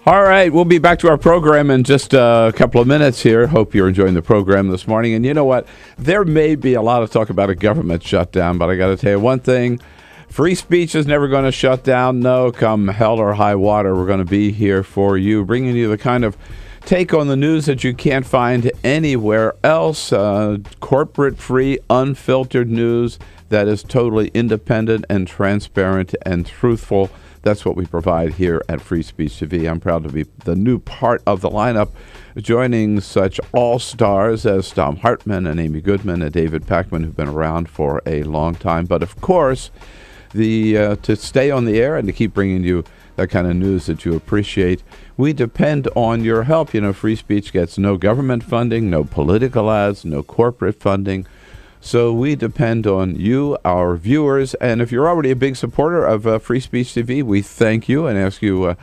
All right, we'll be back to our program in just a couple of minutes here. Hope you're enjoying the program this morning. And you know what? There may be a lot of talk about a government shutdown, but I got to tell you one thing. Free speech is never going to shut down. No, come hell or high water, we're going to be here for you, bringing you the kind of take on the news that you can't find anywhere else. Corporate-free, unfiltered news that is totally independent and transparent and truthful. That's what we provide here at Free Speech TV. I'm proud to be the new part of the lineup, joining such all-stars as Tom Hartman and Amy Goodman and David Pakman, who've been around for a long time. But of course, to stay on the air and to keep bringing you that kind of news that you appreciate, we depend on your help. You know, Free Speech gets no government funding, no political ads, no corporate funding. So we depend on you, our viewers. And if you're already a big supporter of Free Speech TV, we thank you and ask you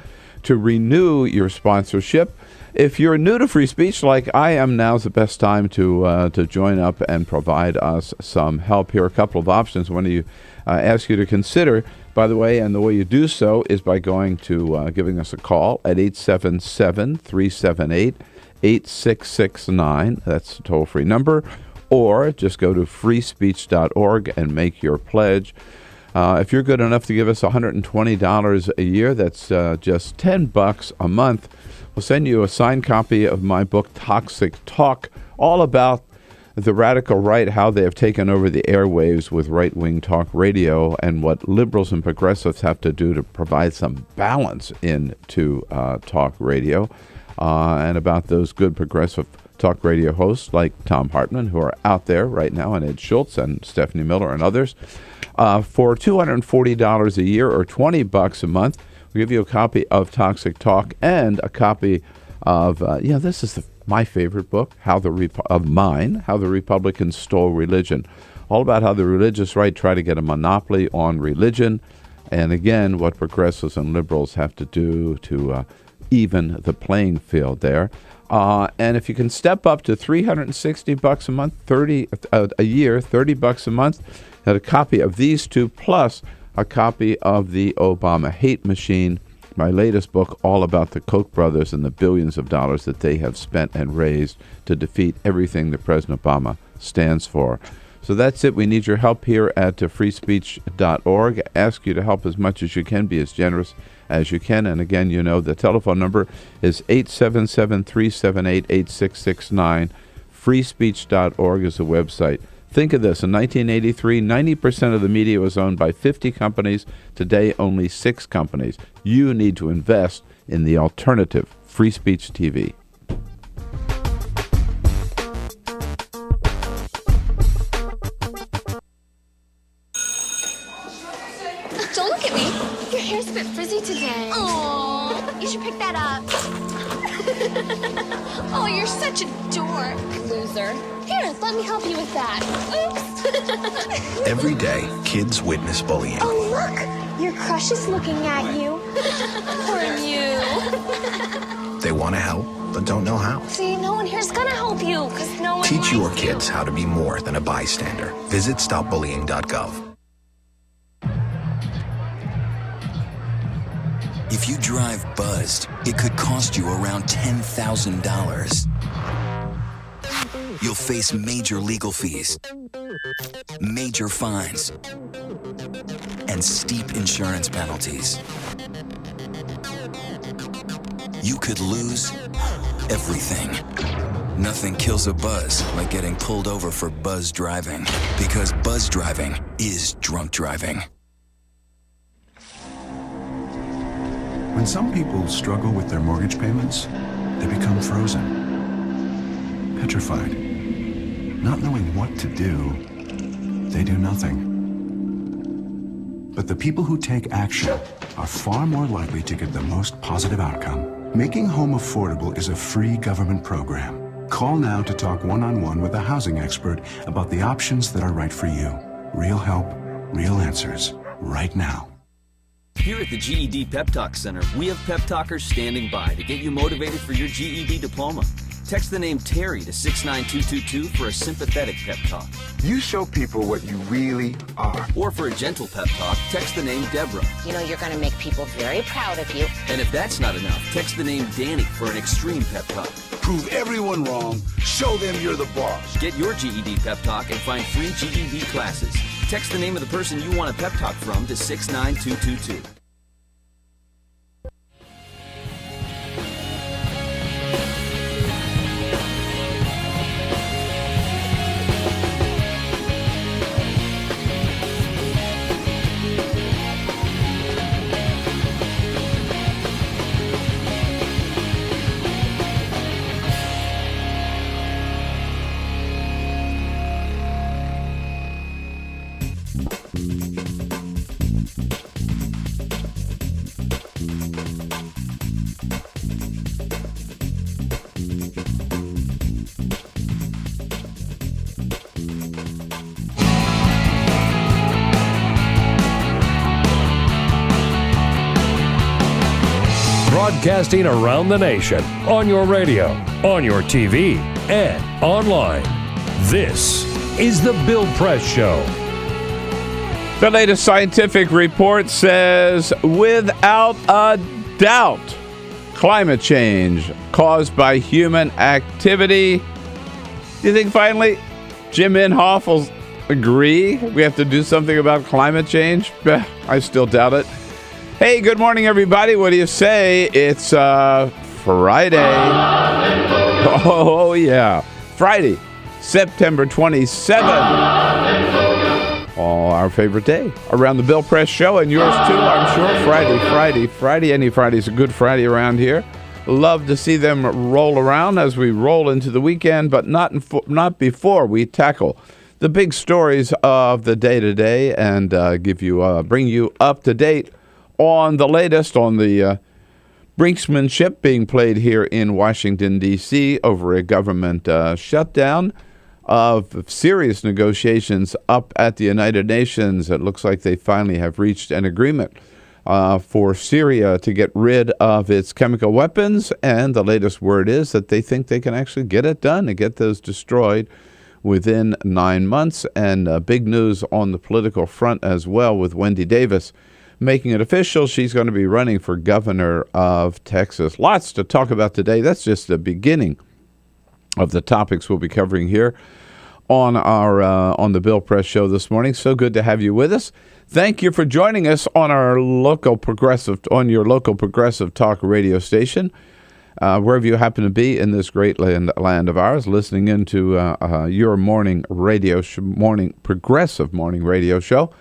to renew your sponsorship. If you're new to free speech like I am, now's the best time to join up and provide us some help. Here are a couple of options. One of you ask you to consider, by the way, and the way you do so is by going to giving us a call at 877-378-8669. That's a toll-free number. Or just go to freespeech.org and make your pledge. If you're good enough to give us $120 a year, that's just $10 a month. We'll send you a signed copy of my book, Toxic Talk, all about the radical right, how they have taken over the airwaves with right-wing talk radio, and what liberals and progressives have to do to provide some balance into talk radio, and about those good progressive talk radio hosts like Tom Hartman, who are out there right now, and Ed Schultz and Stephanie Miller and others. For $240 a year or $20 a month, we'll give you a copy of Toxic Talk and a copy of, this is my favorite book, How the Republicans Stole Religion. All about how the religious right try to get a monopoly on religion, and again, what progressives and liberals have to do to even the playing field there. And if you can step up to $360 a month, a year, $30 a month, get a copy of these two, plus a copy of The Obama Hate Machine, my latest book, all about the Koch brothers and the billions of dollars that they have spent and raised to defeat everything that President Obama stands for. So that's it. We need your help here at freespeech.org. Ask you to help as much as you can, be as generous as you can. And again, you know, the telephone number is 877-378-8669. Freespeech.org is the website. Think of this. In 1983, 90% of the media was owned by 50 companies. Today, only 6 companies. You need to invest in the alternative, Free Speech TV. Don't look at me. Your hair's a bit frizzy today. Oh, you should pick that up. Oh, you're such a dork. Loser. Here, let me help you with that. Oops. Every day, kids witness bullying. Oh, look. Your crush is looking at you. Poor you. They want to help, but don't know how. See, no one here's gonna help you, because no one Teach your likes kids you. how to be more than a bystander. Visit stopbullying.gov. If you drive buzzed, it could cost you around $10,000. You'll face major legal fees, major fines, and steep insurance penalties. You could lose everything. Nothing kills a buzz like getting pulled over for buzz driving, because buzz driving is drunk driving. When some people struggle with their mortgage payments, they become frozen, petrified. Not knowing what to do, they do nothing. But the people who take action are far more likely to get the most positive outcome. Making home affordable is a free government program. Call now to talk one-on-one with a housing expert about the options that are right for you. Real help, real answers, right now. Here at the GED Pep Talk Center, we have pep talkers standing by to get you motivated for your GED diploma. Text the name Terry to 69222 for a sympathetic pep talk. You show people what you really are. Or for a gentle pep talk, text the name Deborah. You know you're going to make people very proud of you. And if that's not enough, text the name Danny for an extreme pep talk. Prove everyone wrong. Show them you're the boss. Get your GED pep talk and find free GED classes. Text the name of the person you want a pep talk from to 69222. Broadcasting around the nation, on your radio, on your TV, and online. This is The Bill Press Show. The latest scientific report says, without a doubt, climate change caused by human activity. Do you think finally Jim Inhofe will agree we have to do something about climate change? I still doubt it. Hey, good morning, everybody. What do you say? It's Friday. Oh, yeah. Friday, September 27th. Oh, our favorite day around the Bill Press Show, and yours too, I'm sure. Friday. Any Friday's a good Friday around here. Love to see them roll around as we roll into the weekend, but not before we tackle the big stories of the day today and bring you up to date on the latest on the brinksmanship being played here in Washington, D.C. over a government shutdown of serious negotiations up at the United Nations. It looks like they finally have reached an agreement for Syria to get rid of its chemical weapons, and the latest word is that they think they can actually get it done and get those destroyed within 9 months. And big news on the political front as well, with Wendy Davis making it official. She's going to be running for governor of Texas. Lots to talk about today. That's just the beginning of the topics we'll be covering here on our on the Bill Press Show this morning. So good to have you with us. Thank you for joining us on your local progressive talk radio station, wherever you happen to be in this great land of ours, listening into your progressive morning radio show.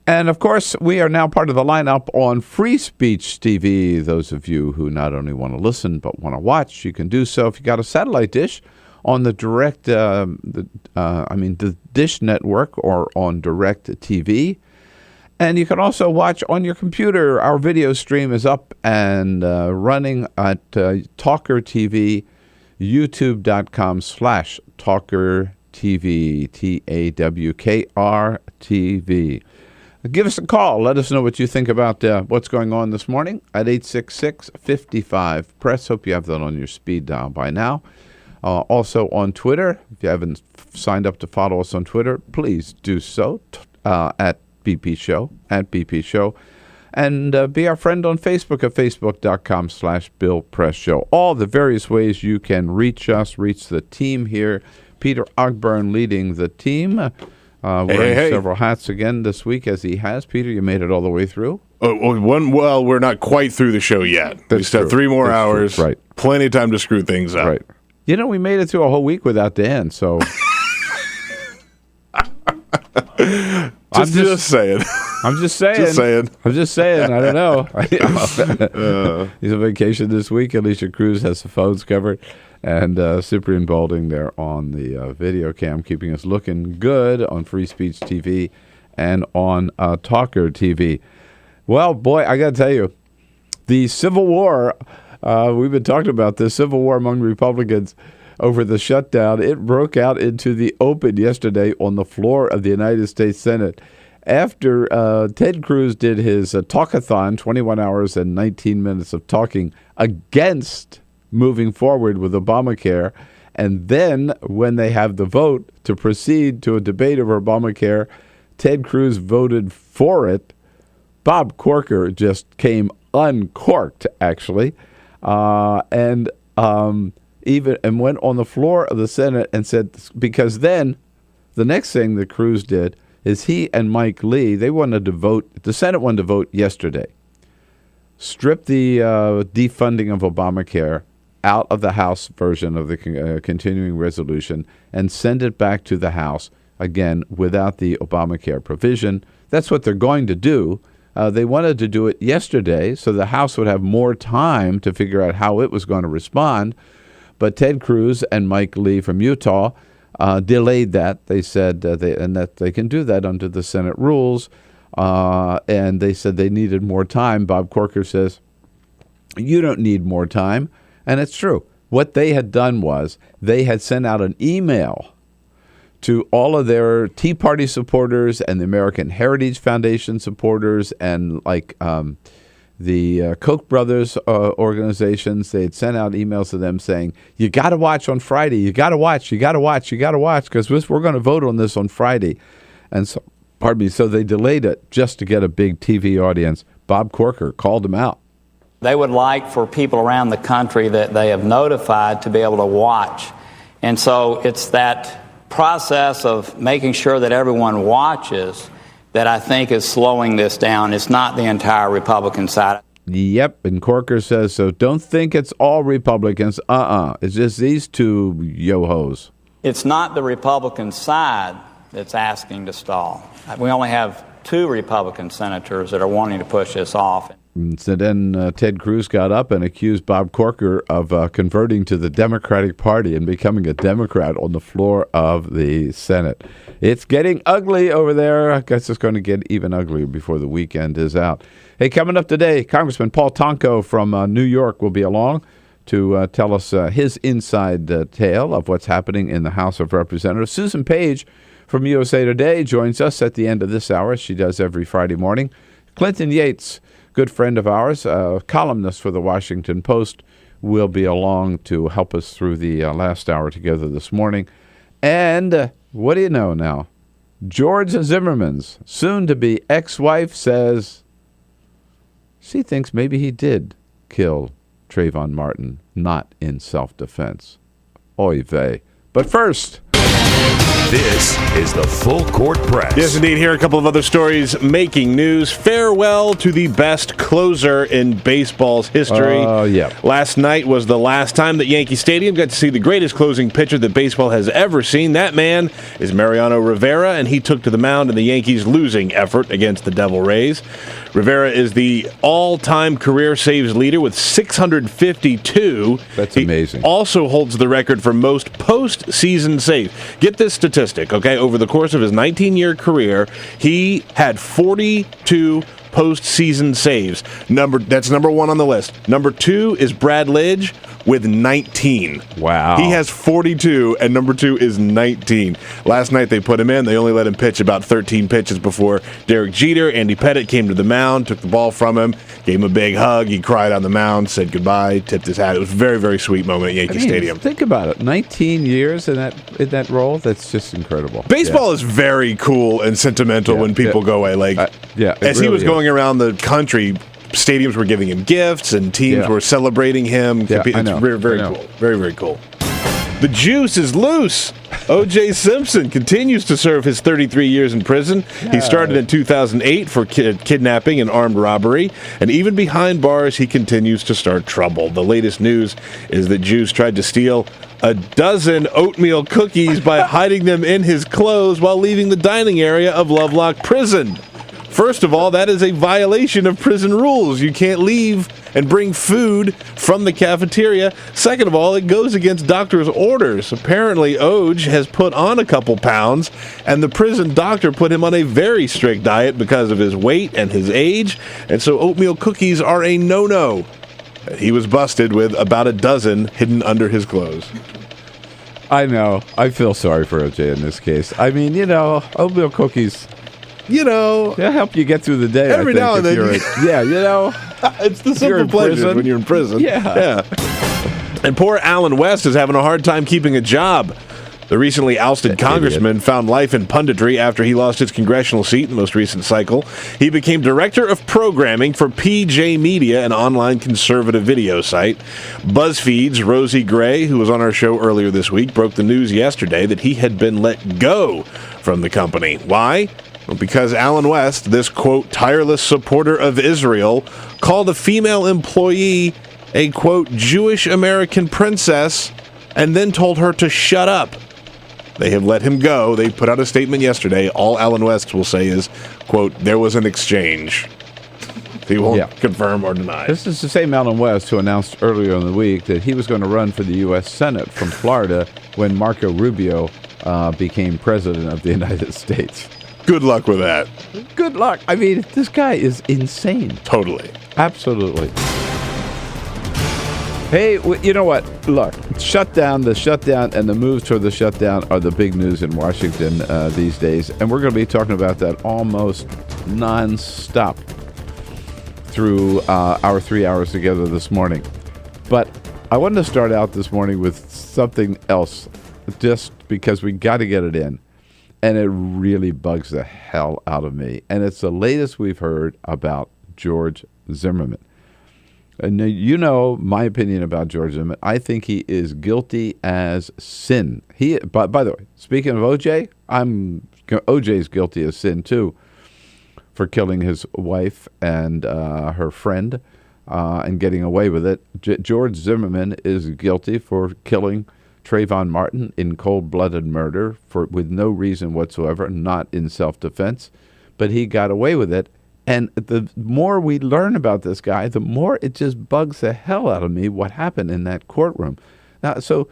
And, of course, we are now part of the lineup on Free Speech TV. Those of you who not only want to listen but want to watch, you can do so if you got a satellite dish on the the Dish Network or on Direct TV. And you can also watch on your computer. Our video stream is up and running at TawkrTV, youtube.com/TawkrTV, TAWKRTV. Give us a call. Let us know what you think about what's going on this morning at 866-55-PRESS. Hope you have that on your speed dial by now. Also on Twitter. If you haven't signed up to follow us on Twitter, please do so at BP Show, and be our friend on Facebook at facebook.com/BillPressShow. All the various ways you can reach us, reach the team here. Peter Ogburn leading the team. Wearing several hats again this week, as he has. Peter, you made it all the way through? Well, we're not quite through the show yet. We still have 3 more hours. True. Right. Plenty of time to screw things up. Right. We made it through a whole week without Dan, so... I'm just saying. I don't know. He's on vacation this week. Alicia Cruz has the phones covered. And Cyprian Balding there on the video cam, keeping us looking good on Free Speech TV and on TawkrTV. Well, boy, I got to tell you, the Civil War, we've been talking about this Civil War among Republicans over the shutdown. It broke out into the open yesterday on the floor of the United States Senate. After Ted Cruz did his talkathon, 21 hours and 19 minutes of talking against moving forward with Obamacare, and then when they have the vote to proceed to a debate over Obamacare, Ted Cruz voted for it. Bob Corker just came uncorked, actually, and went on the floor of the Senate and said, because then the next thing that Cruz did is he and Mike Lee, they wanted to vote, the Senate wanted to vote yesterday, strip the defunding of Obamacare out of the House version of the continuing resolution and send it back to the House, again, without the Obamacare provision. That's what they're going to do. They wanted to do it yesterday so the House would have more time to figure out how it was going to respond. But Ted Cruz and Mike Lee from Utah delayed that. They said that they can do that under the Senate rules. And they said they needed more time. Bob Corker says, you don't need more time. And it's true. What they had done was they had sent out an email to all of their Tea Party supporters and the American Heritage Foundation supporters and the Koch brothers organizations. They had sent out emails to them saying, you got to watch on Friday. You got to watch, because we're going to vote on this on Friday. And so, so they delayed it just to get a big TV audience. Bob Corker called them out. They would like for people around the country that they have notified to be able to watch. And so it's that process of making sure that everyone watches that I think is slowing this down. It's not the entire Republican side. Yep, and Corker says so. Don't think it's all Republicans. It's just these two yo-hos. It's not the Republican side that's asking to stall. We only have 2 Republican senators that are wanting to push this off. So then Ted Cruz got up and accused Bob Corker of converting to the Democratic Party and becoming a Democrat on the floor of the Senate. It's getting ugly over there. I guess it's going to get even uglier before the weekend is out. Hey, coming up today, Congressman Paul Tonko from New York will be along to tell us his inside tale of what's happening in the House of Representatives. Susan Page from USA Today joins us at the end of this hour. She does every Friday morning. Clinton Yates, good friend of ours, columnist for the Washington Post, will be along to help us through the last hour together this morning. And what do you know now? George Zimmerman's soon-to-be ex-wife says she thinks maybe he did kill Trayvon Martin, not in self-defense. Oy vey. But first... This is the Full Court Press. Yes, indeed. Here are a couple of other stories making news. Farewell to the best closer in baseball's history. Last night was the last time that Yankee Stadium got to see the greatest closing pitcher that baseball has ever seen. That man is Mariano Rivera, and he took to the mound in the Yankees' losing effort against the Devil Rays. Rivera is the all-time career saves leader with 652. That's amazing. He also holds the record for most postseason saves. Get this statistic. statistic, okay? Over the course of his 19-year career, he had 42 postseason saves. That's number one on the list. Number two is Brad Lidge with 19. Wow. He has 42, and number two is 19. Last night they put him in. They only let him pitch about 13 pitches before Derek Jeter. Andy Pettitte came to the mound, took the ball from him, gave him a big hug. He cried on the mound, said goodbye, tipped his hat. It was a very, very sweet moment at Yankee Stadium. Think about it. 19 years in that role. That's just incredible. Baseball is very cool and sentimental when people go away. As he was going around the country, stadiums were giving him gifts and teams were celebrating him. Yeah, it's very, very cool. Very, very cool. The juice is loose. O.J. Simpson continues to serve his 33 years in prison. He started in 2008 for kidnapping and armed robbery. And even behind bars, he continues to start trouble. The latest news is that Juice tried to steal a dozen oatmeal cookies by hiding them in his clothes while leaving the dining area of Lovelock Prison. First of all, that is a violation of prison rules. You can't leave and bring food from the cafeteria. Second of all, it goes against doctor's orders. Apparently, Oj has put on a couple pounds, and the prison doctor put him on a very strict diet because of his weight and his age, and so oatmeal cookies are a no-no. He was busted with about a dozen hidden under his clothes. I know. I feel sorry for OJ in this case. I mean, oatmeal cookies... they'll help you get through the day. Every now and then. It's the simple pleasure when you're in prison. Yeah. And poor Alan West is having a hard time keeping a job. The recently ousted congressman found life in punditry after he lost his congressional seat in the most recent cycle. He became director of programming for PJ Media, an online conservative video site. BuzzFeed's Rosie Gray, who was on our show earlier this week, broke the news yesterday that he had been let go from the company. Why? Well, because Alan West, this, quote, tireless supporter of Israel, called a female employee a, quote, Jewish American princess and then told her to shut up. They have let him go. They put out a statement yesterday. All Alan West will say is, quote, there was an exchange. He won't confirm or deny. This is the same Alan West who announced earlier in the week that he was going to run for the U.S. Senate from Florida when Marco Rubio became president of the United States. Good luck with that. Good luck. I mean, this guy is insane. Totally. Absolutely. Hey, you know what? Look, the shutdown and the moves toward the shutdown are the big news in Washington these days. And we're going to be talking about that almost nonstop through our 3 hours together this morning. But I wanted to start out this morning with something else, just because we got to get it in. And it really bugs the hell out of me. And it's the latest we've heard about George Zimmerman. And you know my opinion about George Zimmerman. I think he is guilty as sin. By the way, speaking of OJ, OJ's guilty as sin too, for killing his wife and her friend and getting away with it. George Zimmerman is guilty for killing Trayvon Martin in cold-blooded murder with no reason whatsoever, not in self-defense, but he got away with it. And the more we learn about this guy, the more it just bugs the hell out of me what happened in that courtroom. Now, so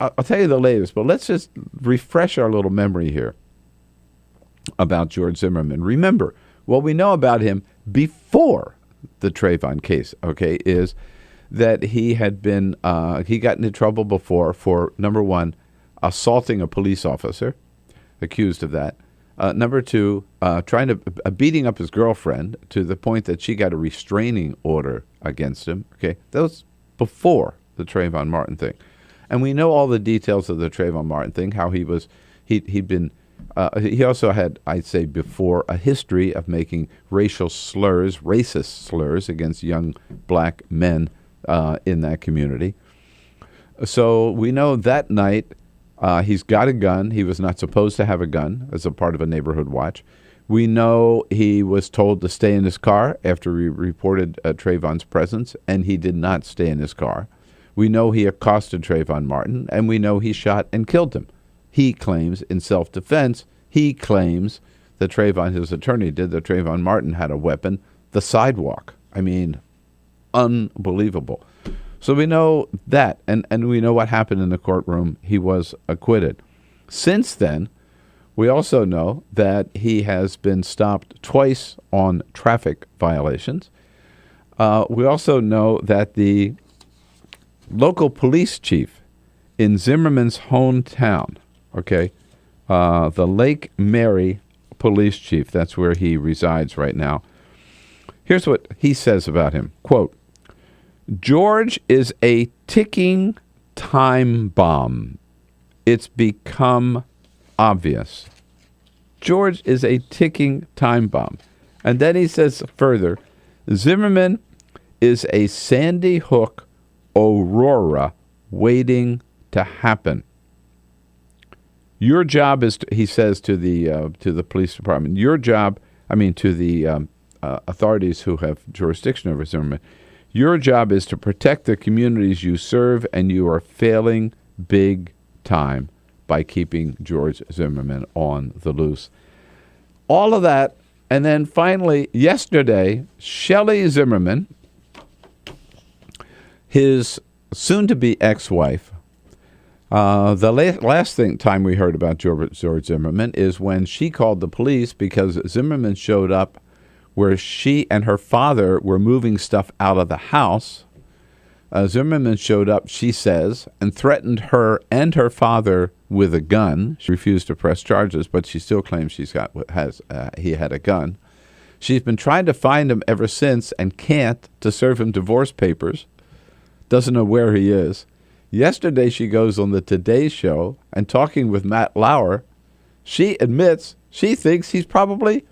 I'll tell you the latest, but let's just refresh our little memory here about George Zimmerman. Remember, what we know about him before the Trayvon case, okay, is that he had been, he got into trouble before for, number one, assaulting a police officer, accused of that. Number two, trying to, beating up his girlfriend to the point that she got a restraining order against him. Okay, that was before the Trayvon Martin thing. And we know all the details of the Trayvon Martin thing, how he was, he'd been, he also had, I'd say before, a history of making racist slurs against young black men in that community. So we know that night he's got a gun. He was not supposed to have a gun as a part of a neighborhood watch. We know he was told to stay in his car after he reported Trayvon's presence, and he did not stay in his car. We know he accosted Trayvon Martin, and we know he shot and killed him. He claims in self-defense, he claims that Trayvon, his attorney did, that Trayvon Martin had a weapon, the sidewalk. I mean, unbelievable. So we know that, and we know what happened in the courtroom. He was acquitted. Since then, We also know that he has been stopped twice on traffic violations. We also know that the local police chief in Zimmerman's hometown, the Lake Mary police chief, that's where he resides right now. Here's what he says about him. Quote, George is a ticking time bomb. It's become obvious. George is a ticking time bomb. And then he says further, Zimmerman is a Sandy Hook Aurora waiting to happen. Your job is, he says to the police department, to the authorities who have jurisdiction over Zimmerman, your job is to protect the communities you serve, and you are failing big time by keeping George Zimmerman on the loose. All of that, and then finally, yesterday, Shelley Zimmerman, his soon-to-be ex-wife, the last time we heard about George Zimmerman is when she called the police because Zimmerman showed up where she and her father were moving stuff out of the house. Zimmerman showed up, she says, and threatened her and her father with a gun. She refused to press charges, but she still claims he had a gun. She's been trying to find him ever since and can't to serve him divorce papers. Doesn't know where he is. Yesterday she goes on the Today Show and talking with Matt Lauer, she admits she thinks he's probably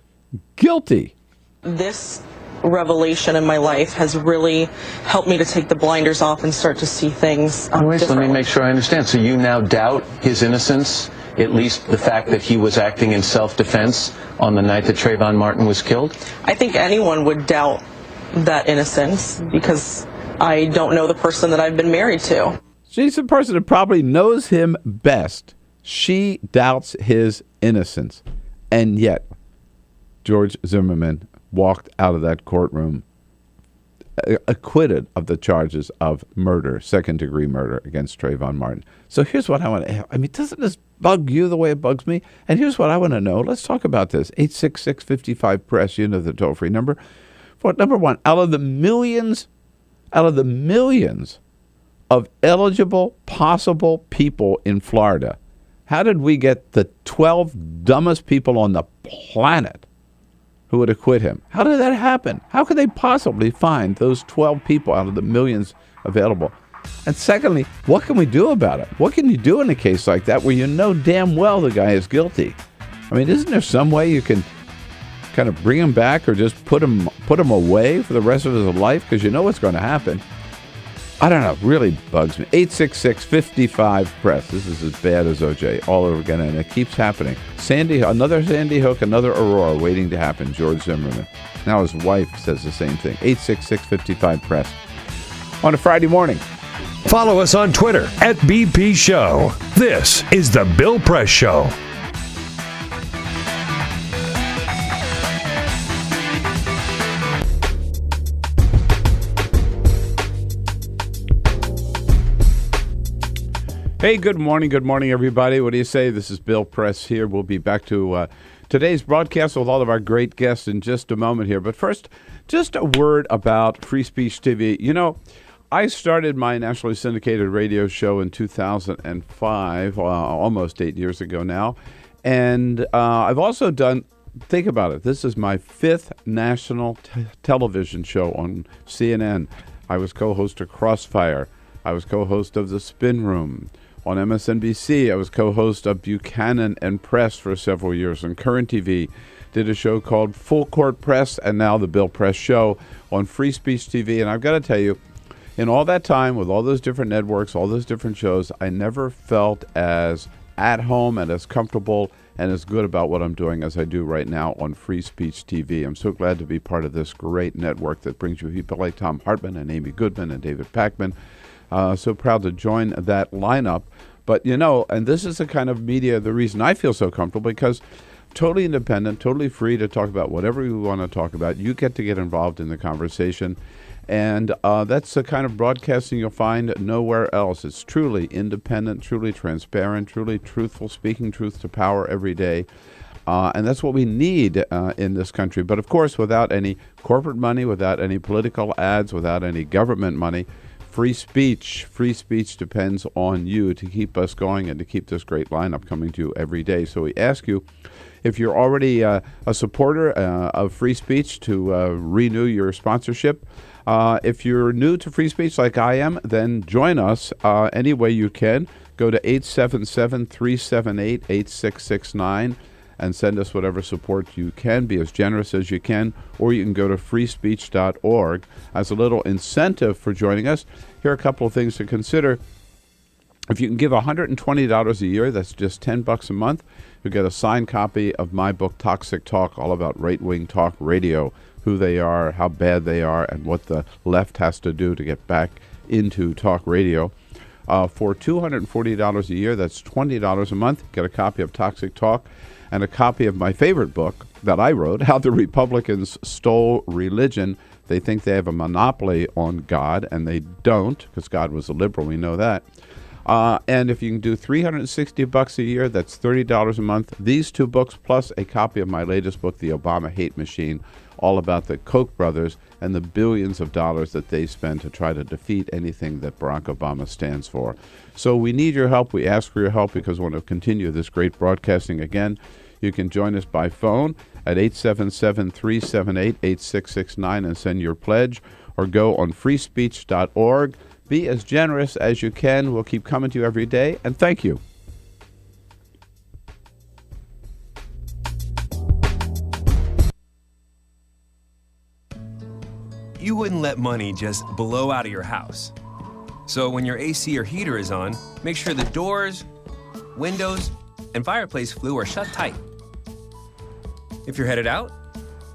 guilty. This revelation in my life has really helped me to take the blinders off and start to see things Let me make sure I understand. So you now doubt his innocence, at least the fact that he was acting in self-defense on the night that Trayvon Martin was killed? I think anyone would doubt that innocence because I don't know the person that I've been married to. She's the person that probably knows him best. She doubts his innocence. And yet, George Zimmerman walked out of that courtroom acquitted of the charges of murder, second-degree murder against Trayvon Martin. So here's what I want to, doesn't this bug you the way it bugs me? And here's what I want to know. Let's talk about this. 866-55-PRESS, you know the toll-free number. For number one, out of the millions of eligible, possible people in Florida, how did we get the 12 dumbest people on the planet who would acquit him? How did that happen? How could they possibly find those 12 people out of the millions available? And secondly, what can we do about it? What can you do in a case like that where you know damn well the guy is guilty? Isn't there some way you can kind of bring him back or just put him away for the rest of his life? Because you know what's going to happen. I don't know. Really bugs me. 866-55-PRESS. This is as bad as OJ all over again, and it keeps happening. Another Sandy Hook, another Aurora waiting to happen. George Zimmerman. Now his wife says the same thing. 866-55-PRESS. On a Friday morning. Follow us on Twitter @BP Show. This is The Bill Press Show. Hey, good morning, everybody. What do you say? This is Bill Press here. We'll be back to today's broadcast with all of our great guests in just a moment here. But first, just a word about Free Speech TV. I started my nationally syndicated radio show in 2005, almost 8 years ago now. And I've also done, think about it, this is my fifth national television show on CNN. I was co-host of Crossfire. I was co-host of The Spin Room. On MSNBC, I was co-host of Buchanan and Press for several years. On Current TV, did a show called Full Court Press, and now The Bill Press Show on Free Speech TV. And I've got to tell you, in all that time, with all those different networks, all those different shows, I never felt as at home and as comfortable and as good about what I'm doing as I do right now on Free Speech TV. I'm so glad to be part of this great network that brings you people like Tom Hartman and Amy Goodman and David Pakman. So proud to join that lineup. But, and this is the kind of media, the reason I feel so comfortable, because totally independent, totally free to talk about whatever you want to talk about. You get to get involved in the conversation. And that's the kind of broadcasting you'll find nowhere else. It's truly independent, truly transparent, truly truthful, speaking truth to power every day. And that's what we need in this country. But, of course, without any corporate money, without any political ads, without any government money, free speech depends on you to keep us going and to keep this great lineup coming to you every day. So we ask you, if you're already a supporter of free speech, to renew your sponsorship. If you're new to free speech like I am, then join us any way you can. Go to 877-378-8669 and send us whatever support you can. Be as generous as you can. Or you can go to freespeech.org as a little incentive for joining us. Here are a couple of things to consider. If you can give $120 a year, that's just $10 a month, you'll get a signed copy of my book, Toxic Talk, all about right-wing talk radio, who they are, how bad they are, and what the left has to do to get back into talk radio. For $240 a year, that's $20 a month, get a copy of Toxic Talk and a copy of my favorite book that I wrote, How the Republicans Stole Religion. They think they have a monopoly on God, and they don't, because God was a liberal, we know that. And if you can do $360 a year, that's $30 a month. These two books, plus a copy of my latest book, The Obama Hate Machine, all about the Koch brothers and the billions of dollars that they spend to try to defeat anything that Barack Obama stands for. So we need your help. We ask for your help because we want to continue this great broadcasting again. You can join us by phone at 877-378-8669 and send your pledge, or go on freespeech.org. Be as generous as you can. We'll keep coming to you every day, and thank you. You wouldn't let money just blow out of your house. So when your AC or heater is on, make sure the doors, windows, and fireplace flue are shut tight. If you're headed out,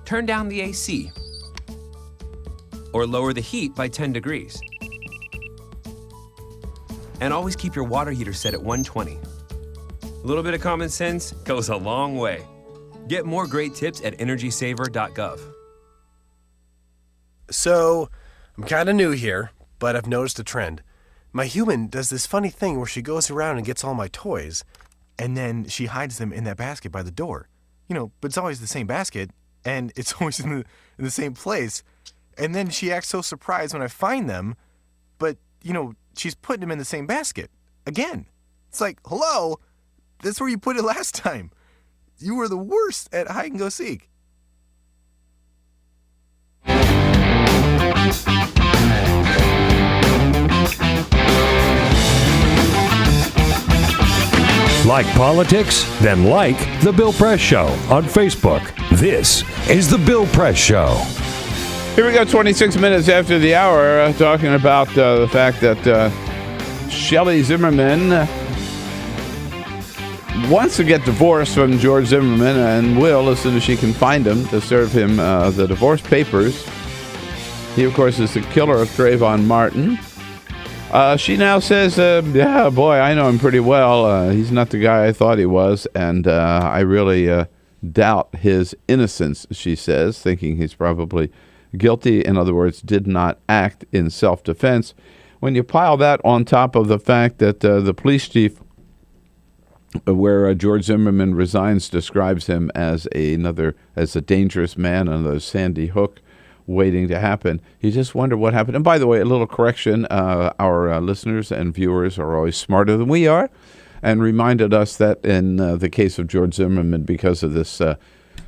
turn down the AC or lower the heat by 10 degrees. And always keep your water heater set at 120. A little bit of common sense goes a long way. Get more great tips at energysaver.gov. So, I'm kind of new here, but I've noticed a trend. My human does this funny thing where she goes around and gets all my toys, and then she hides them in that basket by the door. But it's always the same basket, and it's always in the same place. And then she acts so surprised when I find them, but, she's putting them in the same basket again. It's like, hello, that's where you put it last time. You were the worst at hide and go seek. Like politics? Then like The Bill Press Show on Facebook. This is The Bill Press Show. Here we go, 26 minutes after the hour, talking about the fact that Shelley Zimmerman wants to get divorced from George Zimmerman and will, as soon as she can find him, to serve him the divorce papers. He, of course, is the killer of Trayvon Martin. She now says, yeah, boy, I know him pretty well. He's not the guy I thought he was, and I really doubt his innocence, she says, thinking he's probably guilty. In other words, did not act in self-defense. When you pile that on top of the fact that the police chief, where George Zimmerman resigns, describes him as a dangerous man, another Sandy Hook waiting to happen, you just wonder what happened. And by the way, a little correction, our listeners and viewers are always smarter than we are, and reminded us that in the case of George Zimmerman, because of this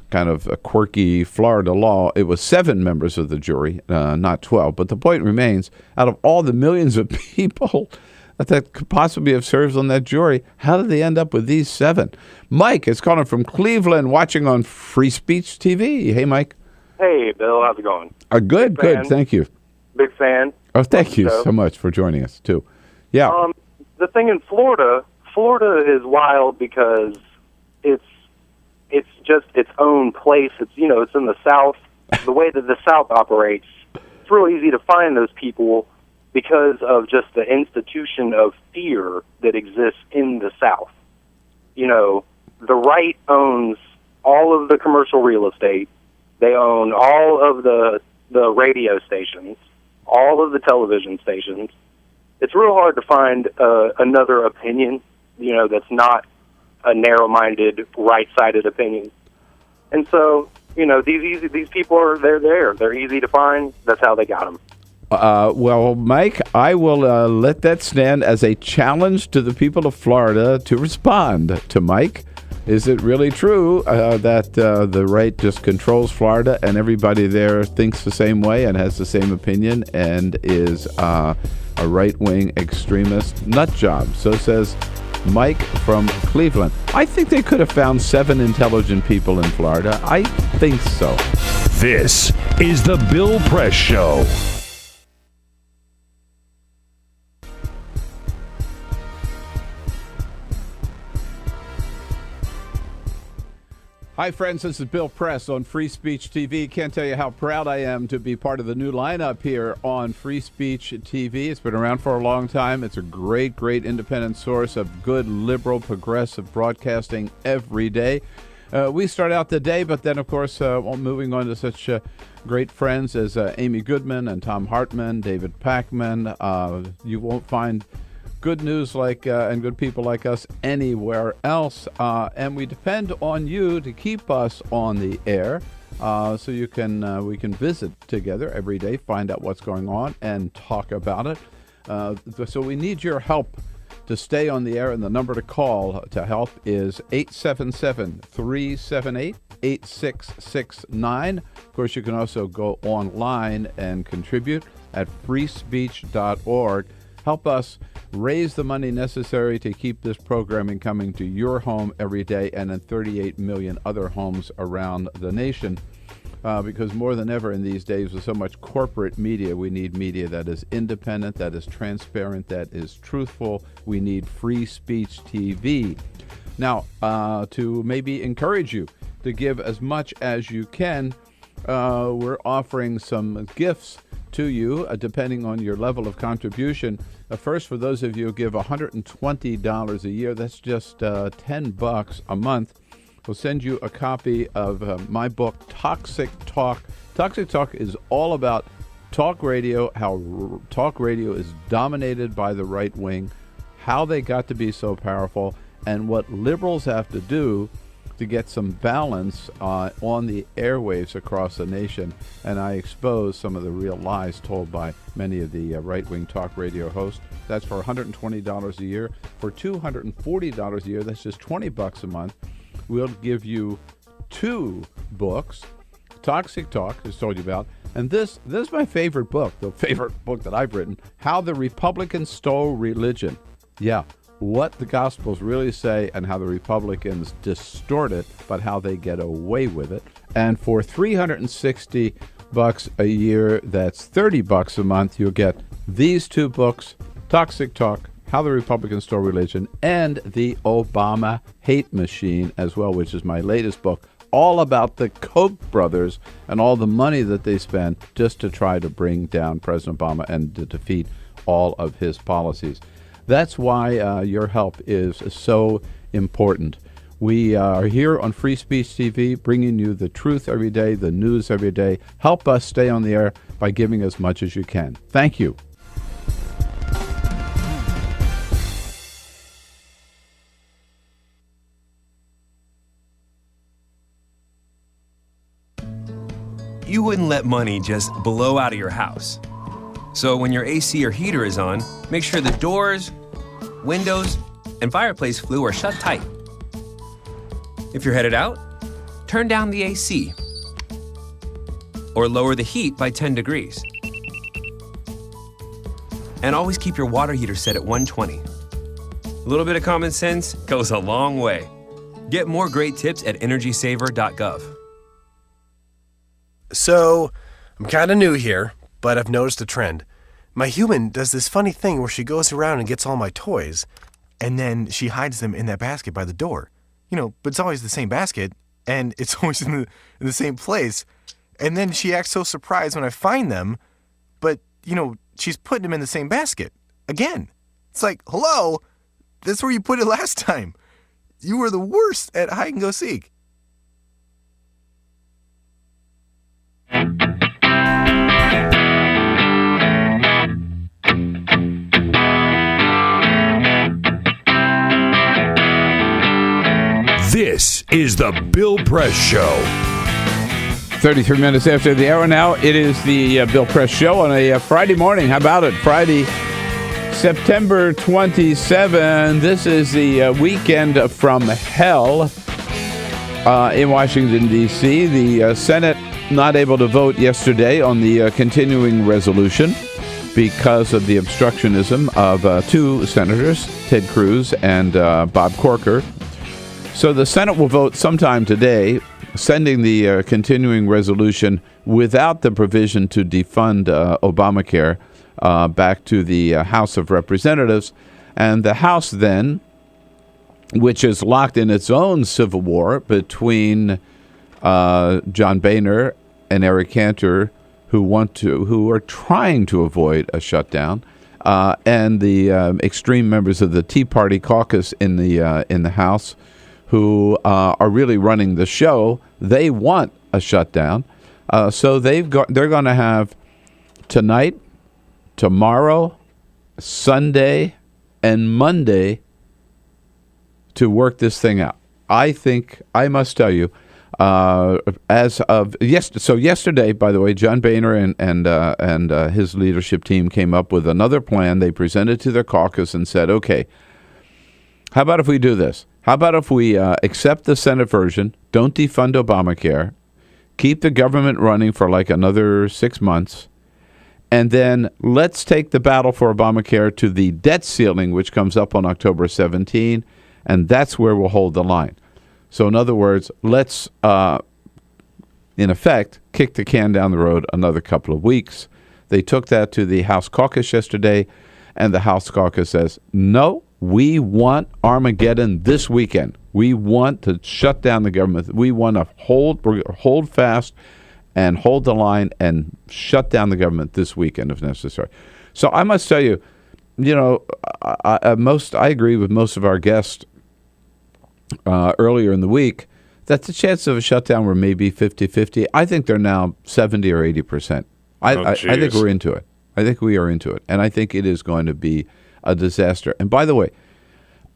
kind of a quirky Florida law, it was 7 members of the jury, not 12. But the point remains, out of all the millions of people that could possibly have served on that jury, how did they end up with these 7? Mike is calling from Cleveland, watching on Free Speech TV. Hey, Mike. Hey, Bill. How's it going? Good. Thank you. Big fan. Oh, thank you so much for joining us, too. Yeah. The thing in Florida is wild because it's just its own place. It's it's in the South. The way that the South operates, it's real easy to find those people because of just the institution of fear that exists in the South. The right owns all of the commercial real estate. They own all of the radio stations, all of the television stations. It's real hard to find another opinion, that's not a narrow-minded, right-sided opinion. And so, these people they're there. They're easy to find. That's how they got them. Well, Mike, I will let that stand as a challenge to the people of Florida to respond to Mike. Is it really true that the right just controls Florida and everybody there thinks the same way and has the same opinion and is a right-wing extremist nut job? So says Mike from Cleveland. I think they could have found 7 intelligent people in Florida. I think so. This is the Bill Press Show. Hi, friends. This is Bill Press on Free Speech TV. Can't tell you how proud I am to be part of the new lineup here on Free Speech TV. It's been around for a long time. It's a great, great independent source of good, liberal, progressive broadcasting every day. We start out the day, but then, of course, moving on to such great friends as Amy Goodman and Tom Hartman, David Packman. You won't find good news and good people like us anywhere else, and we depend on you to keep us on the air, so we can visit together every day, find out what's going on, and talk about it. So we need your help to stay on the air, and the number to call to help is 877-378-8669. Of course, you can also go online and contribute at freespeech.org. Help us raise the money necessary to keep this programming coming to your home every day and in 38 million other homes around the nation. Because more than ever in these days with so much corporate media, we need media that is independent, that is transparent, that is truthful. We need Free Speech TV. Now, to maybe encourage you to give as much as you can, we're offering some gifts to you, depending on your level of contribution. First, for those of you who give $120 a year, that's just $10 a month. We'll send you a copy of my book, Toxic Talk. Toxic Talk is all about talk radio, how talk radio is dominated by the right wing, how they got to be so powerful, and what liberals have to do to get some balance on the airwaves across the nation. And I expose some of the real lies told by many of the right-wing talk radio hosts. That's for $120 a year. For $240 a year, that's just $20 a month. We'll give you 2 books, Toxic Talk, as I told you about. And this is my favorite book, the favorite book that I've written, How the Republicans Stole Religion. Yeah, what the Gospels really say and how the Republicans distort it, but how they get away with it. And for $360 a year, that's $30 a month, you'll get these 2 books, Toxic Talk, How the Republicans Stole Religion, and The Obama Hate Machine as well, which is my latest book, all about the Koch brothers and all the money that they spend just to try to bring down President Obama and to defeat all of his policies. That's why your help is so important. We are here on Free Speech TV, bringing you the truth every day, the news every day. Help us stay on the air by giving as much as you can. Thank you. You wouldn't let money just blow out of your house. So when your AC or heater is on, make sure the doors, windows, and fireplace flue are shut tight. If you're headed out, turn down the AC or lower the heat by 10 degrees. And always keep your water heater set at 120. A little bit of common sense goes a long way. Get more great tips at energysaver.gov. So, I'm kind of new here, but I've noticed a trend. My human does this funny thing where she goes around and gets all my toys, and then she hides them in that basket by the door. But it's always the same basket, and it's always in the same place. And then she acts so surprised when I find them, but, she's putting them in the same basket. Again. It's like, hello, that's where you put it last time. You were the worst at hide and go seek. is the Bill Press Show. 33 minutes after the hour now, it is the Bill Press Show on a Friday morning. How about it? Friday, September 27. This is the weekend from hell in Washington, D.C. The Senate not able to vote yesterday on the continuing resolution because of the obstructionism of two senators, Ted Cruz and Bob Corker. So the Senate will vote sometime today, sending the continuing resolution without the provision to defund Obamacare back to the House of Representatives. And the House then, which is locked in its own civil war between John Boehner and Eric Cantor, who are trying to avoid a shutdown, and the extreme members of the Tea Party caucus in the House, who are really running the show. They want a shutdown, so they're going to have tonight, tomorrow, Sunday, and Monday to work this thing out. I think I must tell you, as of yesterday, by the way, John Boehner and his leadership team came up with another plan. They presented to their caucus and said, "Okay, how about if we do this? How about if we accept the Senate version, don't defund Obamacare, keep the government running for like another 6 months, and then let's take the battle for Obamacare to the debt ceiling, which comes up on October 17, and that's where we'll hold the line." So in other words, let's, in effect, kick the can down the road another couple of weeks. They took that to the House caucus yesterday, and the House caucus says, no, we want Armageddon this weekend. We want to shut down the government. We want to hold fast and hold the line and shut down the government this weekend if necessary. So I must tell you, I agree with most of our guests earlier in the week that the chances of a shutdown were maybe 50-50. I think they're now 70 or 80%. I think we're into it. I think we are into it. And I think it is going to be a disaster. And by the way,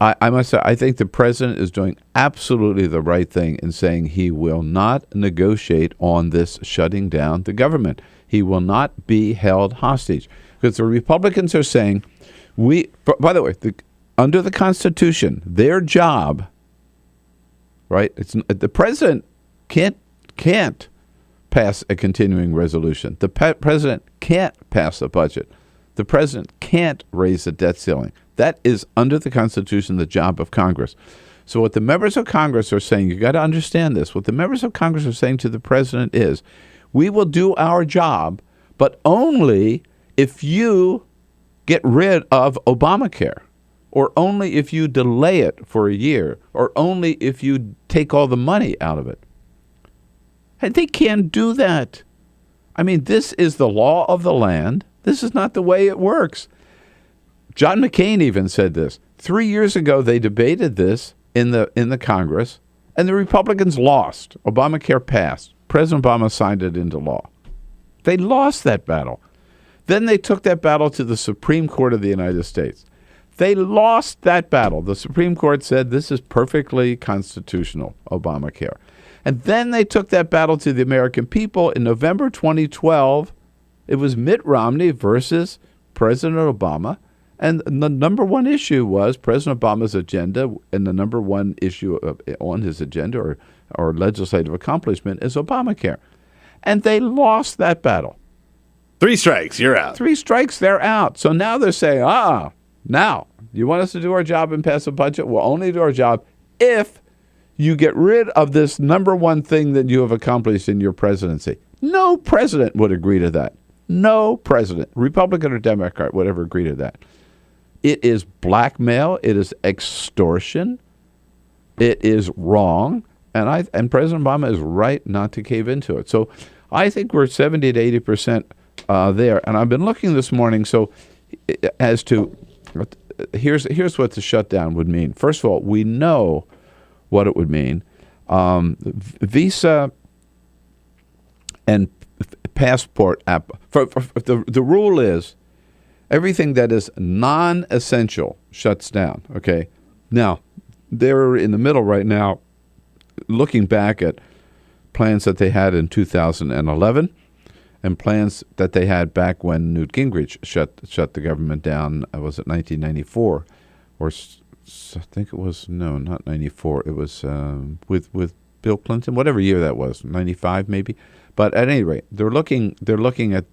I must say, I think the president is doing absolutely the right thing in saying he will not negotiate on this shutting down the government. He will not be held hostage. Because the Republicans are saying, by the way, under the Constitution, their job, right? The president can't pass a continuing resolution. The president can't pass a budget. The president can't raise the debt ceiling. That is, under the Constitution, the job of Congress. So what the members of Congress are saying, you got to understand this, what the members of Congress are saying to the president is, we will do our job, but only if you get rid of Obamacare, or only if you delay it for a year, or only if you take all the money out of it. And they can't do that. I mean, this is the law of the land. This is not the way it works. John McCain even said this. 3 years ago, they debated this in the Congress, and the Republicans lost. Obamacare passed. President Obama signed it into law. They lost that battle. Then they took that battle to the Supreme Court of the United States. They lost that battle. The Supreme Court said this is perfectly constitutional, Obamacare. And then they took that battle to the American people in November 2012. It was Mitt Romney versus President Obama. And the number one issue was President Obama's agenda, and the number one issue on his agenda or legislative accomplishment is Obamacare. And they lost that battle. 3 strikes, you're out. 3 strikes, they're out. So now they're saying, now, you want us to do our job and pass a budget? We'll only do our job if you get rid of this number one thing that you have accomplished in your presidency. No president would agree to that. No president, Republican or Democrat, would ever agree to that. It is blackmail. It is extortion. It is wrong. And President Obama is right not to cave into it. So I think we're 70 to 80% there. And I've been looking this morning. So as to here's what the shutdown would mean. First of all, we know what it would mean. Visa and passport app. The rule is everything that is non-essential shuts down. Okay. Now they're in the middle right now looking back at plans that they had in 2011 and plans that they had back when Newt Gingrich shut the government down. Was it 1994? Or I think it was, no, not 94. It was with Bill Clinton, whatever year that was, 95 maybe. But at any rate, they're looking at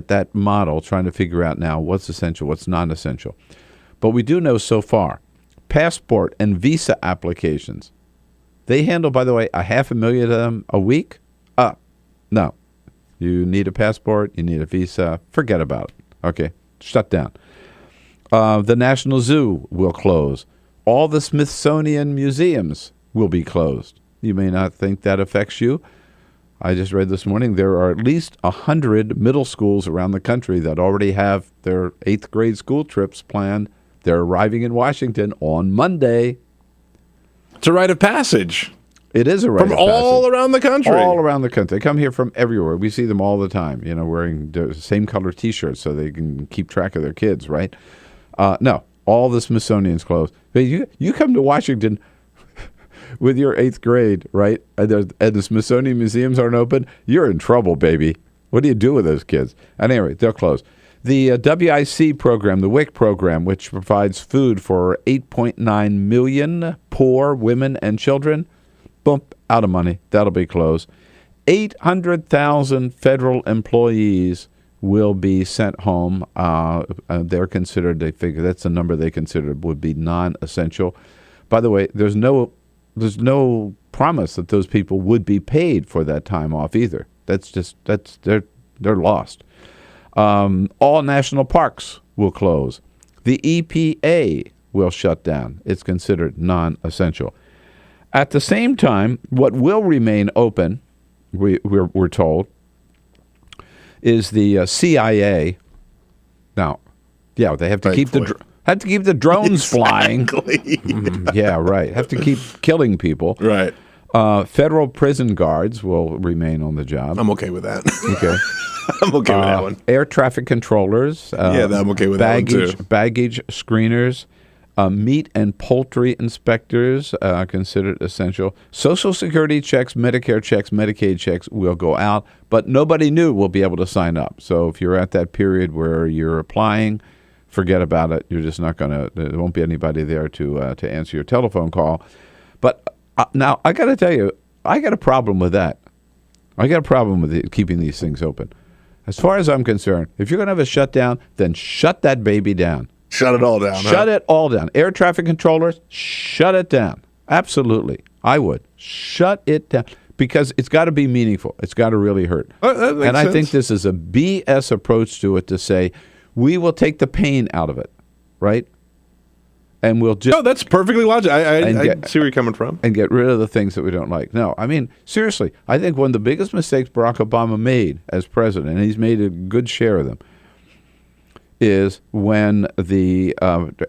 that model, trying to figure out now what's essential, what's non-essential. But we do know so far, passport and visa applications, they handle, by the way, 500,000 of them a week. No. You need a passport, you need a visa, forget about it. Okay, shut down. The National Zoo will close. All the Smithsonian museums will be closed. You may not think that affects you. I just read this morning there are at least 100 middle schools around the country that already have their 8th grade school trips planned. They're arriving in Washington on Monday. It's a rite of passage. It is a rite of passage. From all around the country. All around the country. They come here from everywhere. We see them all the time, wearing the same color T-shirts so they can keep track of their kids, right? No, all the Smithsonian's closed. But you come to Washington with your 8th grade, right, and the Smithsonian museums aren't open, you're in trouble, baby. What do you do with those kids? At any rate, they'll close. The WIC program, the WIC program, which provides food for 8.9 million poor women and children, boom, out of money. That'll be closed. 800,000 federal employees will be sent home. They're considered, they figure that's the number they considered would be non-essential. By the way, there's no promise that those people would be paid for that time off either. They're lost. All national parks will close. The EPA will shut down. It's considered non-essential. At the same time, what will remain open, we're told, is the CIA. Now, yeah, they have to keep the drones flying. Yeah, right. Have to keep killing people. Right. Federal prison guards will remain on the job. I'm okay with that. Okay. I'm okay with that one. Air traffic controllers. I'm okay with that one too. Baggage screeners. Meat and poultry inspectors considered essential. Social Security checks, Medicare checks, Medicaid checks will go out, but nobody new will be able to sign up. So if you're at that period where you're applying, forget about it. You're just not going to. There won't be anybody there to answer your telephone call. But now I got to tell you, I got a problem with that. I got a problem with keeping these things open. As far as I'm concerned, if you're going to have a shutdown, then shut that baby down. Shut it all down. Shut it all down. Air traffic controllers, shut it down. Absolutely. I would. Shut it down. Because it's got to be meaningful. It's got to really hurt. That makes and I sense. think this is a BS approach to it to say, we will take the pain out of it, right? And we'll just... No, that's perfectly logical. I see where you're coming from. And get rid of the things that we don't like. No, I mean, seriously, I think one of the biggest mistakes Barack Obama made as president, and he's made a good share of them, is when the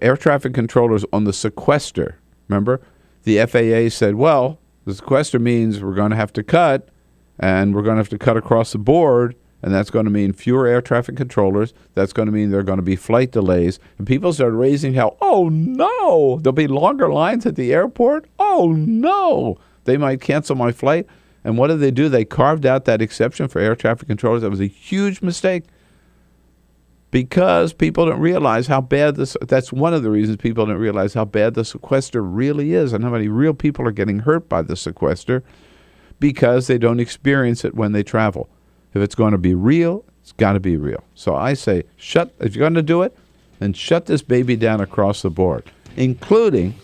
air traffic controllers on the sequester, remember, the FAA said, well, the sequester means we're going to have to cut, and we're going to have to cut across the board, and that's going to mean fewer air traffic controllers. That's going to mean there are going to be flight delays. And people started raising hell. Oh, no, there'll be longer lines at the airport. Oh, no, they might cancel my flight. And what did they do? They carved out that exception for air traffic controllers. That was a huge mistake. Because people don't realize how bad that's one of the reasons people don't realize how bad the sequester really is and how many real people are getting hurt by the sequester because they don't experience it when they travel. If it's going to be real, it's got to be real. So I say, if you're going to do it, then shut this baby down across the board, including,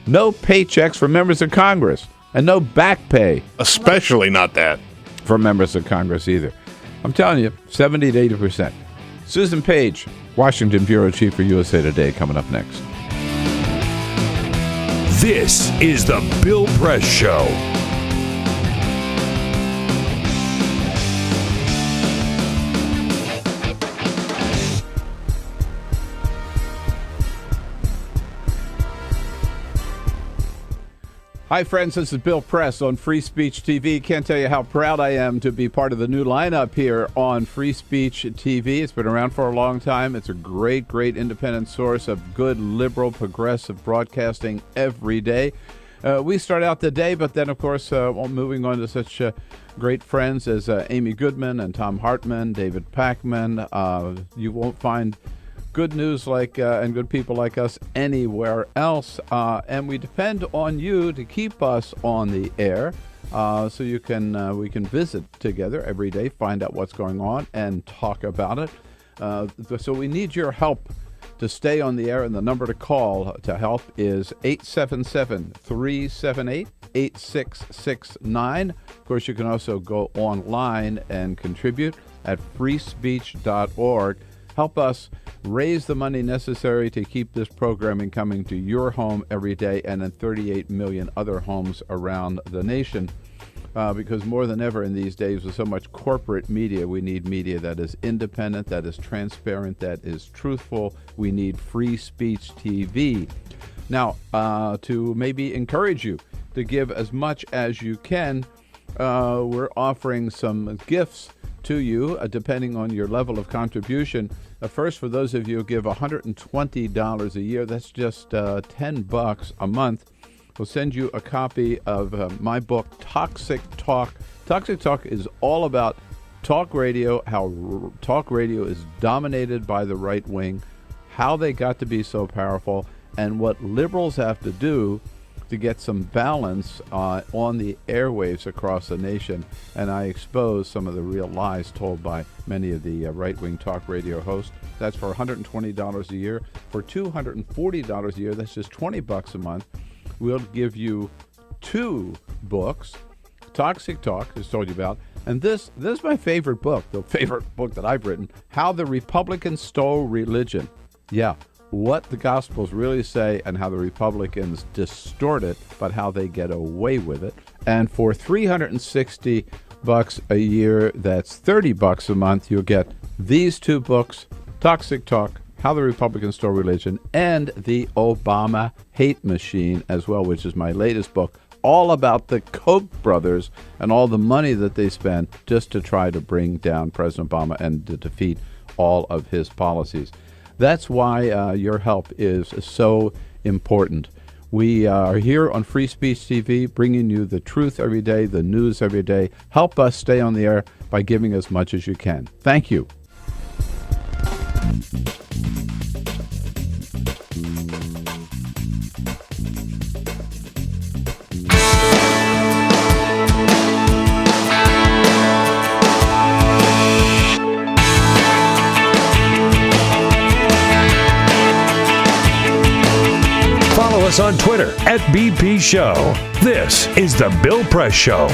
no paychecks for members of Congress and no back pay. Especially not that. For members of Congress either. I'm telling you, 70 to 80%. Susan Page, Washington Bureau Chief for USA Today, coming up next. This is the Bill Press Show. Hi, friends. This is Bill Press on Free Speech TV. Can't tell you how proud I am to be part of the new lineup here on Free Speech TV. It's been around for a long time. It's a great, great independent source of good, liberal, progressive broadcasting every day. we start out the day, but then, of course, moving on to such great friends as Amy Goodman and Tom Hartman, David Packman. You won't find good news and good people like us anywhere else. And we depend on you to keep us on the air. So we can visit together every day, find out what's going on, and talk about it. So we need your help to stay on the air, and the number to call to help is 877-378-8669. Of course, you can also go online and contribute at freespeech.org. Help us raise the money necessary to keep this programming coming to your home every day and in 38 million other homes around the nation. Because more than ever in these days with so much corporate media, we need media that is independent, that is transparent, that is truthful. We need Free Speech TV. Now, to maybe encourage you to give as much as you can, we're offering some gifts to you, depending on your level of contribution. First, for those of you who give $120 a year, that's just $10 a month. We'll send you a copy of my book, Toxic Talk. Toxic Talk is all about talk radio, how talk radio is dominated by the right wing, how they got to be so powerful, and what liberals have to do to get some balance on the airwaves across the nation. And I expose some of the real lies told by many of the right-wing talk radio hosts. That's for $120 a year. For $240 a year, that's just $20 a month. We'll give you 2 books, Toxic Talk, as I told you about, and this is my favorite book, the favorite book that I've written, How the Republicans Stole Religion. Yeah, what the Gospels really say and how the Republicans distort it, but how they get away with it. And for $360 a year, that's $30 a month, you'll get these 2 books, Toxic Talk, How the Republicans Stole Religion, and The Obama Hate Machine as well, which is my latest book, all about the Koch brothers and all the money that they spend just to try to bring down President Obama and to defeat all of his policies. That's why your help is so important. We are here on Free Speech TV, bringing you the truth every day, the news every day. Help us stay on the air by giving as much as you can. Thank you. Follow us on Twitter at BP Show. This is The Bill Press Show.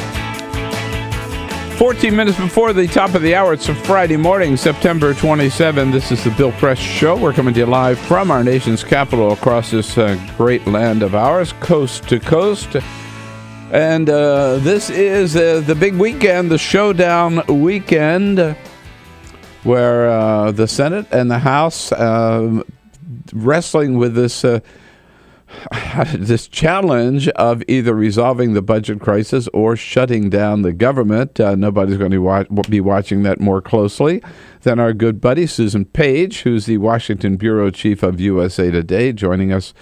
14 minutes before the top of the hour. It's a Friday morning, September 27. This is The Bill Press Show. We're coming to you live from our nation's capital across this great land of ours, coast to coast. And this is the big weekend, the Showdown weekend, where the Senate and the House wrestling with this challenge of either resolving the budget crisis or shutting down the government. Nobody's going to be watching that more closely than our good buddy Susan Page, who's the Washington bureau chief of USA Today, joining us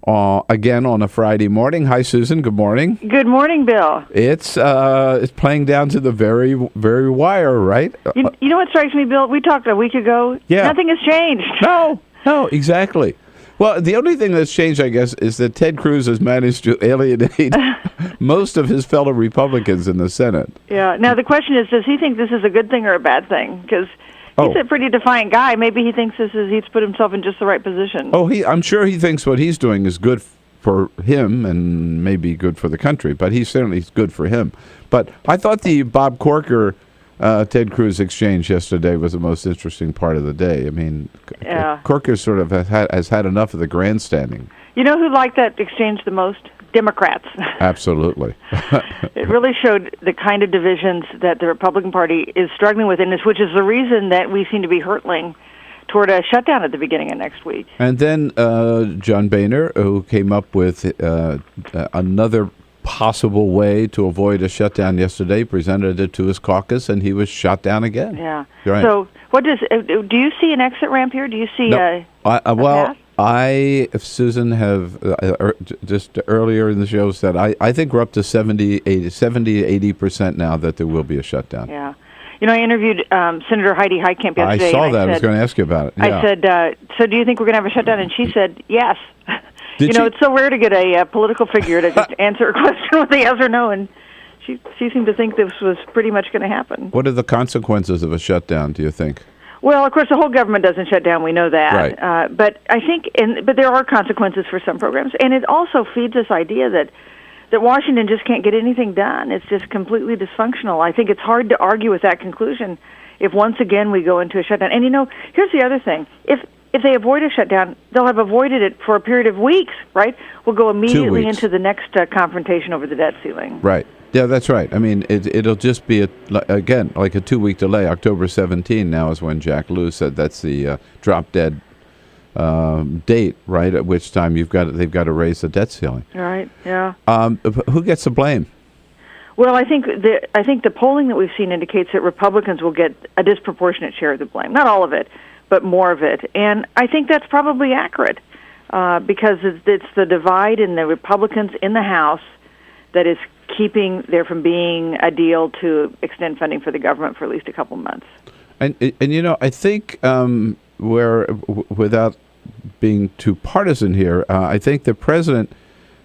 again on a Friday morning. Hi, Susan. Good morning. Good morning, Bill. It's playing down to the very, very wire, right? You know what strikes me, Bill? We talked a week ago. Yeah. Nothing has changed. No, exactly. Well, the only thing that's changed, I guess, is that Ted Cruz has managed to alienate most of his fellow Republicans in the Senate. Yeah. Now, the question is, does he think this is a good thing or a bad thing? Because he's a pretty defiant guy. Maybe he thinks he's put himself in just the right position. I'm sure he thinks what he's doing is good for him and maybe good for the country, but he's certainly good for him. But I thought the Bob Corker Ted Cruz exchange yesterday was the most interesting part of the day. I mean, Corker sort of has had enough of the grandstanding. You know who liked that exchange the most? Democrats. Absolutely. It really showed the kind of divisions that the Republican Party is struggling with, which is the reason that we seem to be hurtling toward a shutdown at the beginning of next week. And then John Boehner, who came up with another possible way to avoid a shutdown yesterday, presented it to his caucus, and he was shot down again. Yeah. Right. So, do you see an exit ramp here? Do you see a path? if Susan have just earlier in the show said, I think we're up to 70-80% now that there will be a shutdown. Yeah. I interviewed Senator Heidi Heitkamp yesterday. I saw that. I was going to ask you about it. Yeah. I said, so do you think we're going to have a shutdown? And she said, yes. Did it's so rare to get a political figure to just answer a question with a yes or no, and she seemed to think this was pretty much going to happen. What are the consequences of a shutdown, do you think? Well, of course, the whole government doesn't shut down. We know that. Right. But I think, but there are consequences for some programs, and it also feeds this idea that Washington just can't get anything done. It's just completely dysfunctional. I think it's hard to argue with that conclusion if once again we go into a shutdown. And here's the other thing: if they avoid a shutdown, they'll have avoided it for a period of weeks. Right? We'll go immediately into the next confrontation over the debt ceiling. Right. Yeah, that's right. I mean, it'll just be, again, like a 2-week delay. October 17 now is when Jack Lew said that's the drop-dead date, right, at which time they've got to raise the debt ceiling. Right, yeah. Who gets the blame? Well, I think the polling that we've seen indicates that Republicans will get a disproportionate share of the blame. Not all of it, but more of it. And I think that's probably accurate because it's the divide in the Republicans in the House that is keeping there from being a deal to extend funding for the government for at least a couple months. And I think without being too partisan here, I think the president,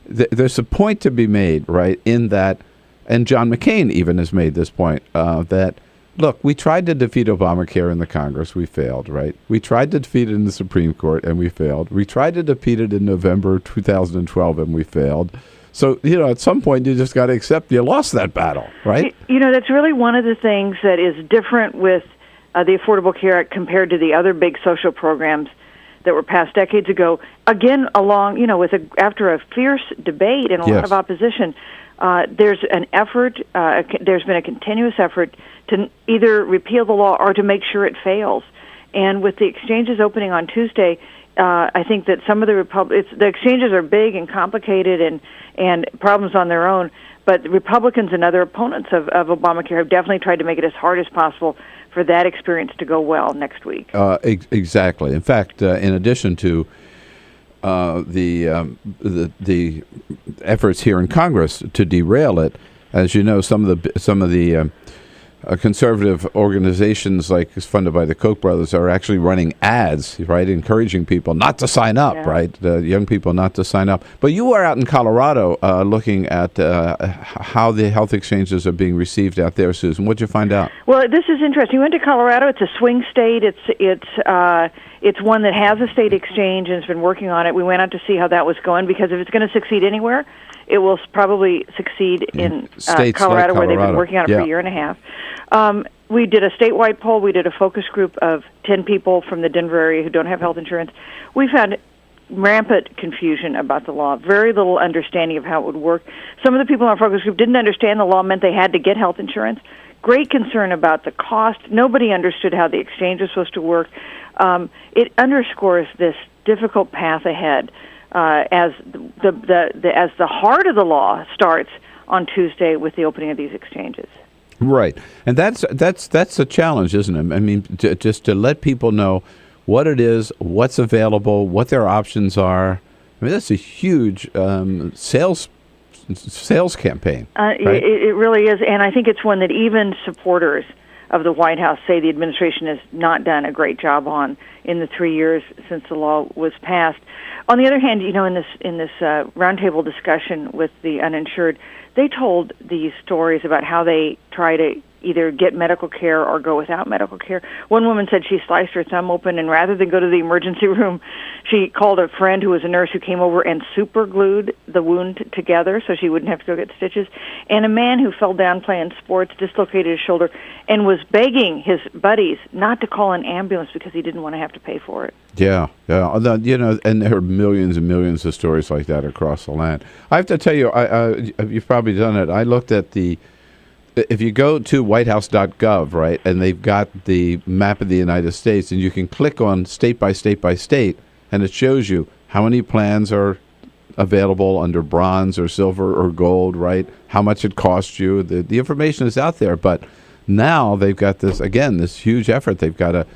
there's a point to be made, right, in that, and John McCain even has made this point, that, look, we tried to defeat Obamacare in the Congress, we failed, right? We tried to defeat it in the Supreme Court, and we failed. We tried to defeat it in November 2012, and we failed. So, at some point, you just got to accept you lost that battle, right? That's really one of the things that is different with the Affordable Care Act compared to the other big social programs that were passed decades ago. Again, after a fierce debate and a lot of opposition, there's an effort, there's been a continuous effort to either repeal the law or to make sure it fails. And with the exchanges opening on Tuesday, I think that some of the exchanges are big and complicated and problems on their own, but the Republicans and other opponents of Obamacare have definitely tried to make it as hard as possible for that experience to go well next week. Exactly. In fact, in addition to the efforts here in Congress to derail it, as you know, some of the conservative organizations like funded by the Koch brothers are actually running ads, right, encouraging people not to sign up, right, young people not to sign up. But you are out in Colorado looking at how the health exchanges are being received out there, Susan. What did you find out? Well, this is interesting. We went to Colorado. It's a swing state. It's one that has a state exchange and has been working on it. We went out to see how that was going because if it's going to succeed anywhere, it will probably succeed in Colorado, where they've been working on it for a year and a half. We did a statewide poll. We did a focus group of 10 people from the Denver area who don't have health insurance. We found rampant confusion about the law, very little understanding of how it would work. Some of the people in our focus group didn't understand the law meant they had to get health insurance. Great concern about the cost. Nobody understood how the exchange was supposed to work. It underscores this difficult path ahead as the heart of the law starts on Tuesday with the opening of these exchanges. Right, and that's a challenge, isn't it? I mean, just to let people know what it is, what's available, what their options are. I mean, that's a huge sales campaign. Right? It really is, and I think it's one that even supporters of the White House say the administration has not done a great job on in the 3 years since the law was passed. On the other hand, in this roundtable discussion with the uninsured, they told these stories about how they try to either get medical care or go without medical care. One woman said she sliced her thumb open, and rather than go to the emergency room, she called a friend who was a nurse who came over and super glued the wound together so she wouldn't have to go get stitches. And a man who fell down playing sports dislocated his shoulder and was begging his buddies not to call an ambulance because he didn't want to have to pay for it. Yeah. And there are millions and millions of stories like that across the land. I have to tell you, you've probably done it. I looked at if you go to whitehouse.gov, right, and they've got the map of the United States, and you can click on state by state by state, and it shows you how many plans are available under bronze or silver or gold, right, how much it costs you. The information is out there, but now they've got this huge effort. They've got to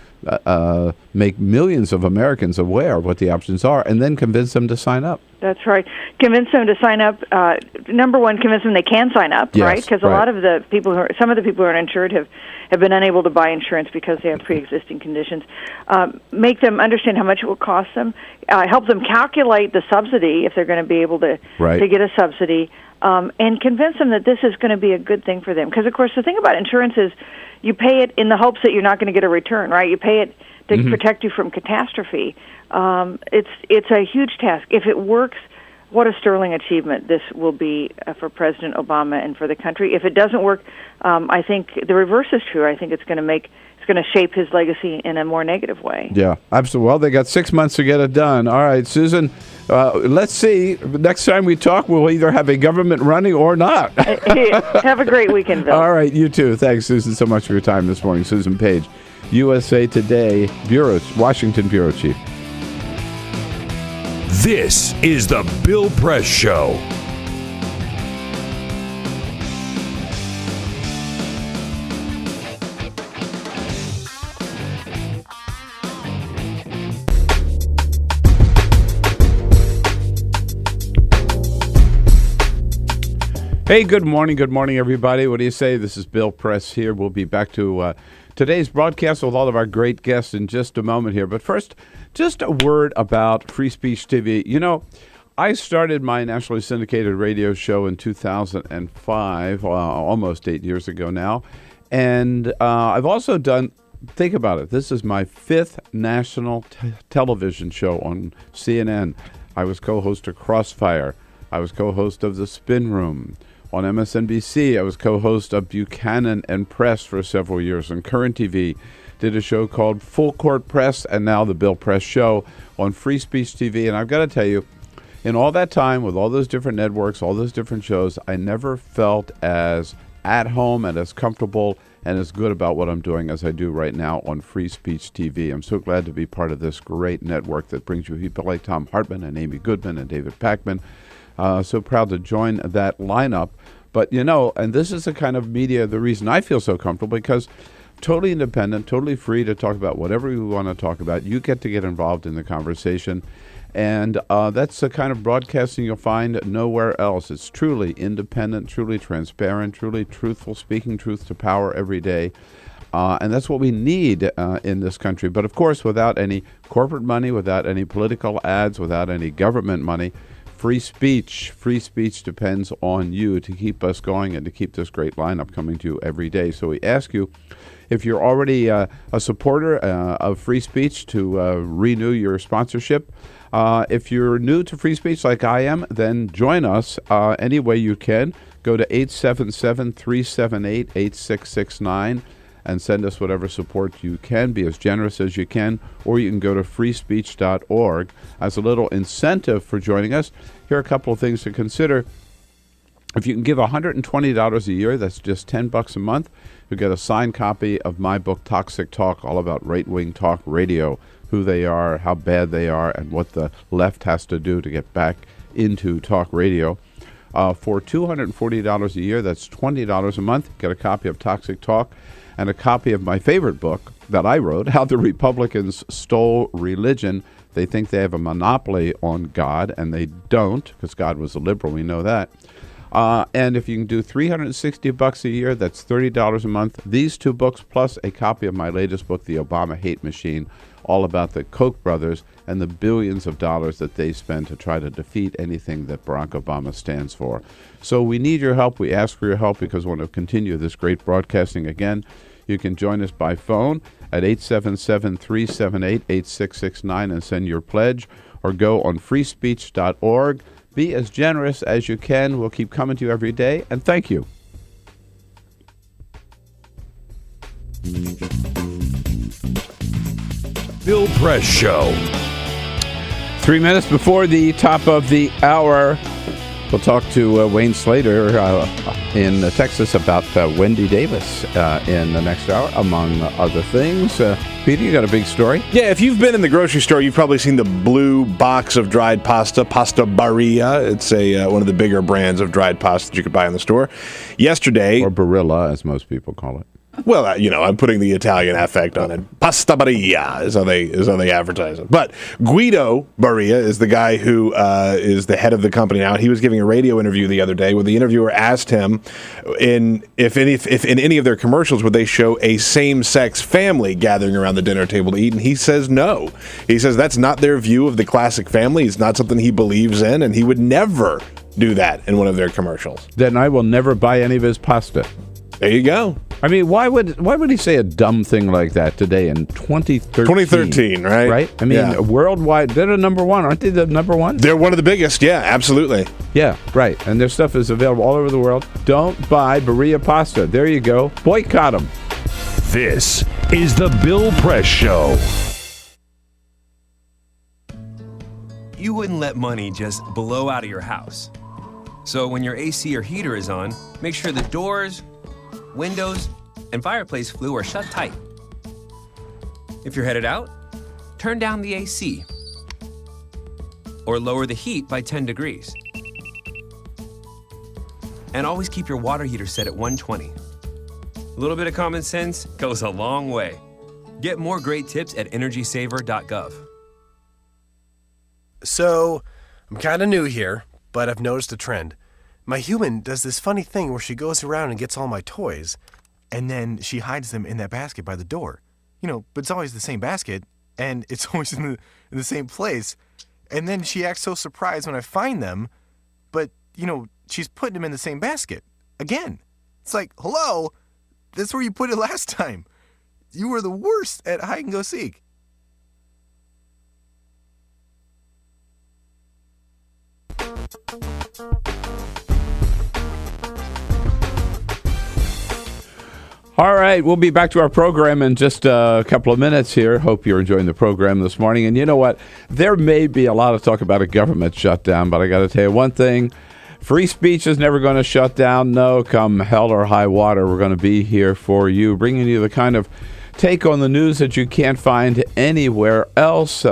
make millions of Americans aware of what the options are, and then convince them to sign up. That's right. Convince them to sign up. Number one, convince them they can sign up, yes, right? Because a lot of the people some of the people who are uninsured have been unable to buy insurance because they have pre-existing conditions. Make them understand how much it will cost them. Help them calculate the subsidy if they're going to be able to get a subsidy, and convince them that this is going to be a good thing for them. Because, of course, the thing about insurance is you pay it in the hopes that you're not going to get a return, right? You pay it to protect you from catastrophe. It's a huge task. If it works, what a sterling achievement this will be for President Obama and for the country. If it doesn't work, I think the reverse is true. I think it's going to shape his legacy in a more negative way. Yeah, absolutely. Well, they got 6 months to get it done. All right, Susan, let's see. Next time we talk, we'll either have a government running or not. Have a great weekend, Bill. All right, you too. Thanks, Susan, so much for your time this morning. Susan Page, USA Today Washington Bureau Chief. This is the Bill Press Show. Hey, good morning, everybody. What do you say? This is Bill Press here. We'll be back to today's broadcast with all of our great guests in just a moment here. But first, just a word about Free Speech TV. You know, I started my nationally syndicated radio show in 2005, almost 8 years ago now. And I've also done, think about it, this is my fifth national television show on CNN. I was co-host of Crossfire. I was co-host of The Spin Room. On MSNBC, I was co-host of Buchanan and Press for several years. On Current TV, did a show called Full Court Press, and now the Bill Press Show on Free Speech TV. And I've got to tell you, in all that time, with all those different networks, all those different shows, I never felt as at home and as comfortable and as good about what I'm doing as I do right now on Free Speech TV. I'm so glad to be part of this great network that brings you people like Tom Hartman and Amy Goodman and David Pakman. So proud to join that lineup. But, you know, and this is the kind of media, the reason I feel so comfortable, because totally independent, totally free to talk about whatever you want to talk about. You get to get involved in the conversation. And that's the kind of broadcasting you'll find nowhere else. It's truly independent, truly transparent, truly truthful, speaking truth to power every day. And that's what we need in this country. But, of course, without any corporate money, without any political ads, without any government money, free speech depends on you to keep us going and to keep this great lineup coming to you every day. So we ask you, if you're already a supporter of free speech, to renew your sponsorship. If you're new to free speech like I am, then join us any way you can. Go to 877-378-8669 and send us whatever support you can. Be as generous as you can, or you can go to freespeech.org. As a little incentive for joining us, here are a couple of things to consider. If you can give $120 a year, that's just $10 a month, you'll get a signed copy of my book, Toxic Talk, all about right-wing talk radio, who they are, how bad they are, and what the left has to do to get back into talk radio. For $240 a year, that's $20 a month, get a copy of Toxic Talk and a copy of my favorite book that I wrote, How the Republicans Stole Religion. They think they have a monopoly on God, and they don't, because God was a liberal, we know that. And if you can do $360 a year, that's $30 a month. These two books, plus a copy of my latest book, The Obama Hate Machine, all about the Koch brothers and the billions of dollars that they spend to try to defeat anything that Barack Obama stands for. So we need your help. We ask for your help because we want to continue this great broadcasting. Again, you can join us by phone at 877-378-8669 and send your pledge, or go on freespeech.org. Be as generous as you can. We'll keep coming to you every day, and thank you. Bill Press Show. 3 minutes before the top of the hour, we'll talk to Wayne Slater in Texas about Wendy Davis in the next hour, among other things. Peter, you got a big story? Yeah, if you've been in the grocery store, you've probably seen the blue box of dried pasta, Pasta Barilla. It's one of the bigger brands of dried pasta that you could buy in the store. Yesterday... Or Barilla, as most people call it. Well, I'm putting the Italian affect on it. Pasta Maria is how they advertise it. But Guido Baria is the guy who is the head of the company now. He was giving a radio interview the other day where the interviewer asked him if in any of their commercials would they show a same-sex family gathering around the dinner table to eat, and he says no. He says that's not their view of the classic family. It's not something he believes in, and he would never do that in one of their commercials. Then I will never buy any of his pasta. There you go. I mean, why would he say a dumb thing like that today in 2013? 2013, right? Right? I mean, worldwide, they're the number one. Aren't they the number one? They're one of the biggest, yeah, absolutely. Yeah, right. And their stuff is available all over the world. Don't buy Berea pasta. There you go. Boycott them. This is the Bill Press Show. You wouldn't let money just blow out of your house. So when your AC or heater is on, make sure the doors, windows, and fireplace flue are shut tight. If you're headed out, turn down the AC or lower the heat by 10 degrees. And always keep your water heater set at 120. A little bit of common sense goes a long way. Get more great tips at energysaver.gov. So, I'm kind of new here, but I've noticed a trend. My human does this funny thing where she goes around and gets all my toys, and then she hides them in that basket by the door. But it's always the same basket, and it's always in the same place. And then she acts so surprised when I find them, but, she's putting them in the same basket. Again. It's like, hello, that's where you put it last time. You were the worst at hide and go seek. All right, we'll be back to our program in just a couple of minutes here. Hope you're enjoying the program this morning. And you know what? There may be a lot of talk about a government shutdown, but I got to tell you one thing. Free speech is never going to shut down. No, come hell or high water, we're going to be here for you, bringing you the kind of take on the news that you can't find anywhere else.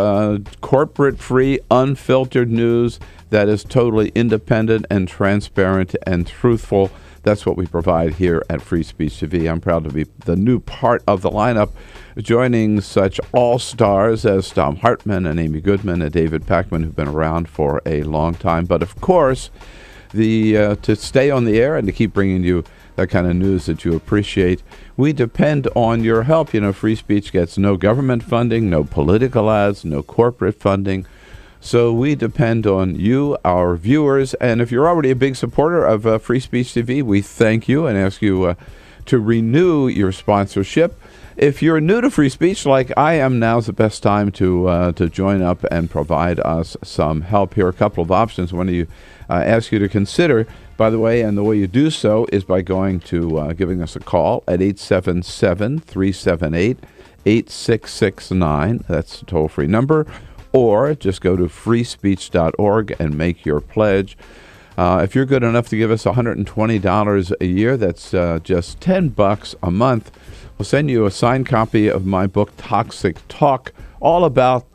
Corporate-free, unfiltered news that is totally independent and transparent and truthful. That's what we provide here at Free Speech TV. I'm proud to be the new part of the lineup, joining such all-stars as Tom Hartman and Amy Goodman and David Packman, who've been around for a long time. But of course, to stay on the air and to keep bringing you that kind of news that you appreciate, we depend on your help. Free speech gets no government funding, no political ads, no corporate funding. So we depend on you, our viewers. And if you're already a big supporter of Free Speech TV, we thank you and ask you to renew your sponsorship. If you're new to free speech like I am, now's the best time to join up and provide us some help. Here are a couple of options. One of you ask you to consider, by the way, and the way you do so is by going to giving us a call at 877-378-8669. That's a toll-free number. Or just go to freespeech.org and make your pledge. If you're good enough to give us $120 a year, that's just $10 a month. We'll send you a signed copy of my book, Toxic Talk, all about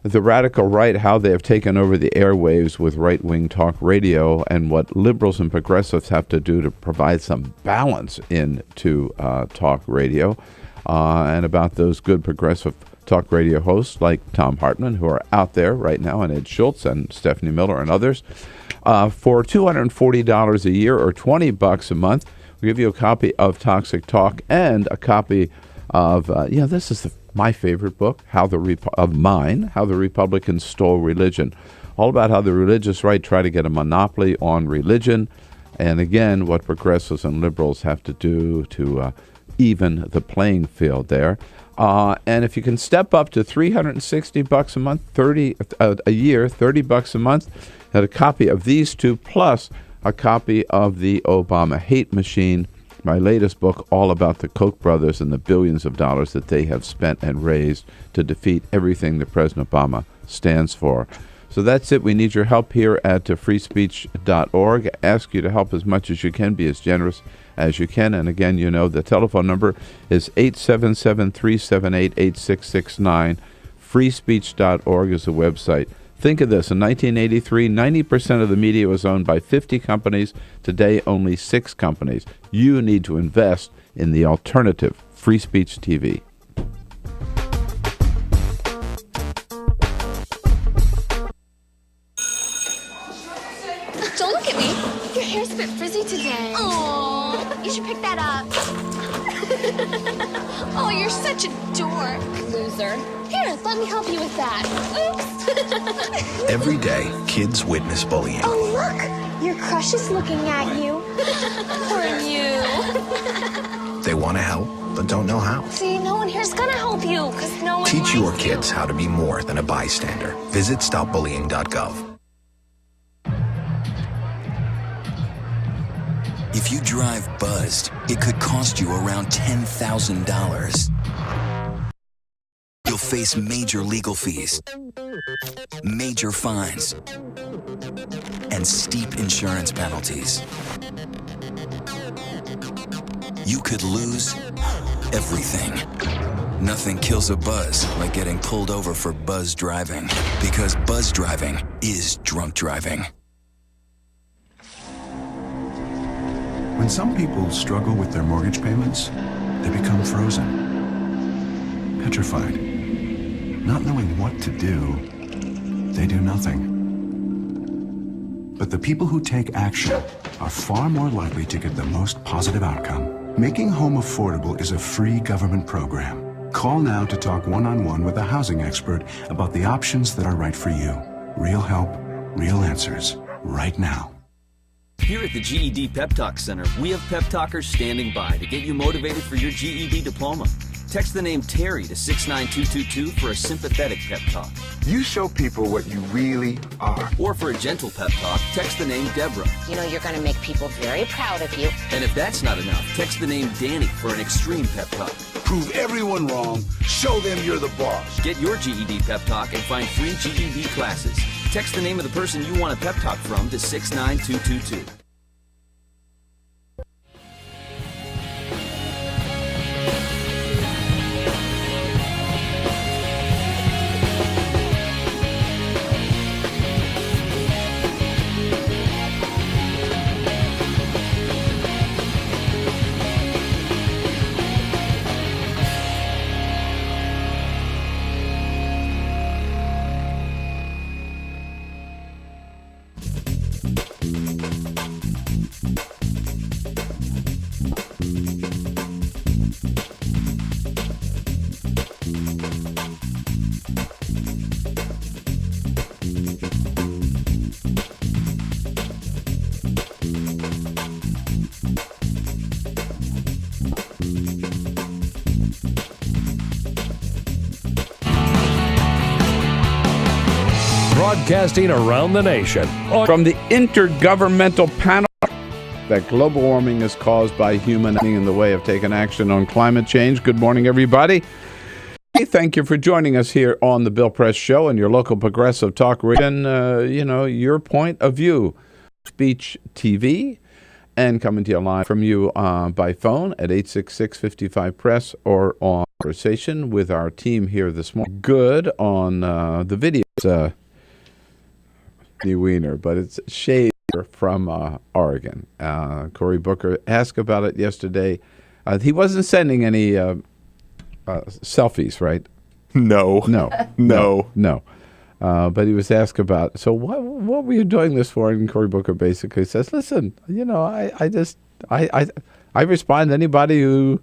the radical right, how they have taken over the airwaves with right-wing talk radio, and what liberals and progressives have to do to provide some balance into talk radio, and about those good progressive talk radio hosts like Tom Hartman, who are out there right now, and Ed Schultz and Stephanie Miller and others. For $240 a year or $20 a month, we'll give you a copy of Toxic Talk and a copy of, this is my favorite book, How the Republicans Stole Religion. All about how the religious right try to get a monopoly on religion, and again, what progressives and liberals have to do to even the playing field there. And if you can step up to $360 a month, a year, $30 a month, and a copy of these two, plus a copy of The Obama Hate Machine, my latest book, all about the Koch brothers and the billions of dollars that they have spent and raised to defeat everything that President Obama stands for. So that's it. We need your help here at freespeech.org. Ask you to help as much as you can, be as generous as you can. And again, the telephone number is 877-378-8669. Freespeech.org is the website. Think of this. In 1983, 90% of the media was owned by 50 companies. Today, only 6 companies. You need to invest in the alternative, Free Speech TV. Don't look at me. Your hair's a bit frizzy today. Oh, you should pick that up. Oh, you're such a dork, loser. Here, let me help you with that. Oops. Every day, kids witness bullying. Oh, look. Your crush is looking at you. Poor you. They want to help, but don't know how. See, no one here's gonna help you, because no one Teach likes your you. kids how to be more than a bystander. Visit stopbullying.gov. If you drive buzzed, it could cost you around $10,000. You'll face major legal fees, major fines, and steep insurance penalties. You could lose everything. Nothing kills a buzz like getting pulled over for buzz driving, because buzz driving is drunk driving. When some people struggle with their mortgage payments, they become frozen, petrified. Not knowing what to do, they do nothing. But the people who take action are far more likely to get the most positive outcome. Making home affordable is a free government program. Call now to talk one-on-one with a housing expert about the options that are right for you. Real help, real answers, right now. Here at the GED Pep Talk Center, we have pep talkers standing by to get you motivated for your GED diploma. Text the name Terry to 69222 for a sympathetic pep talk. You show people what you really are. Or for a gentle pep talk, text the name Deborah. You know, you're going to make people very proud of you. And if that's not enough, text the name Danny for an extreme pep talk. Prove everyone wrong. Show them you're the boss. Get your GED pep talk and find free GED classes. Text the name of the person you want a pep talk from to 69222. Broadcasting around the nation. From the Intergovernmental Panel that global warming is caused by human in the way of taking action on climate change. Good morning, everybody. Thank you for joining us here on the Bill Press Show and your local progressive talk radio. And, your point of view. Speech TV and coming to you live from you by phone at 866-55-PRESS or on conversation with our team here this morning. Good on the video. Wiener, but it's Shade from Oregon. Cory Booker asked about it yesterday. He wasn't sending any selfies, right? No. But he was asked about, so what were you doing this for? And Cory Booker basically says, listen, I respond to anybody who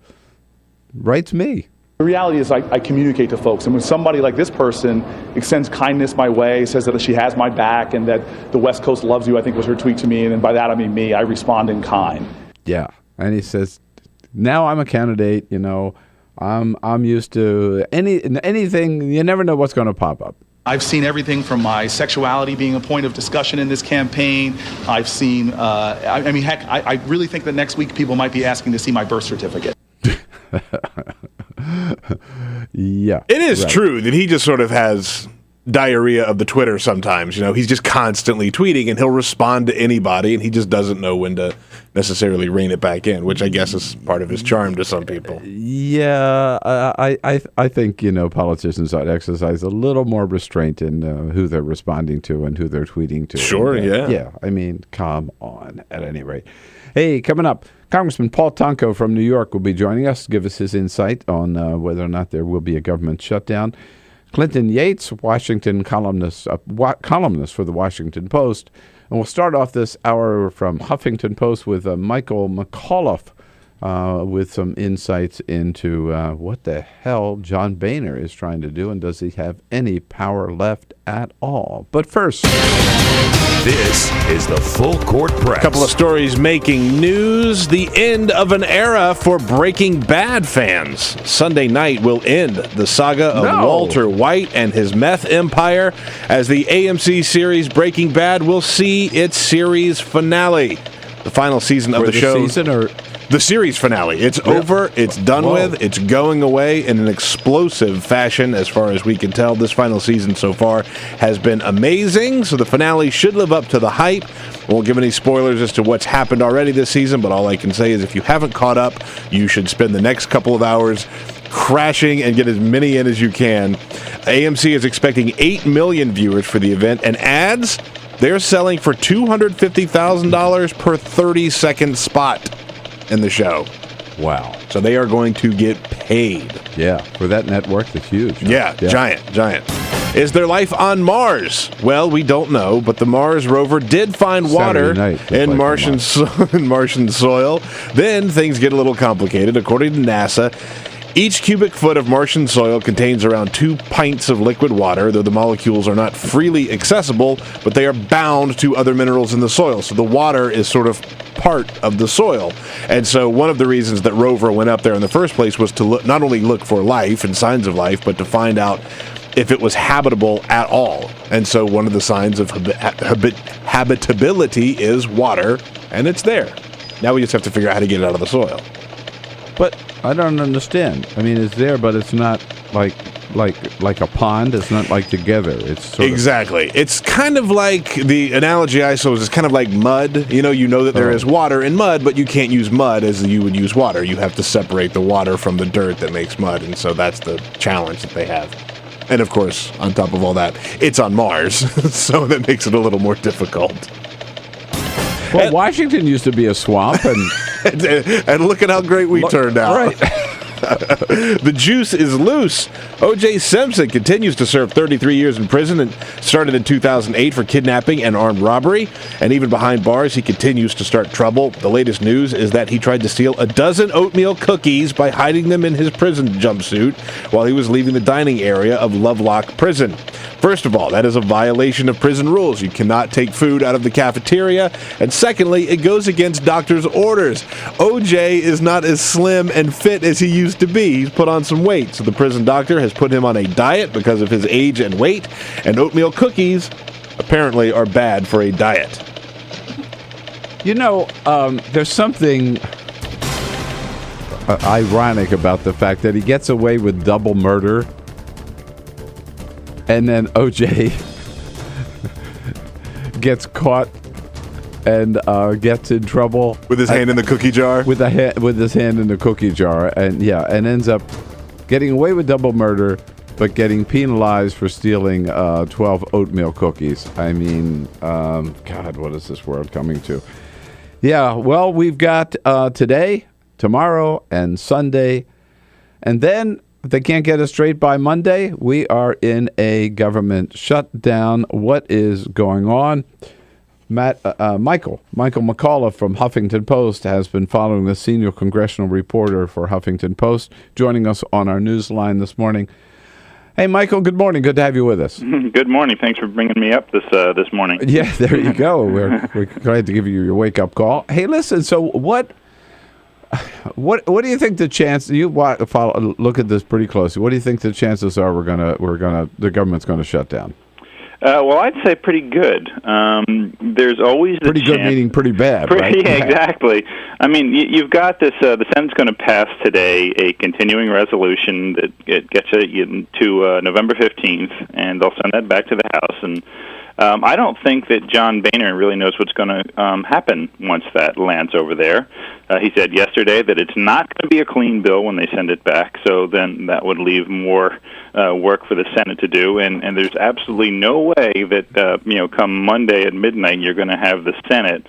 writes me. The reality is I communicate to folks, and when somebody like this person extends kindness my way, says that she has my back and that the West Coast loves you, I think was her tweet to me, and by that I mean me, I respond in kind. Yeah, and he says, now I'm a candidate, I'm used to anything, you never know what's going to pop up. I've seen everything from my sexuality being a point of discussion in this campaign. I've seen, I really think that next week people might be asking to see my birth certificate. Yeah. It is true that he just sort of has diarrhea of the Twitter sometimes. He's just constantly tweeting, and he'll respond to anybody, and he just doesn't know when to necessarily rein it back in, which I guess is part of his charm to some people. Yeah, I think, politicians ought to exercise a little more restraint in who they're responding to and who they're tweeting to. Sure, yeah. Yeah, I mean, come on, at any rate. Hey, coming up, Congressman Paul Tonko from New York will be joining us to give us his insight on whether or not there will be a government shutdown. Clinton Yates, Washington columnist for the Washington Post. And we'll start off this hour from Huffington Post with Michael Molof with some insights into what the hell John Boehner is trying to do, and does he have any power left at all. But first, this is the Full Court Press. A couple of stories making news. The end of an era for Breaking Bad fans. Sunday night will end the saga of Walter White and his meth empire, as the AMC series Breaking Bad will see its series finale. The final season of the show. The series finale. It's over. It's done with. It's going away in an explosive fashion as far as we can tell. This final season so far has been amazing, so the finale should live up to the hype. I won't give any spoilers as to what's happened already this season, but all I can say is if you haven't caught up, you should spend the next couple of hours crashing and get as many in as you can. AMC is expecting 8 million viewers for the event, and ads, they're selling for $250,000 per 30-second spot in the show. Wow. So they are going to get paid. Yeah, for that network, that's huge. Yeah, giant. Is there life on Mars? Well, we don't know, but the Mars rover did find water in Martian soil. Then things get a little complicated. According to NASA, each cubic foot of Martian soil contains around 2 pints of liquid water, though the molecules are not freely accessible, but they are bound to other minerals in the soil. So the water is sort of part of the soil. And so one of the reasons that rover went up there in the first place was to not only look for life and signs of life, but to find out if it was habitable at all. And so one of the signs of habitability is water, and it's there. Now we just have to figure out how to get it out of the soil. But I don't understand. I mean, it's there, but it's not like a pond. It's not like together. It's sort exactly. It's kind of like the analogy I saw is kind of like mud. You know that there is water in mud, but you can't use mud as you would use water. You have to separate the water from the dirt that makes mud, and so that's the challenge that they have. And of course, on top of all that, it's on Mars, so that makes it a little more difficult. Well, Washington used to be a swamp, and and look at how great we turned out. Right. The juice is loose. O.J. Simpson continues to serve 33 years in prison and started in 2008 for kidnapping and armed robbery. And even behind bars, he continues to start trouble. The latest news is that he tried to steal a dozen oatmeal cookies by hiding them in his prison jumpsuit while he was leaving the dining area of Lovelock Prison. First of all, that is a violation of prison rules. You cannot take food out of the cafeteria. And secondly, it goes against doctor's orders. O.J. is not as slim and fit as he used to be. He's put on some weight, so the prison doctor has put him on a diet because of his age and weight, and oatmeal cookies apparently are bad for a diet. There's something ironic about the fact that he gets away with double murder, and then O.J. gets caught and gets in trouble with his hand in the cookie jar. With his hand in the cookie jar, and ends up getting away with double murder, but getting penalized for stealing 12 oatmeal cookies. I mean, God, what is this world coming to? Yeah, well, we've got today, tomorrow, and Sunday, and then if they can't get us straight by Monday, we are in a government shutdown. What is going on? Michael Molof from Huffington Post has been following the senior congressional reporter for Huffington Post, joining us on our news line this morning. Hey, Michael, good morning. Good to have you with us. Good morning. Thanks for bringing me up this morning. Yeah, there you go. We're glad to give you your wake-up call. Hey, listen, so what do you think the chance? You look at this pretty closely. What do you think the chances are the government's going to shut down? Well, I'd say pretty good. There's always pretty good, meaning pretty bad, right? Yeah, exactly. I mean, you've got this. The Senate's going to pass today a continuing resolution that it gets you to November 15th, and they'll send that back to the House. And I don't think that John Boehner really knows what's going to happen once that lands over there. He said yesterday that it's not going to be a clean bill when they send it back, so then that would leave more work for the Senate to do, and there's absolutely no way that, come Monday at midnight, you're going to have the Senate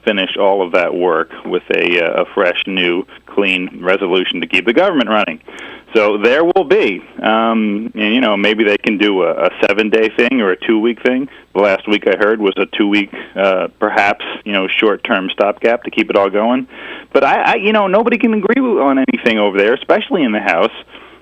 finish all of that work with a fresh, new, clean resolution to keep the government running. So there will be, maybe they can do a 7-day thing or a 2-week thing. The last week I heard was a 2-week, perhaps, short-term stopgap to keep it all going. But nobody can agree on anything over there, especially in the House.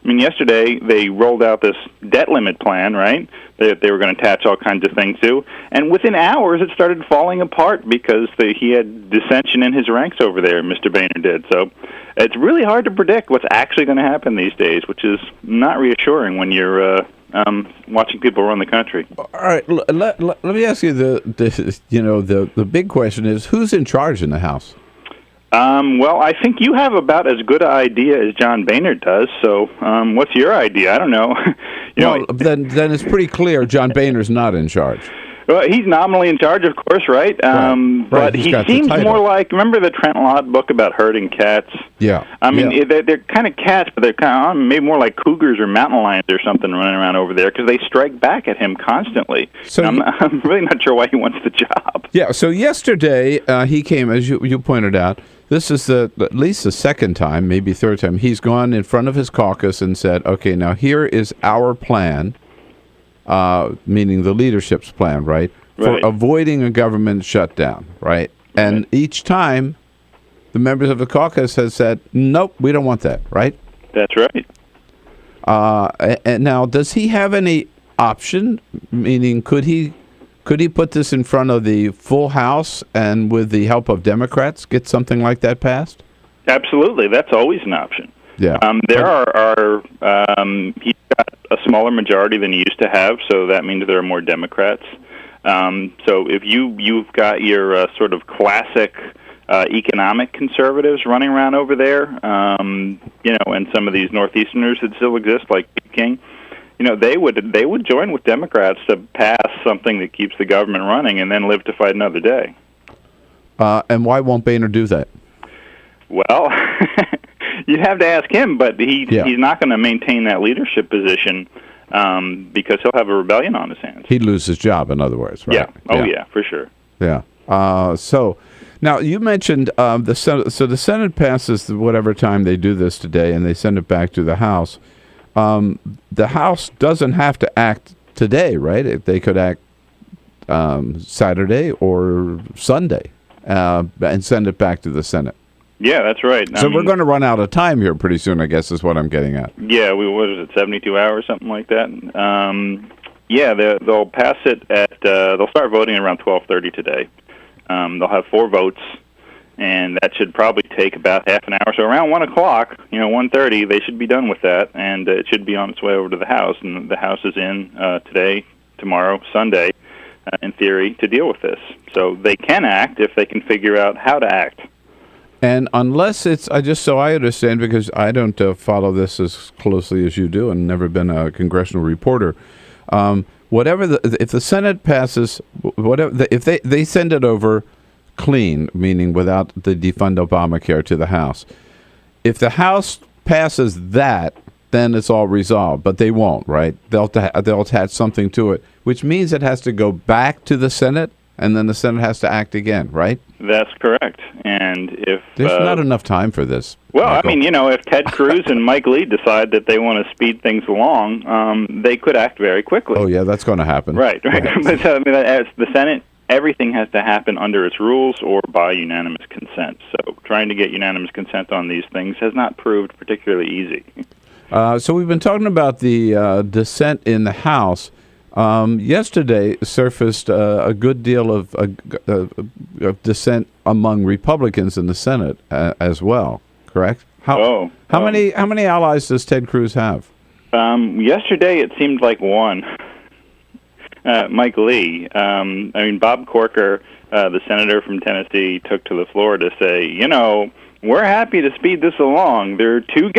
I mean, yesterday they rolled out this debt limit plan, right, that they were going to attach all kinds of things to. And within hours, it started falling apart because he had dissension in his ranks over there, Mr. Boehner did. So it's really hard to predict what's actually going to happen these days, which is not reassuring when you're watching people run the country. All right, let me ask you the big question is, who's in charge in the House? Well, I think you have about as good an idea as John Boehner does. So, what's your idea? I don't know. Then it's pretty clear John Boehner's not in charge. Well, he's nominally in charge, of course, right? But he seems more like, remember the Trent Lott book about herding cats? Yeah. I mean, they're kind of cats, but they're kind of maybe more like cougars or mountain lions or something running around over there because they strike back at him constantly. So I'm really not sure why he wants the job. Yeah, so yesterday he came, as you pointed out, this is at least the second time, maybe third time, he's gone in front of his caucus and said, okay, now here is our plan, meaning the leadership's plan, right, for avoiding a government shutdown, right? And each time, the members of the caucus has said, nope, we don't want that, right? That's right. And now, does he have any option, meaning could he put this in front of the full House and with the help of Democrats get something like that passed? Absolutely. That's always an option. Yeah. There are he's got a smaller majority than he used to have, so that means there are more Democrats. So if you've got your sort of classic economic conservatives running around over there, and some of these Northeasterners that still exist, like King, they would join with Democrats to pass something that keeps the government running and then live to fight another day. And why won't Boehner do that? Well, you'd have to ask him, but he's not going to maintain that leadership position because he'll have a rebellion on his hands. He'd lose his job, in other words, right? Yeah. Oh, yeah, for sure. Yeah. So now you mentioned the Senate. So the Senate passes whatever time they do this today, and they send it back to the House. The House doesn't have to act today, right? They could act Saturday or Sunday and send it back to the Senate. Yeah, that's right. So we're going to run out of time here pretty soon, I guess, is what I'm getting at. Yeah, what is it, 72 hours, something like that? They'll pass it they'll start voting around 12:30 today. They'll have 4 votes, and that should probably take about half an hour. So around 1 o'clock, 1:30, they should be done with that, and it should be on its way over to the House. And the House is in today, tomorrow, Sunday, in theory, to deal with this. So they can act if they can figure out how to act. And unless it's, just so I understand, because I don't follow this as closely as you do and never been a congressional reporter, if the Senate passes, if they send it over clean, meaning without the defund Obamacare to the House, if the House passes that, then it's all resolved. But they won't, right? They'll attach something to it, which means it has to go back to the Senate, and then the Senate has to act again, right? That's correct. And if there's not enough time for this. Well, Michael. I mean, if Ted Cruz and Mike Lee decide that they want to speed things along, they could act very quickly. Oh, yeah, that's going to happen. Right. But as the Senate, everything has to happen under its rules or by unanimous consent. So trying to get unanimous consent on these things has not proved particularly easy. So we've been talking about the dissent in the House. Yesterday surfaced a good deal of dissent among Republicans in the Senate as well. Correct? How many allies does Ted Cruz have? Yesterday it seemed like one. Mike Lee. I mean, Bob Corker, the senator from Tennessee, took to the floor to say, you know, we're happy to speed this along. There are two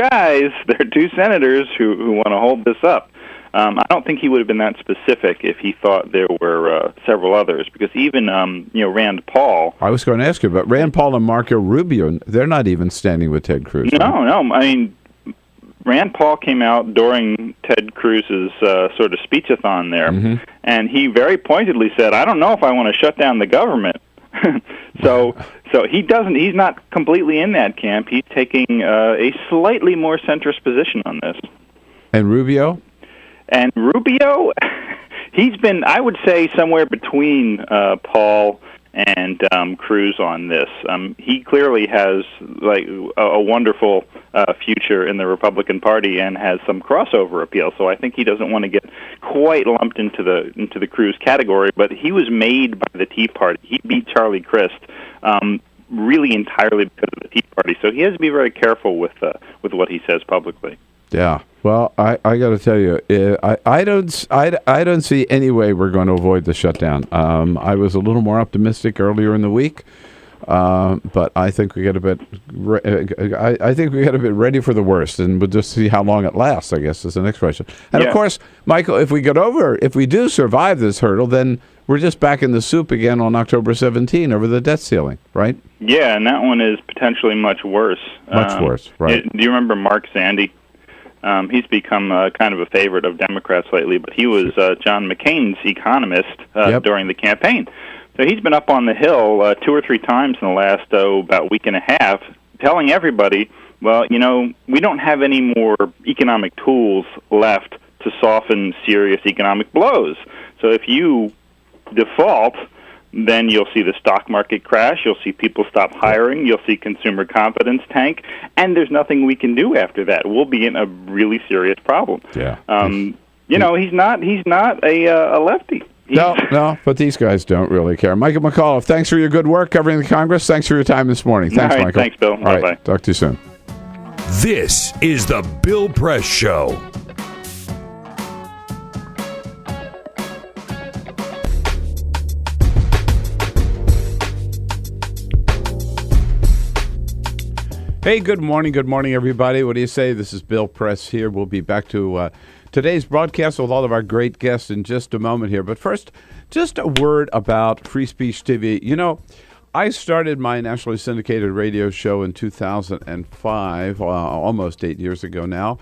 senators who want to hold this up. I don't think he would have been that specific if he thought there were several others, because even Rand Paul. I was going to ask you about Rand Paul and Marco Rubio. They're not even standing with Ted Cruz. No, right? no. I mean, Rand Paul came out during Ted Cruz's sort of speechathon there, and he very pointedly said, "I don't know if I want to shut down the government." So he's not completely in that camp. He's taking a slightly more centrist position on this. And Rubio? And Rubio, he's been, I would say, somewhere between Paul and Cruz on this. He clearly has like a wonderful future in the Republican Party and has some crossover appeal. So I think he doesn't want to get quite lumped into the Cruz category. But he was made by the Tea Party. He beat Charlie Crist really entirely because of the Tea Party. So he has to be very careful with what he says publicly. Yeah. Well, I got to tell you, I don't see any way we're going to avoid the shutdown. I was a little more optimistic earlier in the week, but I think we get a bit. I think we get a bit ready for the worst, and we'll just see how long it lasts. I guess is the next question. And of course, Michael, if we do survive this hurdle, then we're just back in the soup again on October 17 over the debt ceiling, right? Yeah, and that one is potentially much worse. Much worse, right? Do you remember Mark Zandi? He's become kind of a favorite of Democrats lately, but he was John McCain's economist during the campaign. So he's been up on the Hill 2 or 3 times in the last, about week and a half, telling everybody, well, you know, we don't have any more economic tools left to soften serious economic blows. So if you default, then you'll see the stock market crash, you'll see people stop hiring, you'll see consumer confidence tank, and there's nothing we can do after that. We'll be in a really serious problem. Yeah. He's not a lefty. No, but these guys don't really care. Michael McAuliff, thanks for your good work covering the Congress. Thanks for your time this morning. Thanks, Michael. Thanks, Bill. All right, talk to you soon. This is the Bill Press Show. Hey, good morning, everybody. What do you say? This is Bill Press here. We'll be back to today's broadcast with all of our great guests in just a moment here. But first, just a word about Free Speech TV. You know, I started my nationally syndicated radio show in 2005, almost 8 years ago now.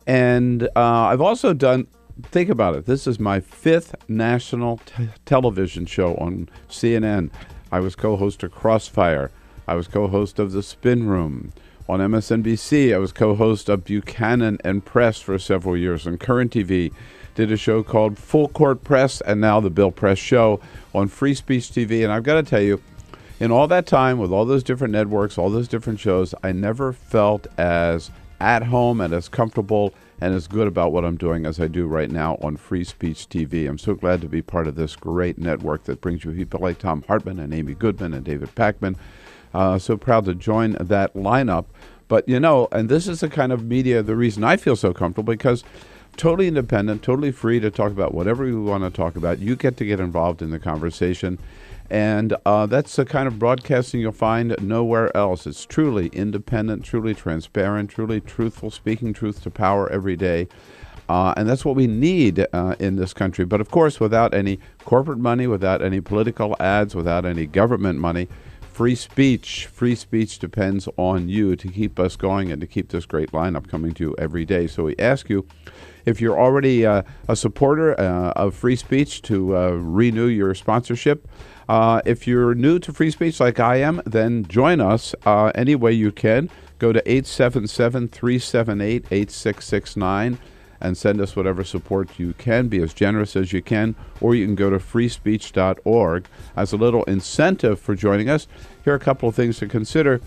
And I've also done, think about it, this is my 5th national television show on CNN. I was co-host of Crossfire. I was co-host of The Spin Room. On MSNBC, I was co-host of Buchanan and Press for several years. On Current TV, did a show called Full Court Press, and now the Bill Press Show on Free Speech TV. And I've got to tell you, in all that time, with all those different networks, all those different shows, I never felt as at home and as comfortable and as good about what I'm doing as I do right now on Free Speech TV. I'm so glad to be part of this great network that brings you people like Tom Hartman and Amy Goodman and David Pakman. So proud to join that lineup. But, you know, and this is the kind of media, the reason I feel so comfortable, because totally independent, totally free to talk about whatever you want to talk about. You get to get involved in the conversation. And that's the kind of broadcasting you'll find nowhere else. It's truly independent, truly transparent, truly truthful, speaking truth to power every day. And that's what we need in this country. But, of course, without any corporate money, without any political ads, without any government money, free speech depends on you to keep us going and to keep this great lineup coming to you every day. So we ask you, if you're already a supporter of free speech, to renew your sponsorship. If you're new to free speech like I am, then join us any way you can. Go to 877-378-8669 and send us whatever support you can. Be as generous as you can. Or you can go to freespeech.org as a little incentive for joining us. Here are a couple of things to consider.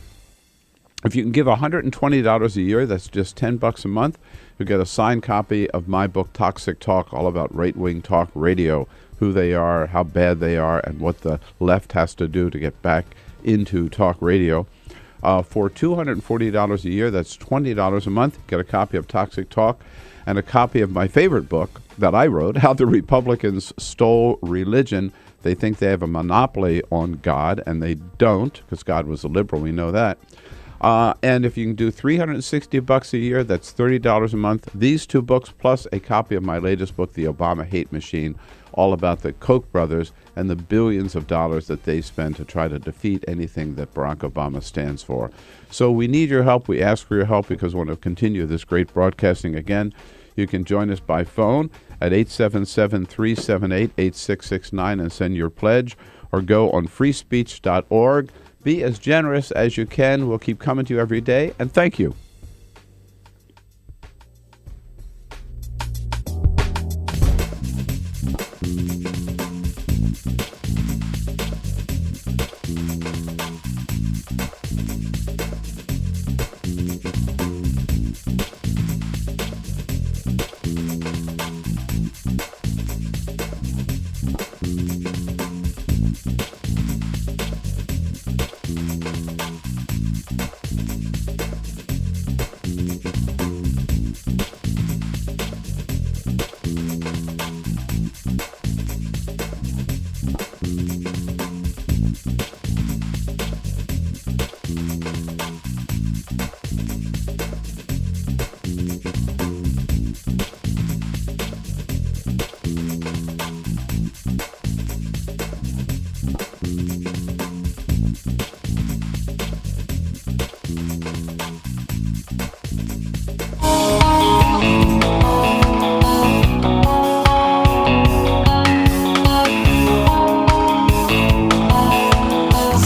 If you can give $120 a year, that's just $10 a month, you'll get a signed copy of my book, Toxic Talk, all about right-wing talk radio, who they are, how bad they are, and what the left has to do to get back into talk radio. For $240 a year, that's $20 a month. Get a copy of Toxic Talk and a copy of my favorite book that I wrote, How the Republicans Stole Religion. They think they have a monopoly on God, and they don't, because God was a liberal. We know that. And if you can do $360 a year, that's $30 a month. These two books, plus a copy of my latest book, The Obama Hate Machine, all about the Koch brothers and the billions of dollars that they spend to try to defeat anything that Barack Obama stands for. So we need your help. We ask for your help because we want to continue this great broadcasting again. You can join us by phone at 877-378-8669 and send your pledge, or go on freespeech.org. Be as generous as you can. We'll keep coming to you every day, and thank you.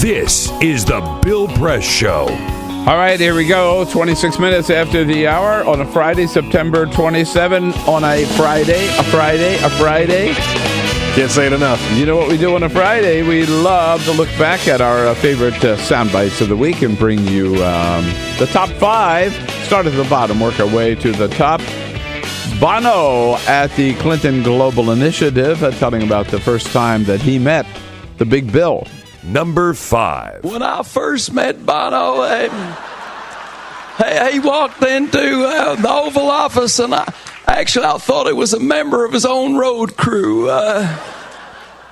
This is the Bill Press Show. All right, here we go. 26 minutes after the hour on a Friday, September 27, on a Friday. Can't say it enough. You know what we do on a Friday? We love to look back at our favorite sound bites of the week and bring you the top 5. Start at the bottom, work our way to the top. Bono at the Clinton Global Initiative, telling about the first time that he met the Big Bill. Number 5. When I first met Bono, he walked into the Oval Office, and I thought it was a member of his own road crew.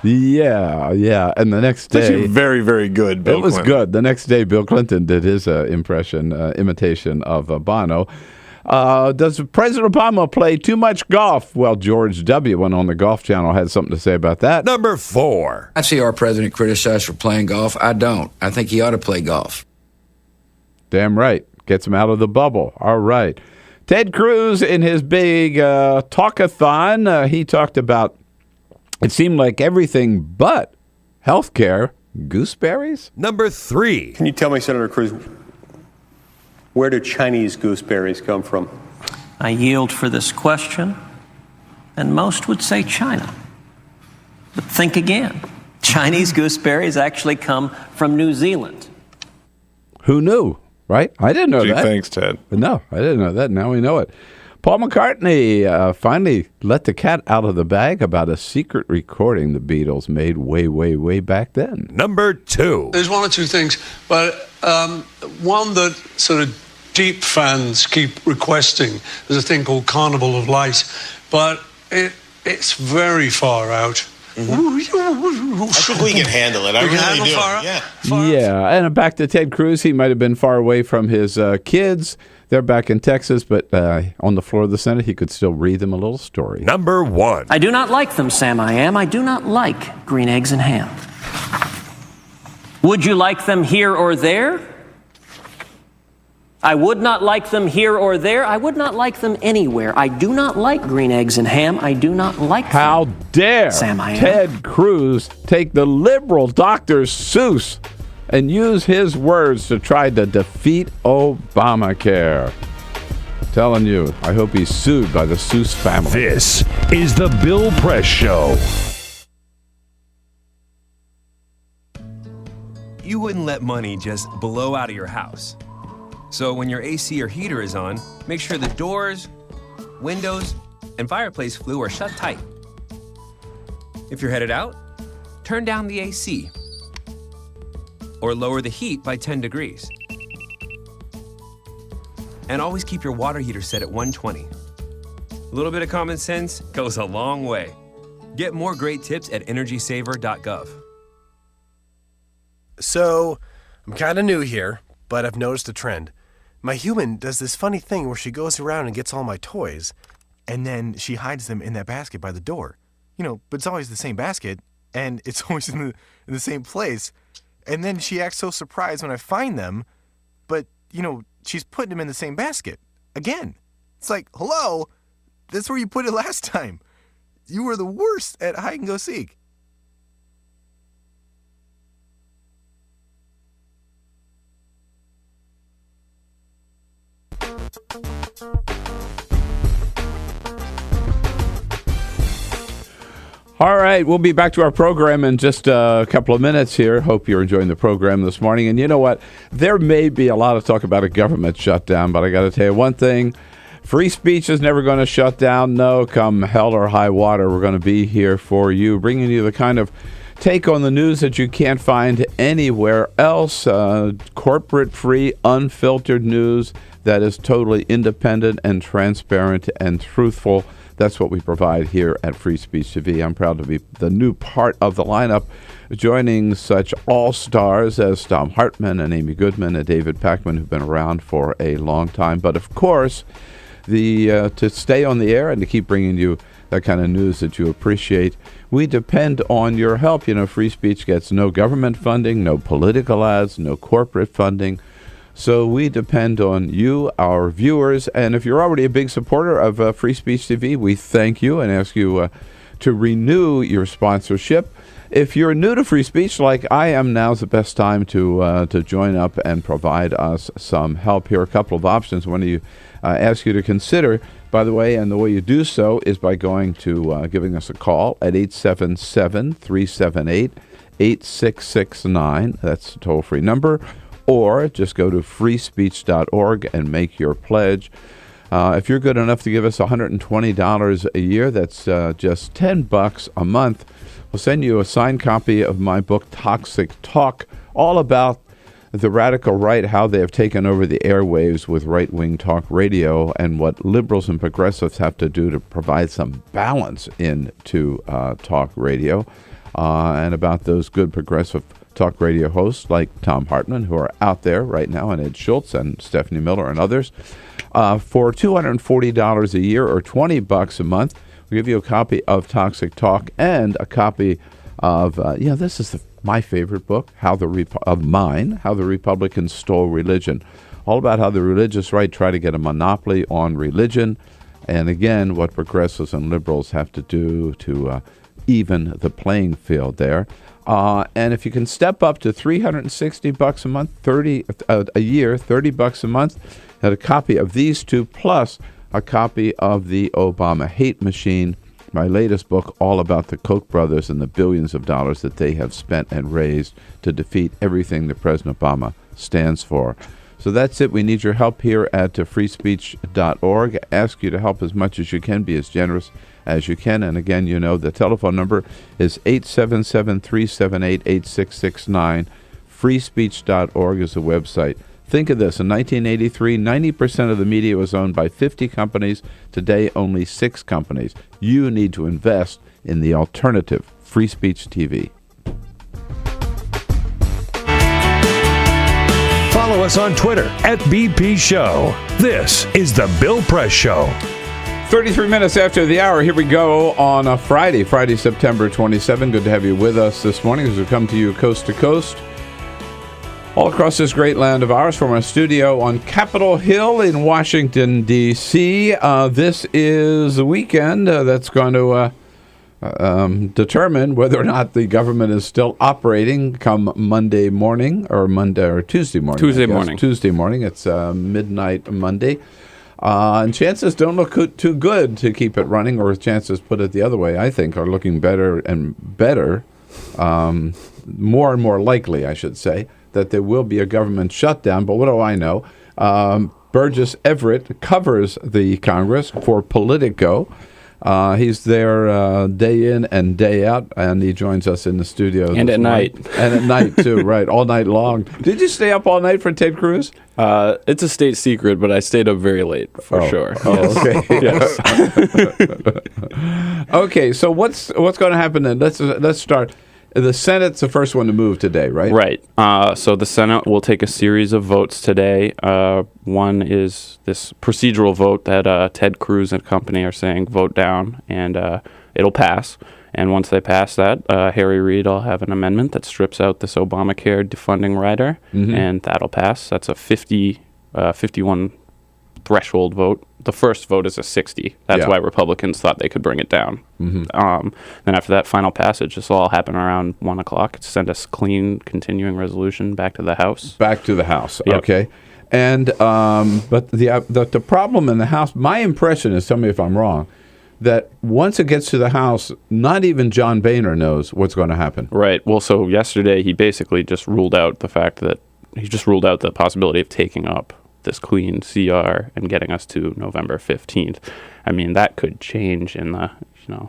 Yeah. And the next day... Actually very, very good, Bill Clinton. It was good. The next day, Bill Clinton did his imitation of Bono. Does President Obama play too much golf? Well, George W. went on the Golf Channel, had something to say about that. Number 4. I see our president criticized for playing golf. I don't. I think he ought to play golf. Damn right. Gets him out of the bubble. All right. Ted Cruz in his big talkathon, he talked about, it seemed like everything but healthcare. Gooseberries? Number 3. Can you tell me, Senator Cruz, where do Chinese gooseberries come from? I yield for this question, and most would say China. But think again. Chinese gooseberries actually come from New Zealand. Who knew, right? I didn't know that. Thanks, Ted. No, I didn't know that. Now we know it. Paul McCartney finally let the cat out of the bag about a secret recording the Beatles made way back then. Number 2. There's one or two things, but one that sort of deep fans keep requesting. There's a thing called Carnival of Light, but it's very far out. Mm-hmm. I think we can handle it. I really do. Yeah, and back to Ted Cruz. He might have been far away from his kids. They're back in Texas, but on the floor of the Senate, he could still read them a little story. Number 1. I do not like them, Sam I am. I do not like green eggs and ham. Would you like them here or there? I would not like them here or there. I would not like them anywhere. I do not like green eggs and ham. I do not like them. How dare Sam I am. Ted Cruz take the liberal Dr. Seuss and use his words to try to defeat Obamacare. Telling you, I hope he's sued by the Seuss family. This is the Bill Press Show. You wouldn't let money just blow out of your house. So when your AC or heater is on, make sure the doors, windows, and fireplace flue are shut tight. If you're headed out, turn down the AC or lower the heat by 10 degrees. And always keep your water heater set at 120. A little bit of common sense goes a long way. Get more great tips at energysaver.gov. So, I'm kind of new here, but I've noticed a trend. My human does this funny thing where she goes around and gets all my toys, and then she hides them in that basket by the door. But it's always the same basket, and it's always in the same place. And then she acts so surprised when I find them, but, she's putting them in the same basket. Again. It's like, hello? That's where you put it last time. You were the worst at hide and go seek. All right, we'll be back to our program in just a couple of minutes here. Hope you're enjoying the program this morning. And you know what? There may be a lot of talk about a government shutdown, but I got to tell you one thing. Free speech is never going to shut down. No, come hell or high water, we're going to be here for you, bringing you the kind of take on the news that you can't find anywhere else. Corporate-free, unfiltered news that is totally independent and transparent and truthful. That's what we provide here at Free Speech TV. I'm proud to be the new part of the lineup, joining such all-stars as Tom Hartman and Amy Goodman and David Pakman, who've been around for a long time. But of course, to stay on the air and to keep bringing you that kind of news that you appreciate, we depend on your help. Free speech gets no government funding, no political ads, no corporate funding. So we depend on you, our viewers. And if you're already a big supporter of Free Speech TV, we thank you and ask you to renew your sponsorship. If you're new to free speech like I am, now's the best time to join up and provide us some help. Here are a couple of options. One of you ask you to consider, by the way, and the way you do so is by going to giving us a call at 877-378-8669. That's a toll-free number. Or just go to freespeech.org and make your pledge. If you're good enough to give us $120 a year, that's just $10 a month. We'll send you a signed copy of my book, Toxic Talk, all about the radical right, how they have taken over the airwaves with right-wing talk radio, and what liberals and progressives have to do to provide some balance into talk radio, and about those good progressive talk radio hosts like Tom Hartman, who are out there right now, and Ed Schultz and Stephanie Miller and others. For $240 a year or $20 a month, we'll give you a copy of Toxic Talk and a copy of, this is my favorite book, How the Republicans Stole Religion. All about how the religious right try to get a monopoly on religion, and again, what progressives and liberals have to do to even the playing field there. And if you can step up to $360 a month, a year, $30 a month, and a copy of these two, plus a copy of The Obama Hate Machine, my latest book, all about the Koch brothers and the billions of dollars that they have spent and raised to defeat everything that President Obama stands for. So that's it. We need your help here at freespeech.org. Ask you to help as much as you can, be as generous as you can. And again, the telephone number is 877-378-8669. Freespeech.org is the website. Think of this. In 1983, 90% of the media was owned by 50 companies. Today, only 6 companies. You need to invest in the alternative, Free Speech TV. Follow us on Twitter @BP Show. This is The Bill Press Show. 33 minutes after the hour, here we go on a Friday, September 27. Good to have you with us this morning as we come to you coast to coast, all across this great land of ours from our studio on Capitol Hill in Washington, D.C. This is a weekend that's going to determine whether or not the government is still operating come Monday morning or Tuesday morning. Tuesday morning. It's midnight Monday. And chances don't look too good to keep it running, or chances, put it the other way, I think, are looking better and better, more and more likely, I should say, that there will be a government shutdown. But what do I know? Burgess Everett covers the Congress for Politico. He's there day in and day out, and he joins us in the studio. And at night. And at night, too, right, all night long. Did you stay up all night for Ted Cruz? It's a state secret, but I stayed up very late, for sure. Oh, okay. Yes. Okay, so what's going to happen then? Let's start. The Senate's the first one to move today, right? Right. So the Senate will take a series of votes today. One is this procedural vote that Ted Cruz and company are saying vote down, and it'll pass. And once they pass that, Harry Reid will have an amendment that strips out this Obamacare defunding rider, and that'll pass. That's a 51 threshold vote. The first vote is a 60. That's why Republicans thought they could bring it down. Then after that final passage, this will all happen around 1 o'clock. Send us clean continuing resolution back to the House. Back to the House, Yep. okay. And but the problem in the House, my impression is, tell me if I'm wrong, that once it gets to the House, not even John Boehner knows what's going to happen. Right. Well, so yesterday he basically just ruled out the possibility of taking up this clean CR and getting us to November 15th. I mean, that could change in the,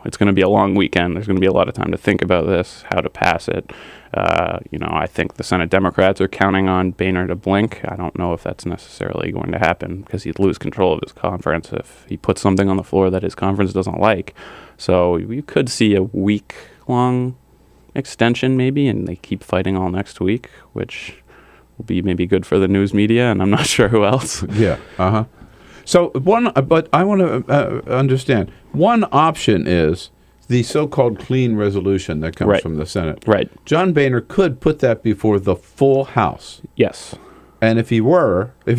it's going to be a long weekend. There's going to be a lot of time to think about this, how to pass it. I think the Senate Democrats are counting on Boehner to blink. I don't know if that's necessarily going to happen because he'd lose control of his conference if he puts something on the floor that his conference doesn't like. So you could see a week-long extension maybe, and they keep fighting all next week, which will be maybe good for the news media, and I'm not sure who else. Yeah. So but I want to understand. One option is the so-called clean resolution that comes from the Senate. Right. John Boehner could put that before the full House. Yes. And if he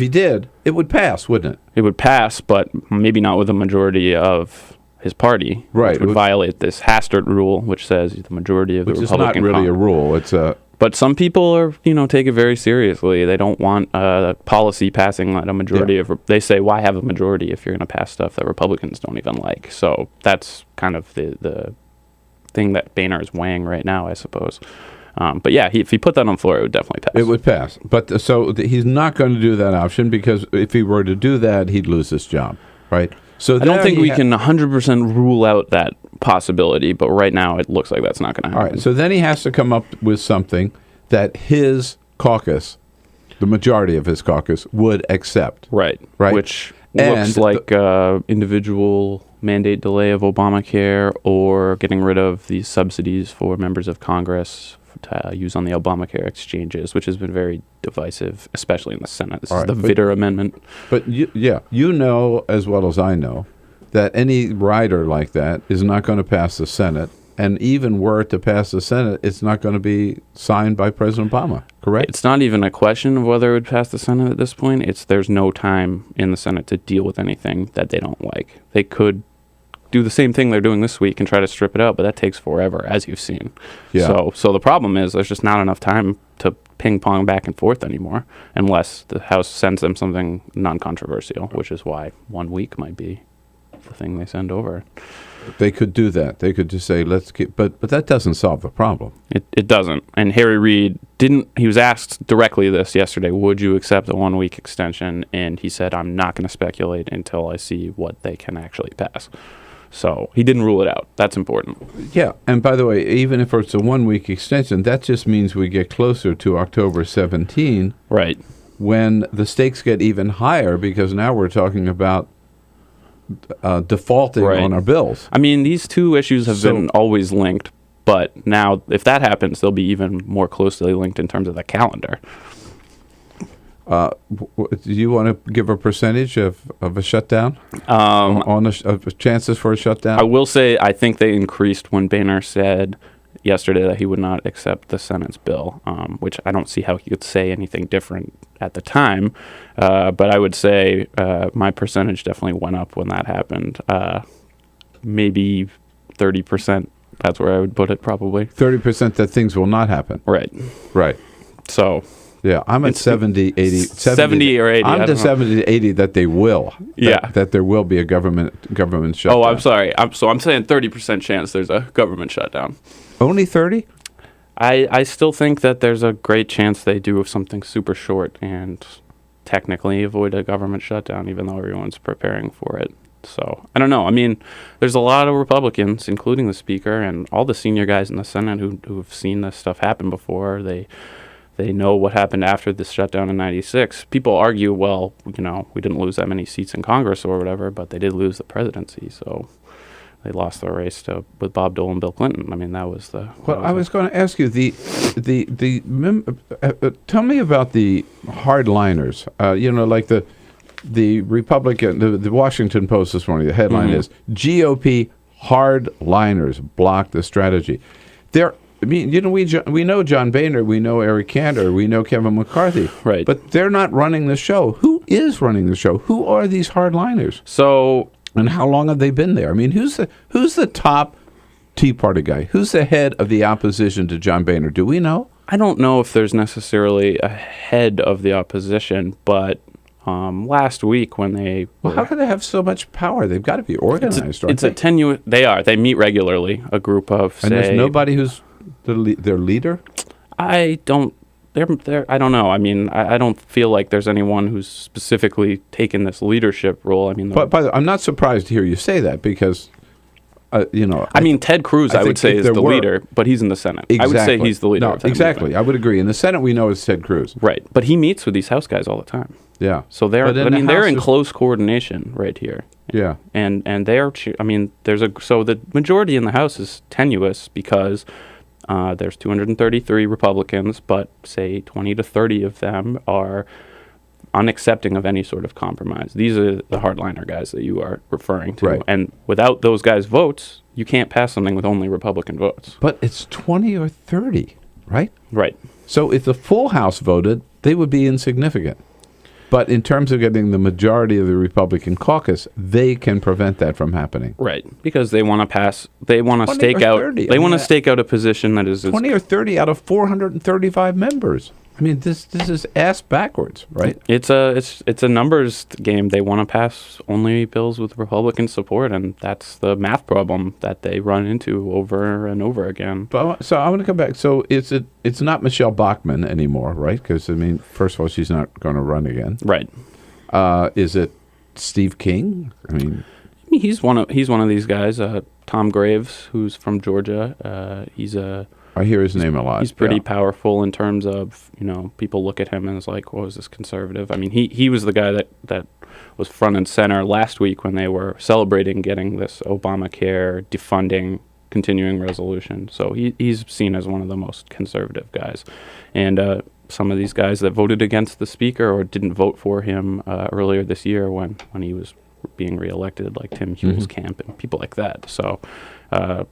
did, it would pass, wouldn't it? It would pass, but maybe not with a majority of his party. Right. Which would violate this Hastert rule, which says the majority of the Republican. Which is not really a rule. It's a. But some people are, take it very seriously. They don't want policy passing at a majority of. They say, why have a majority if you're going to pass stuff that Republicans don't even like? So that's kind of the thing that Boehner is weighing right now, I suppose. But yeah, if he put that on the floor, it would definitely pass. It would pass. But he's not going to do that option because if he were to do that, he'd lose his job, right? So I don't think we can 100% rule out that possibility, but right now it looks like that's not going to happen. All right, so then he has to come up with something that his caucus, the majority of his caucus, would accept. Right. Which looks like individual mandate delay of Obamacare or getting rid of these subsidies for members of Congress to use on the Obamacare exchanges, which has been very divisive, especially in the Senate. This is the Vitter Amendment. But you know as well as I know that any rider like that is not going to pass the Senate, and even were it to pass the Senate, it's not going to be signed by President Obama, correct? It's not even a question of whether it would pass the Senate at this point. There's no time in the Senate to deal with anything that they don't like. They could do the same thing they're doing this week and try to strip it out, but that takes forever, as you've seen. Yeah. So the problem is there's just not enough time to ping pong back and forth anymore, unless the House sends them something non-controversial, which is why 1 week might be the thing they send over. They could do that. They could just say, let's keep, but that doesn't solve the problem. It doesn't. And Harry Reid he was asked directly this yesterday, would you accept a 1 week extension? And he said, I'm not going to speculate until I see what they can actually pass. So he didn't rule it out. That's important. Yeah. And by the way, even if it's a 1 week extension, that just means we get closer to October 17. Right. When the stakes get even higher, because now we're talking about defaulting on our bills. I mean, these two issues have been always linked, but now if that happens, they'll be even more closely linked in terms of the calendar. Do you want to give a percentage of a shutdown? Of chances for a shutdown? I will say I think they increased when Boehner said yesterday that he would not accept the Senate's bill, which I don't see how he could say anything different at the time. But I would say my percentage definitely went up when that happened. Maybe 30%. That's where I would put it probably. 30% that things will not happen. Right. Right. So... Yeah, I'm at 70, 80. 70 or 80. I'm to 70 to 80 that they will. That there will be a government shutdown. Oh, I'm sorry. I'm saying 30% chance there's a government shutdown. Only 30? I still think that there's a great chance they do something super short and technically avoid a government shutdown, even though everyone's preparing for it. So I don't know. I mean, there's a lot of Republicans, including the Speaker and all the senior guys in the Senate who've seen this stuff happen before. They know what happened after the shutdown in '96. People argue, well, we didn't lose that many seats in Congress or whatever, but they did lose the presidency. So they lost the race with Bob Dole and Bill Clinton. I mean, that was the. Well, I was going to ask you tell me about the hardliners. Like the Republican, the Washington Post this morning. The headline is GOP hardliners block the strategy. We know John Boehner, we know Eric Cantor, we know Kevin McCarthy, right? But they're not running the show. Who is running the show? Who are these hardliners? And how long have they been there? I mean, who's the top Tea Party guy? Who's the head of the opposition to John Boehner? Do we know? I don't know if there's necessarily a head of the opposition, but last week when they how can they have so much power? They've got to be organized, It's a tenuous. They are. They meet regularly. A group of and there's nobody who's their leader. I don't know. I mean, I don't feel like there's anyone who's specifically taken this leadership role. I mean, but I'm not surprised to hear you say that because, I mean, Ted Cruz, I would say, is the leader, but he's in the Senate. Exactly. I would say he's the leader. No, of that exactly. movement. I would agree. In the Senate, we know it's Ted Cruz. Right, but he meets with these House guys all the time. Yeah. So they're in close coordination right here. Yeah. And they're. I mean, so the majority in the House is tenuous because. There's 233 Republicans, but say 20 to 30 of them are unaccepting of any sort of compromise. These are the hardliner guys that you are referring to. Right. And without those guys' votes, you can't pass something with only Republican votes. But it's 20 or 30, right? Right. So if the full House voted, they would be insignificant. But in terms of getting the majority of the Republican caucus, they can prevent that from happening. Right, because they want to pass. They want to stake out. 30. They want to stake out a position that is 20 or 30 out of 435 members. I mean, this is ass backwards, right? It's a numbers game. They want to pass only bills with Republican support, and that's the math problem that they run into over and over again. So I want to come back. So it's not Michelle Bachmann anymore, right? Because I mean, first of all, she's not going to run again, right? Is it Steve King? I mean, he's one of these guys. Tom Graves, who's from Georgia. I hear his name a lot. He's pretty powerful in terms of, people look at him and it's like, well, is this conservative? I mean, he was the guy that was front and center last week when they were celebrating getting this Obamacare defunding continuing resolution. So he's seen as one of the most conservative guys. And some of these guys that voted against the speaker or didn't vote for him earlier this year when he was being reelected, like Tim Huelskamp and people like that. So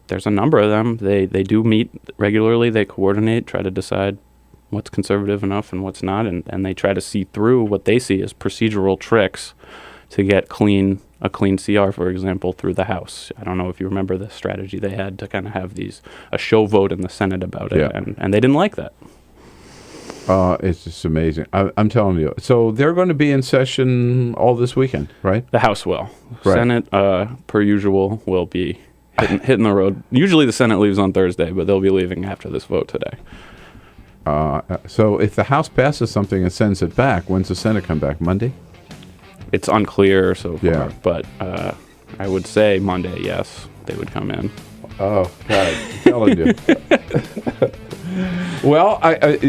there's a number of them. They do meet regularly. They coordinate, try to decide what's conservative enough and what's not, and they try to see through what they see as procedural tricks to get a clean CR, for example, through the House. I don't know if you remember the strategy they had to kind of have a show vote in the Senate about it, and they didn't like that. It's just amazing. I'm telling you. So they're going to be in session all this weekend, right? The House will. Right. Senate, per usual, will be hitting the road. Usually the Senate leaves on Thursday, but they'll be leaving after this vote today. So if the House passes something and sends it back, when's the Senate come back? Monday? It's unclear so far, Yeah. but I would say Monday, yes, they would come in. Oh, God, I'm telling you. Well,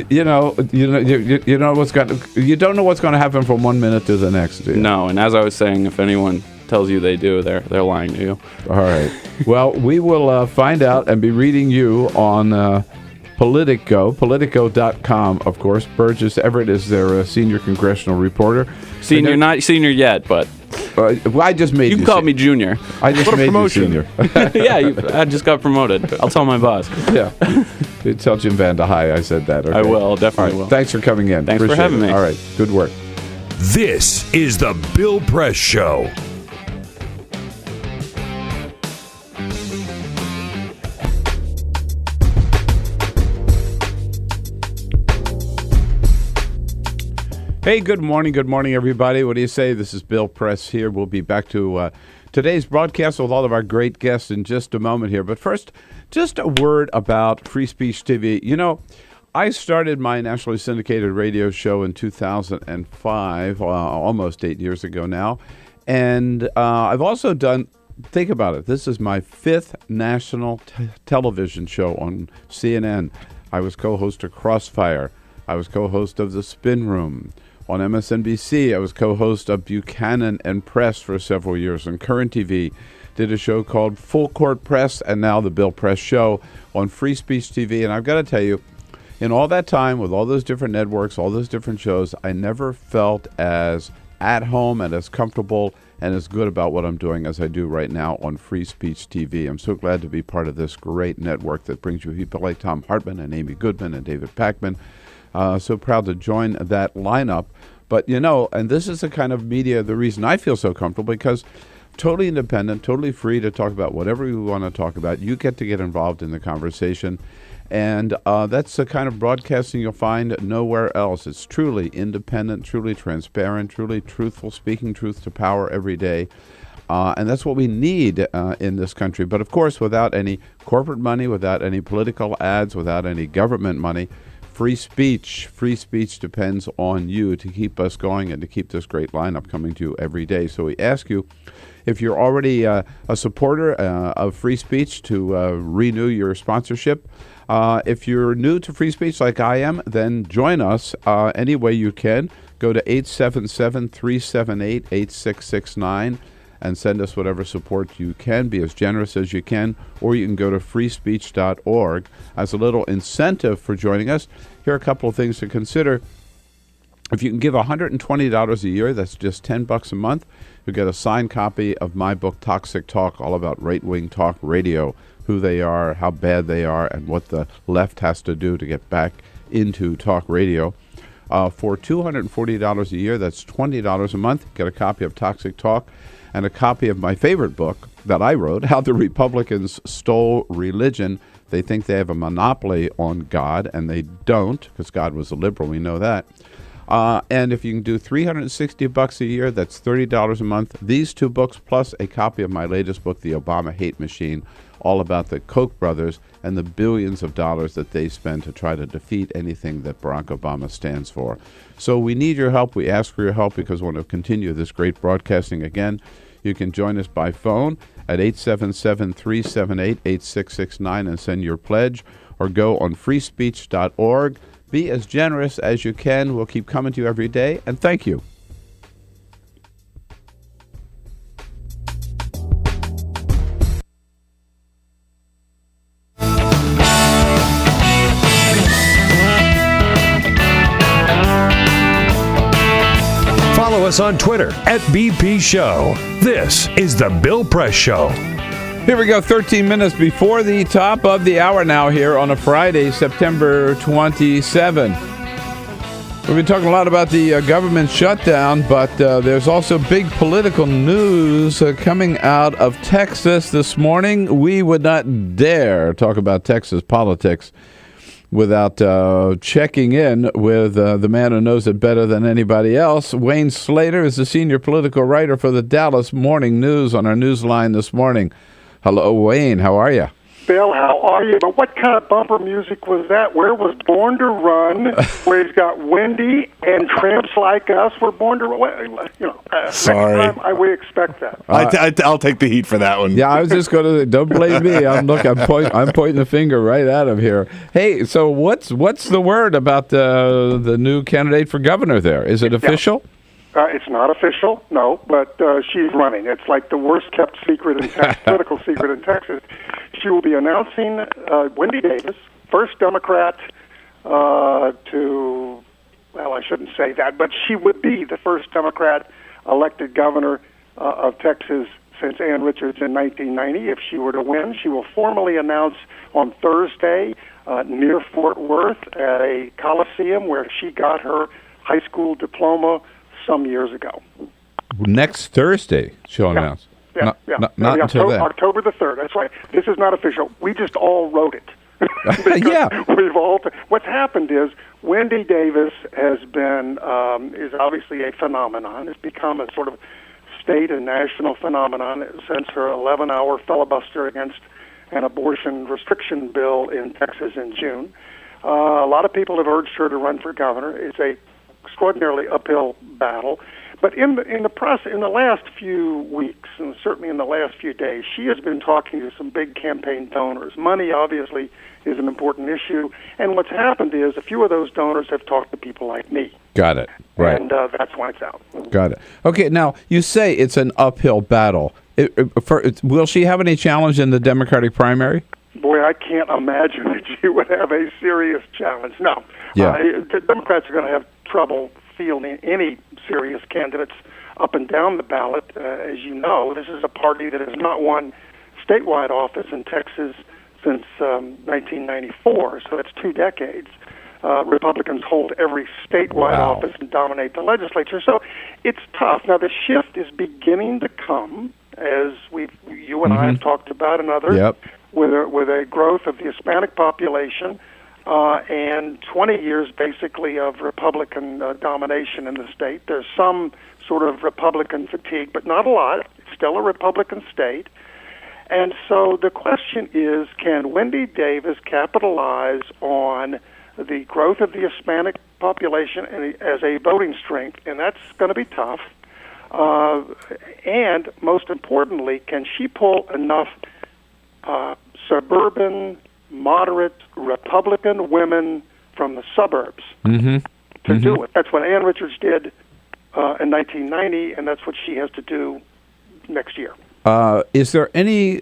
you don't know what's going to happen from 1 minute to the next, do you? No, and as I was saying, if anyone tells you they do, they're lying to you. All right. Well, we will find out and be reading you on Politico, Politico.com, of course. Burgess Everett is their senior congressional reporter. Senior, not senior yet, but... I just made you. You called me junior. I just made you senior. Yeah, I just got promoted. I'll tell my boss. Yeah. You tell Jim Vanda hi I said that. Okay? I will, definitely will. Thanks for coming in. Thanks for having me. All right, good work. This is the Bill Press Show. Hey, good morning, everybody. What do you say? This is Bill Press here. We'll be back to today's broadcast with all of our great guests in just a moment here. But first, just a word about Free Speech TV. You know, I started my nationally syndicated radio show in 2005, almost 8 years ago now. And I've also done, think about it, this is my 5th national television show on CNN. I was co-host of Crossfire. I was co-host of The Spin Room. On MSNBC, I was co-host of Buchanan and Press for several years. On Current TV, did a show called Full Court Press, and now the Bill Press Show on Free Speech TV. And I've got to tell you, in all that time, with all those different networks, all those different shows, I never felt as at home and as comfortable and as good about what I'm doing as I do right now on Free Speech TV. I'm so glad to be part of this great network that brings you people like Tom Hartman and Amy Goodman and David Pakman. So proud to join that lineup. But, you know, and this is the kind of media, the reason I feel so comfortable, because totally independent, totally free to talk about whatever you want to talk about. You get to get involved in the conversation. And that's the kind of broadcasting you'll find nowhere else. It's truly independent, truly transparent, truly truthful, speaking truth to power every day. And that's what we need in this country. But, of course, without any corporate money, without any political ads, without any government money, free speech depends on you to keep us going and to keep this great lineup coming to you every day. So we ask you, if you're already a supporter of free speech, to renew your sponsorship. If you're new to free speech like I am, then join us any way you can. Go to 877-378-8669 and send us whatever support you can. Be as generous as you can. Or you can go to freespeech.org as a little incentive for joining us. Here are a couple of things to consider. If you can give $120 a year, that's just $10 a month, you'll get a signed copy of my book, Toxic Talk, all about right-wing talk radio, who they are, how bad they are, and what the left has to do to get back into talk radio. For $240 a year, that's $20 a month, get a copy of Toxic Talk and a copy of my favorite book that I wrote, How the Republicans Stole Religion. They think they have a monopoly on God, and they don't, because God was a liberal, we know that. And if you can do $360 a year, that's $30 a month. These two books, plus a copy of my latest book, The Obama Hate Machine, all about the Koch brothers and the billions of dollars that they spend to try to defeat anything that Barack Obama stands for. So we need your help. We ask for your help because we want to continue this great broadcasting again. You can join us by phone at 877-378-8669 and send your pledge, or go on freespeech.org. Be as generous as you can. We'll keep coming to you every day, and thank you. Follow us on Twitter at BP Show. This is The Bill Press Show. Here we go, 13 minutes before the top of the hour now here on a Friday, September 27. We've been talking a lot about the government shutdown, but there's also big political news coming out of Texas this morning. We would not dare talk about Texas politics without checking in with the man who knows it better than anybody else. Wayne Slater is the senior political writer for the Dallas Morning News on our news line this morning. Hello, Wayne. How are you? Bill, how are you? But what kind of bumper music was that? Where was Born to Run, where he's got Wendy and Tramps Like Us were Born to Run? Sorry. Next time we expect that. I'll take the heat for that one. Yeah, I was just going to, don't blame me. I'm pointing the finger right at him here. Hey, so what's the word about the new candidate for governor there? Is it official? It's not official, no, but she's running. It's like the worst-kept secret in political secret in Texas. She will be announcing Wendy Davis, first Democrat I shouldn't say that, but she would be the first Democrat elected governor of Texas since Ann Richards in 1990. If she were to win, she will formally announce on Thursday near Fort Worth at a coliseum where she got her high school diploma some years ago. Next Thursday, she'll announce. Yeah, not until then. October the 3rd. That's right. This is not official. We just all wrote it. Yeah. What's happened is Wendy Davis has been is obviously a phenomenon. It's become a sort of state and national phenomenon since her 11-hour filibuster against an abortion restriction bill in Texas in June. A lot of people have urged her to run for governor. It's a extraordinarily uphill battle, But in the process, in the last few weeks, and certainly in the last few days, she has been talking to some big campaign donors. Money, obviously, is an important issue. And what's happened is a few of those donors have talked to people like me. Got it. Right. And that's why it's out. Got it. Okay, now, you say it's an uphill battle. Will she have any challenge in the Democratic primary? Boy, I can't imagine that she would have a serious challenge. No. Yeah. The Democrats are going to have trouble fielding any serious candidates up and down the ballot. As you know, this is a party that has not won statewide office in Texas since 1994, so that's 2 decades. Republicans hold every statewide office and dominate the legislature, so it's tough. Now, the shift is beginning to come, as you and I have talked about, and others, with a growth of the Hispanic population, and 20 years basically of Republican domination in the state. There's some sort of Republican fatigue, but not a lot. It's still a Republican state. And so the question is, can Wendy Davis capitalize on the growth of the Hispanic population as a voting strength? And that's going to be tough. And most importantly, can she pull enough suburban, moderate Republican women from the suburbs to do it? That's what Ann Richards did in 1990, and that's what she has to do next year. Is there any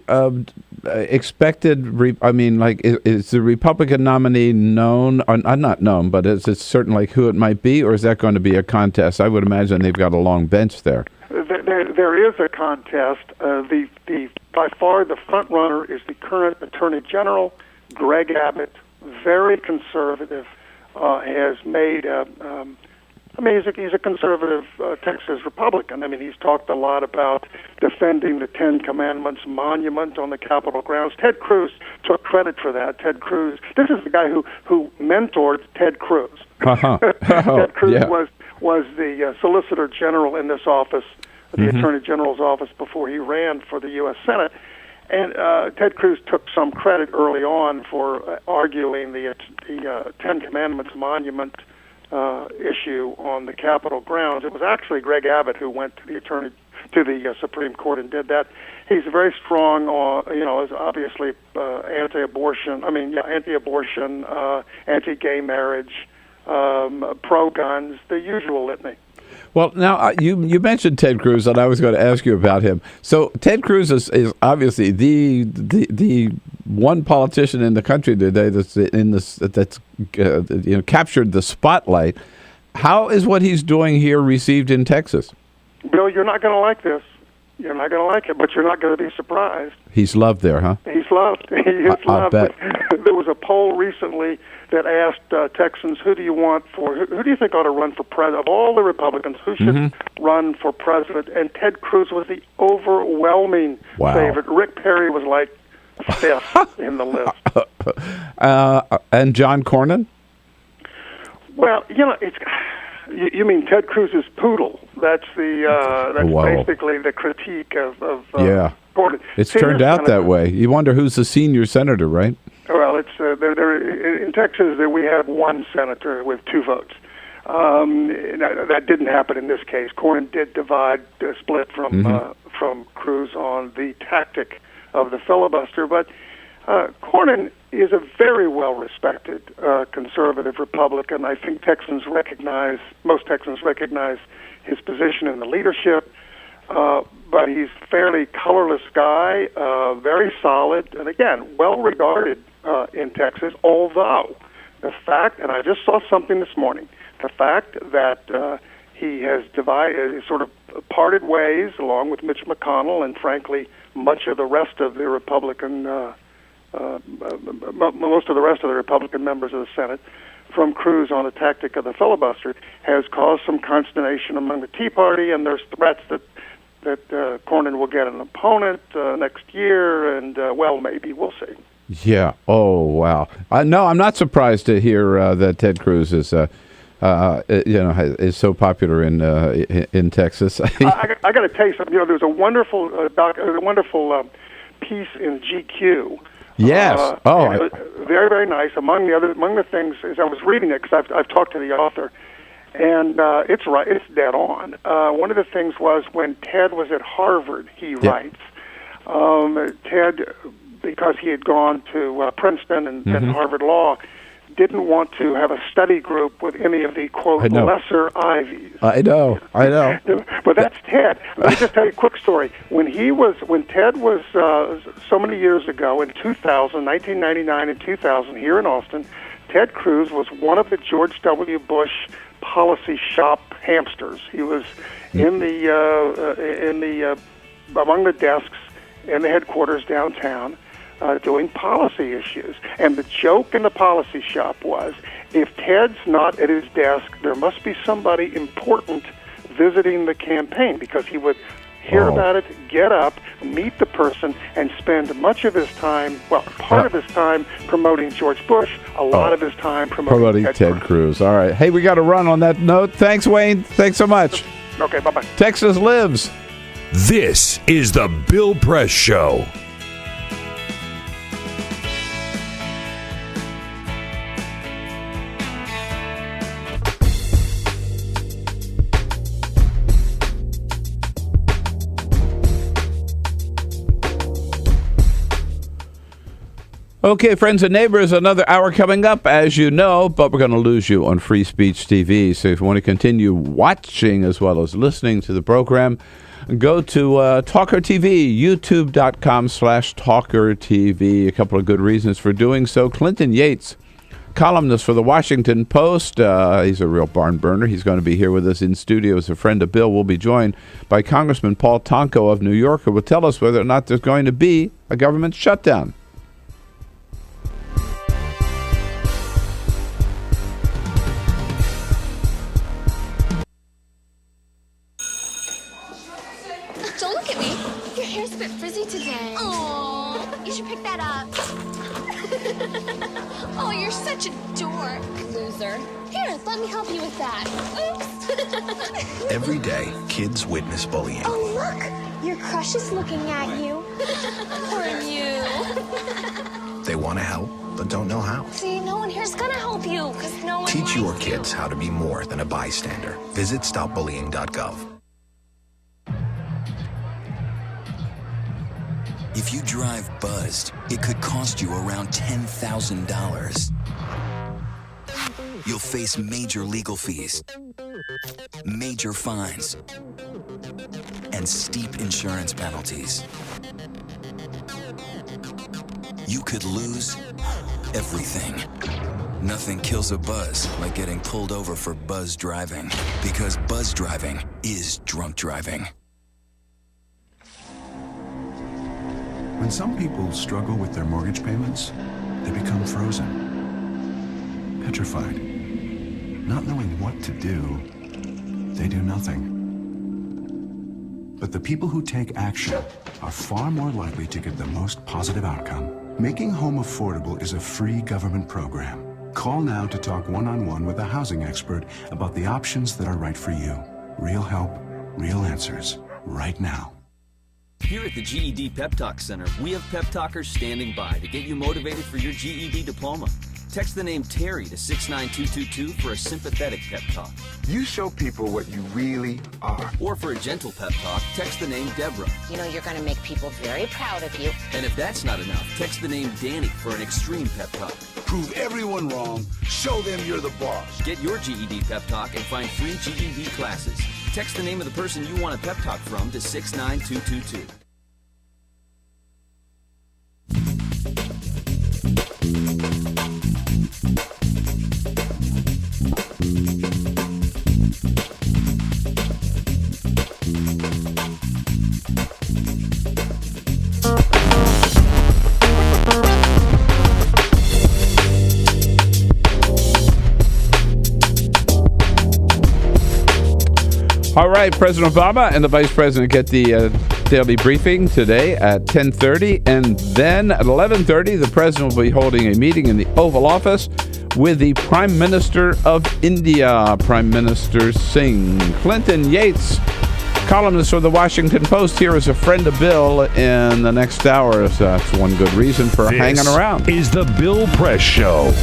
expected? Is the Republican nominee known? Or not known, but is it certain, like who it might be, or is that going to be a contest? I would imagine they've got a long bench there. There is a contest. By far the front runner is the current Attorney General, Greg Abbott, very conservative, has made. He's a conservative Texas Republican. I mean, he's talked a lot about defending the Ten Commandments monument on the Capitol grounds. Ted Cruz took credit for that. Ted Cruz. This is the guy who mentored Ted Cruz. Ted Cruz was the Solicitor General in this office, the Attorney General's office, before he ran for the U.S. Senate. And Ted Cruz took some credit early on for arguing the Ten Commandments monument issue on the Capitol grounds. It was actually Greg Abbott who went to the Supreme Court and did that. He's very strong on, is obviously anti-abortion. Anti-abortion, anti-gay marriage, pro-guns, the usual litany. Well, now you mentioned Ted Cruz, and I was going to ask you about him. So Ted Cruz is obviously the one politician in the country today that's captured the spotlight. How is what he's doing here received in Texas? Bill, you're not going to like this. You're not going to like it, but you're not going to be surprised. He's loved there, huh? He's loved. He is loved. Bet. There was a poll recently that asked Texans, who do you think ought to run for president? Of all the Republicans, who should run for president? And Ted Cruz was the overwhelming favorite. Rick Perry was like fifth in the list. And John Cornyn? Well, it's... You mean Ted Cruz's poodle? That's basically the critique of Cornyn. It's turned out that way. You wonder who's the senior senator, right? Well, it's in Texas that we have one senator with 2 votes. That didn't happen in this case. Cornyn did split from Cruz on the tactic of the filibuster, but Cornyn is a very well-respected conservative Republican. I think most Texans recognize his position in the leadership, but he's a fairly colorless guy, very solid, and again, well-regarded in Texas, although the fact, and I just saw something this morning, the fact that he has sort of parted ways along with Mitch McConnell and, frankly, much of the rest of the Republican most of the rest of the Republican members of the Senate from Cruz on the tactic of the filibuster has caused some consternation among the Tea Party, and there's threats that Cornyn will get an opponent next year, and maybe we'll see. Yeah. Oh, wow. No, I'm not surprised to hear that Ted Cruz is is so popular in Texas. I got to tell you something. There's a wonderful piece in GQ. Yes. Very, very nice. Among the things, as I was reading it, because I've talked to the author, And it's right. It's dead on. One of the things was when Ted was at Harvard, he writes, Ted, because he had gone to Princeton and Harvard Law, didn't want to have a study group with any of the, quote, lesser Ivies. I know. But that's Ted. Let me just tell you a quick story. When Ted was so many years ago, in 1999 and 2000, here in Austin, Ted Cruz was one of the George W. Bush policy shop hamsters. He was in the among the desks in the headquarters downtown, doing policy issues. And the joke in the policy shop was, if Ted's not at his desk, there must be somebody important visiting the campaign, because he would hear about it, get up, meet the person, and spend much of his time, part of his time promoting George Bush, a lot of his time promoting Ted Cruz. All right. Hey, we got to run on that note. Thanks, Wayne. Thanks so much. Okay, bye-bye. Texas lives. This is the Bill Press Show. Okay, friends and neighbors, another hour coming up, as you know, but we're going to lose you on Free Speech TV. So if you want to continue watching as well as listening to the program, go to TawkrTV, youtube.com/TawkrTV. A couple of good reasons for doing so. Clinton Yates, columnist for the Washington Post. He's a real barn burner. He's going to be here with us in studio as a friend of Bill. We'll be joined by Congressman Paul Tonko of New York, who will tell us whether or not there's going to be a government shutdown. Don't look at me. Your hair's a bit frizzy today. Oh, you should pick that up. Oh, you're such a dork. Loser. Here, let me help you with that. Oops. Every day, kids witness bullying. Oh, look. Your crush is looking at you. Poor you. They want to help, but don't know how. See, no one here's gonna help you, because no one Teach likes your you. kids how to be more than a bystander. Visit stopbullying.gov. If you drive buzzed, it could cost you around $10,000. You'll face major legal fees, major fines, and steep insurance penalties. You could lose everything. Nothing kills a buzz like getting pulled over for buzz driving, because buzz driving is drunk driving. When some people struggle with their mortgage payments, they become frozen, petrified. Not knowing what to do, they do nothing. But the people who take action are far more likely to get the most positive outcome. Making home affordable is a free government program. Call now to talk one-on-one with a housing expert about the options that are right for you. Real help, real answers, right now. Here at the GED Pep Talk Center, we have pep talkers standing by to get you motivated for your GED diploma. Text the name Terry to 69222 for a sympathetic pep talk. You show people what you really are. Or for a gentle pep talk, text the name Deborah. You know you're going to make people very proud of you. And if that's not enough, text the name Danny for an extreme pep talk. Prove everyone wrong. Show them you're the boss. Get your GED pep talk and find free GED classes. Text the name of the person you want a pep talk from to 69222. All right, President Obama and the Vice President get the daily briefing today at 10:30, and then at 11:30, the President will be holding a meeting in the Oval Office with the Prime Minister of India, Prime Minister Singh. Clinton Yates, columnist for the Washington Post, here is a friend of Bill in the next hour. So that's one good reason for hanging around. This is the Bill Press Show.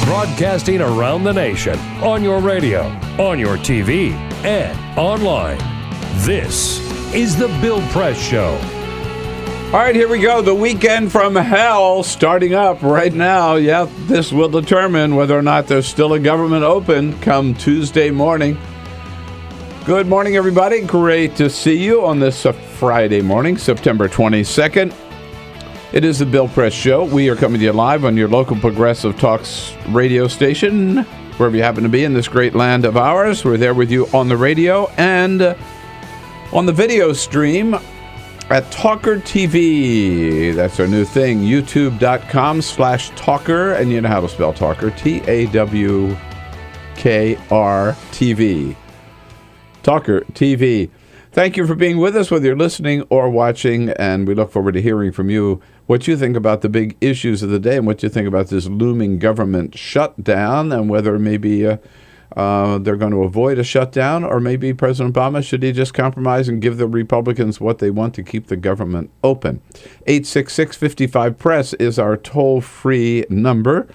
Broadcasting around the nation, on your radio, on your TV, and online. This is the Bill Press Show. All right, here we go. The weekend from hell starting up right now. Yeah, this will determine whether or not there's still a government open come Tuesday morning. Good morning, everybody. Great to see you on this Friday morning, September 22nd. It is the Bill Press Show. We are coming to you live on your local Progressive Talks radio station, wherever you happen to be in this great land of ours. We're there with you on the radio and on the video stream at TawkrTV. That's our new thing, youtube.com/Talker, and you know how to spell Talker, TawkrTV. TawkrTV. Thank you for being with us, whether you're listening or watching, and we look forward to hearing from you what you think about the big issues of the day and what you think about this looming government shutdown and whether maybe they're going to avoid a shutdown, or maybe President Obama, should he just compromise and give the Republicans what they want to keep the government open? 866-55-PRESS is our toll-free number.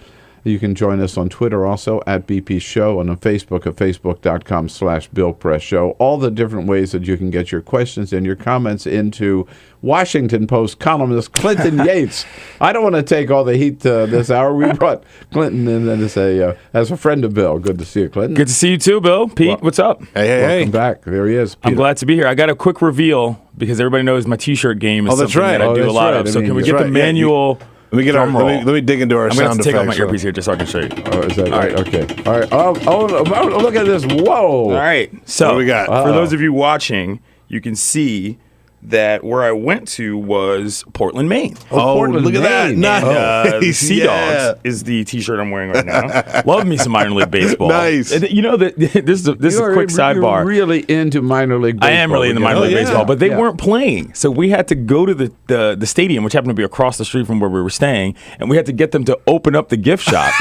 You can join us on Twitter also at BP Show, and on Facebook at facebook.com/Bill Press Show. All the different ways that you can get your questions and your comments into Washington Post columnist Clinton Yates. I don't want to take all the heat this hour. We brought Clinton in as a friend of Bill. Good to see you, Clinton. Good to see you too, Bill. Pete, what's up? Hey. Welcome back. There he is. Peter. I'm glad to be here. I got a quick reveal because everybody knows my T-shirt game is something that I do a lot of. So can we get the manual? Let me let me dig into our sound effects. I'm going to take off my earpiece here just so I can show you. Oh, is that right? Okay. All right. Oh, look at this. Whoa. All right. So what do we got? For those of you watching, you can see that where I went to was Portland, Maine. Portland, look at that. Nice. Sea Dogs is the T-shirt I'm wearing right now. Love me some minor league baseball. Nice. You know, this is a quick sidebar. You're really into minor league baseball. I am really into minor league baseball, but they weren't playing. So we had to go to the stadium, which happened to be across the street from where we were staying, and we had to get them to open up the gift shop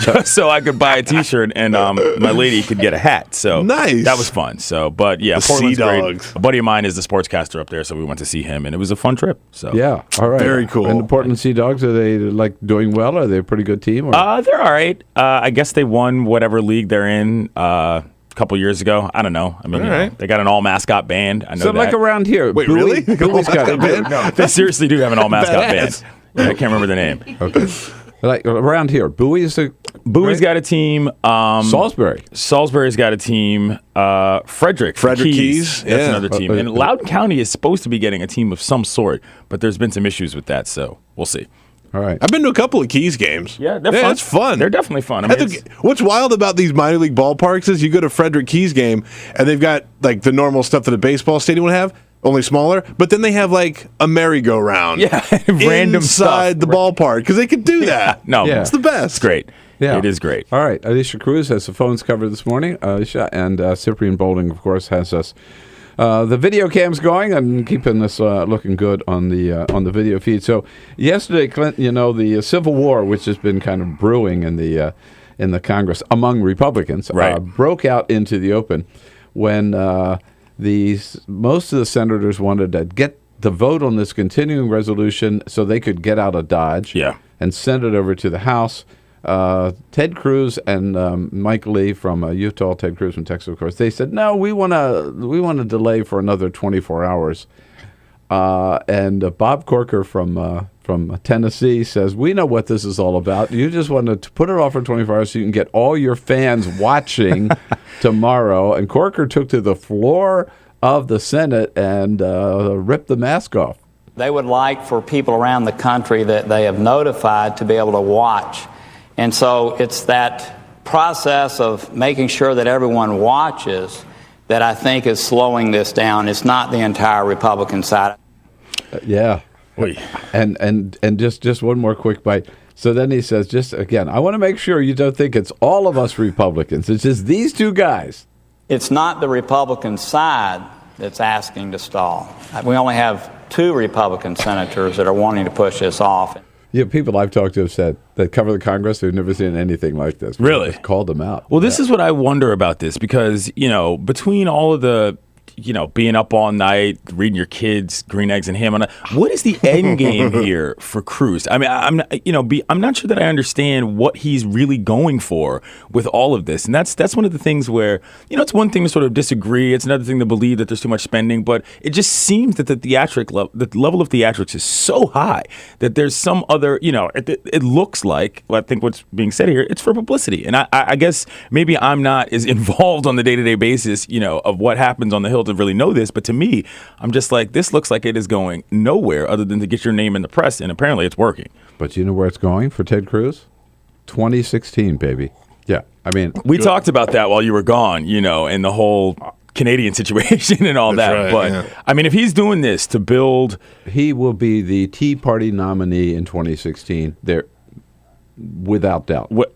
just so I could buy a T-shirt and my lady could get a hat. So nice. That was fun. So, but yeah, the Portland's Sea Dogs. great. A buddy of mine is the sportscaster up there, so we went to see him, and it was a fun trip. So yeah, all right, very cool. And the Portland Sea Dogs, are they like doing well? Are they a pretty good team? Or? They're all right. I guess they won whatever league they're in a couple years ago. I don't know. I mean, they got an all mascot band. I know. So like around here, wait, really? Bowie's got a band? No, they seriously do have an all mascot band. Yeah, I can't remember the name. Okay. Like around here, Bowie's got a team. Salisbury's got a team. Frederick Keys. That's another team. And Loudoun County is supposed to be getting a team of some sort, but there's been some issues with that, so we'll see. All right. I've been to a couple of Keys games. Yeah, they're fun. It's fun. They're definitely fun. I mean, what's wild about these minor league ballparks is you go to Frederick Keys game, and they've got like the normal stuff that a baseball stadium would have, only smaller, but then they have like a merry-go-round random inside stuff. the ballpark because they could do that. It's the best. It's great. Yeah. It is great. All right. Alicia Cruz has the phones covered this morning. Alicia and Cyprian Bowling, of course, has us. The video cam's going and keeping us looking good on the video feed. So yesterday, Clinton, the Civil War, which has been kind of brewing in the Congress among Republicans, broke out into the open when most of the senators wanted to get the vote on this continuing resolution so they could get out of Dodge and send it over to the House. Ted Cruz and Mike Lee from Utah, Ted Cruz from Texas, of course, they said, no, we want to delay for another 24 hours. And Bob Corker from Tennessee says, we know what this is all about. You just want to put it off for 24 hours so you can get all your fans watching tomorrow. And Corker took to the floor of the Senate and ripped the mask off. They would like for people around the country that they have notified to be able to watch. And so it's that process of making sure that everyone watches that I think is slowing this down. It's not the entire Republican side. Yeah. And just one more quick bite. So then he says, just again, I want to make sure you don't think it's all of us Republicans. It's just these two guys. It's not the Republican side that's asking to stall. We only have 2 Republican senators that are wanting to push this off. Yeah, people I've talked to have said that cover the Congress, they've never seen anything like this. Really? Just called them out. Well, this is what I wonder about this because, between all of the, being up all night, reading your kids, green eggs and ham, what is the end game here for Cruz? I mean, I'm not sure that I understand what he's really going for with all of this. And that's one of the things where, it's one thing to sort of disagree. It's another thing to believe that there's too much spending. But it just seems that the level of theatrics is so high that there's some other, it looks like, I think what's being said here, it's for publicity. And I guess maybe I'm not as involved on the day-to-day basis, of what happens on the Hill to really know this, but to me, I'm just like, this looks like it is going nowhere other than to get your name in the press, and apparently it's working. But you know where it's going for Ted Cruz? 2016, baby. Yeah, I mean, we talked about that while you were gone, and the whole Canadian situation and all that. Right, but yeah. I mean, if he's doing this to build, he will be the Tea Party nominee in 2016. There, without doubt. Well,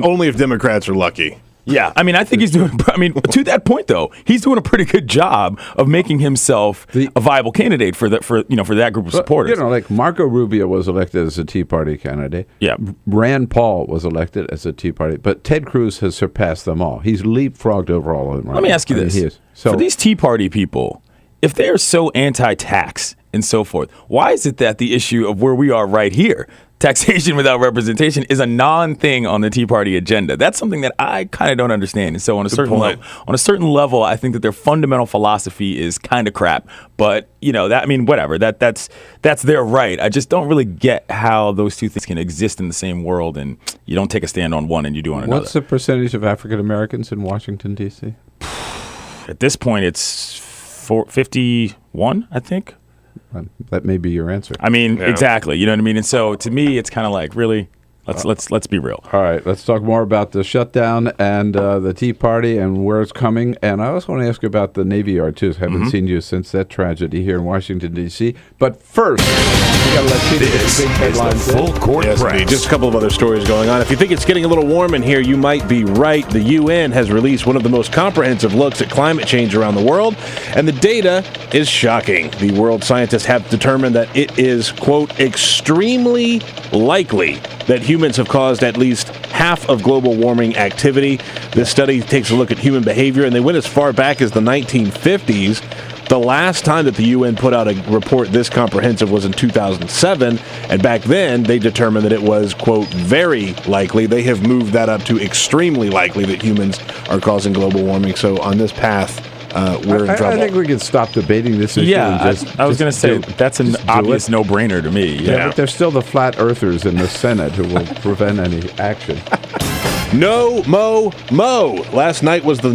only if Democrats are lucky. Yeah, I mean, I think he's doing. I mean, to that point though, he's doing a pretty good job of making himself a viable candidate for that group of supporters. Like Marco Rubio was elected as a Tea Party candidate. Yeah, Rand Paul was elected as a Tea Party, but Ted Cruz has surpassed them all. He's leapfrogged over all of them. Right Let me now. ask you this: he is. So, for these Tea Party people, if they are so anti-tax and so forth, why is it that the issue of where we are right here, taxation without representation, is a non-thing on the Tea Party agenda? That's something that I kind of don't understand. And so on a certain level, I think that their fundamental philosophy is kind of crap. But whatever. That's their right. I just don't really get how those two things can exist in the same world, and you don't take a stand on one and you do on another. What's the percentage of African Americans in Washington D.C.? At this point, it's 51, I think. That may be your answer. I mean, exactly. You know what I mean? And so to me, it's kind of like, really, let's be real. All right, let's talk more about the shutdown and the Tea Party and where it's coming. And I also want to ask you about the Navy Yard, too. I haven't seen you since that tragedy here in Washington, D.C. But first, we got to let Peter get the big headlines in. Full court press. Just a couple of other stories going on. If you think it's getting a little warm in here, you might be right. The UN has released one of the most comprehensive looks at climate change around the world, and the data is shocking. The world scientists have determined that it is, quote, extremely likely that humans have caused at least half of global warming activity. This study takes a look at human behavior, and they went as far back as the 1950s. The last time that the UN put out a report this comprehensive was in 2007, and back then they determined that it was, quote, very likely. They have moved that up to extremely likely that humans are causing global warming. So on this path, we're in trouble. I think we can stop debating this issue. Yeah, and I was going to say that's an obvious no-brainer to me. Yeah, but there's still the flat earthers in the Senate who will prevent any action. No, Mo. Last night was the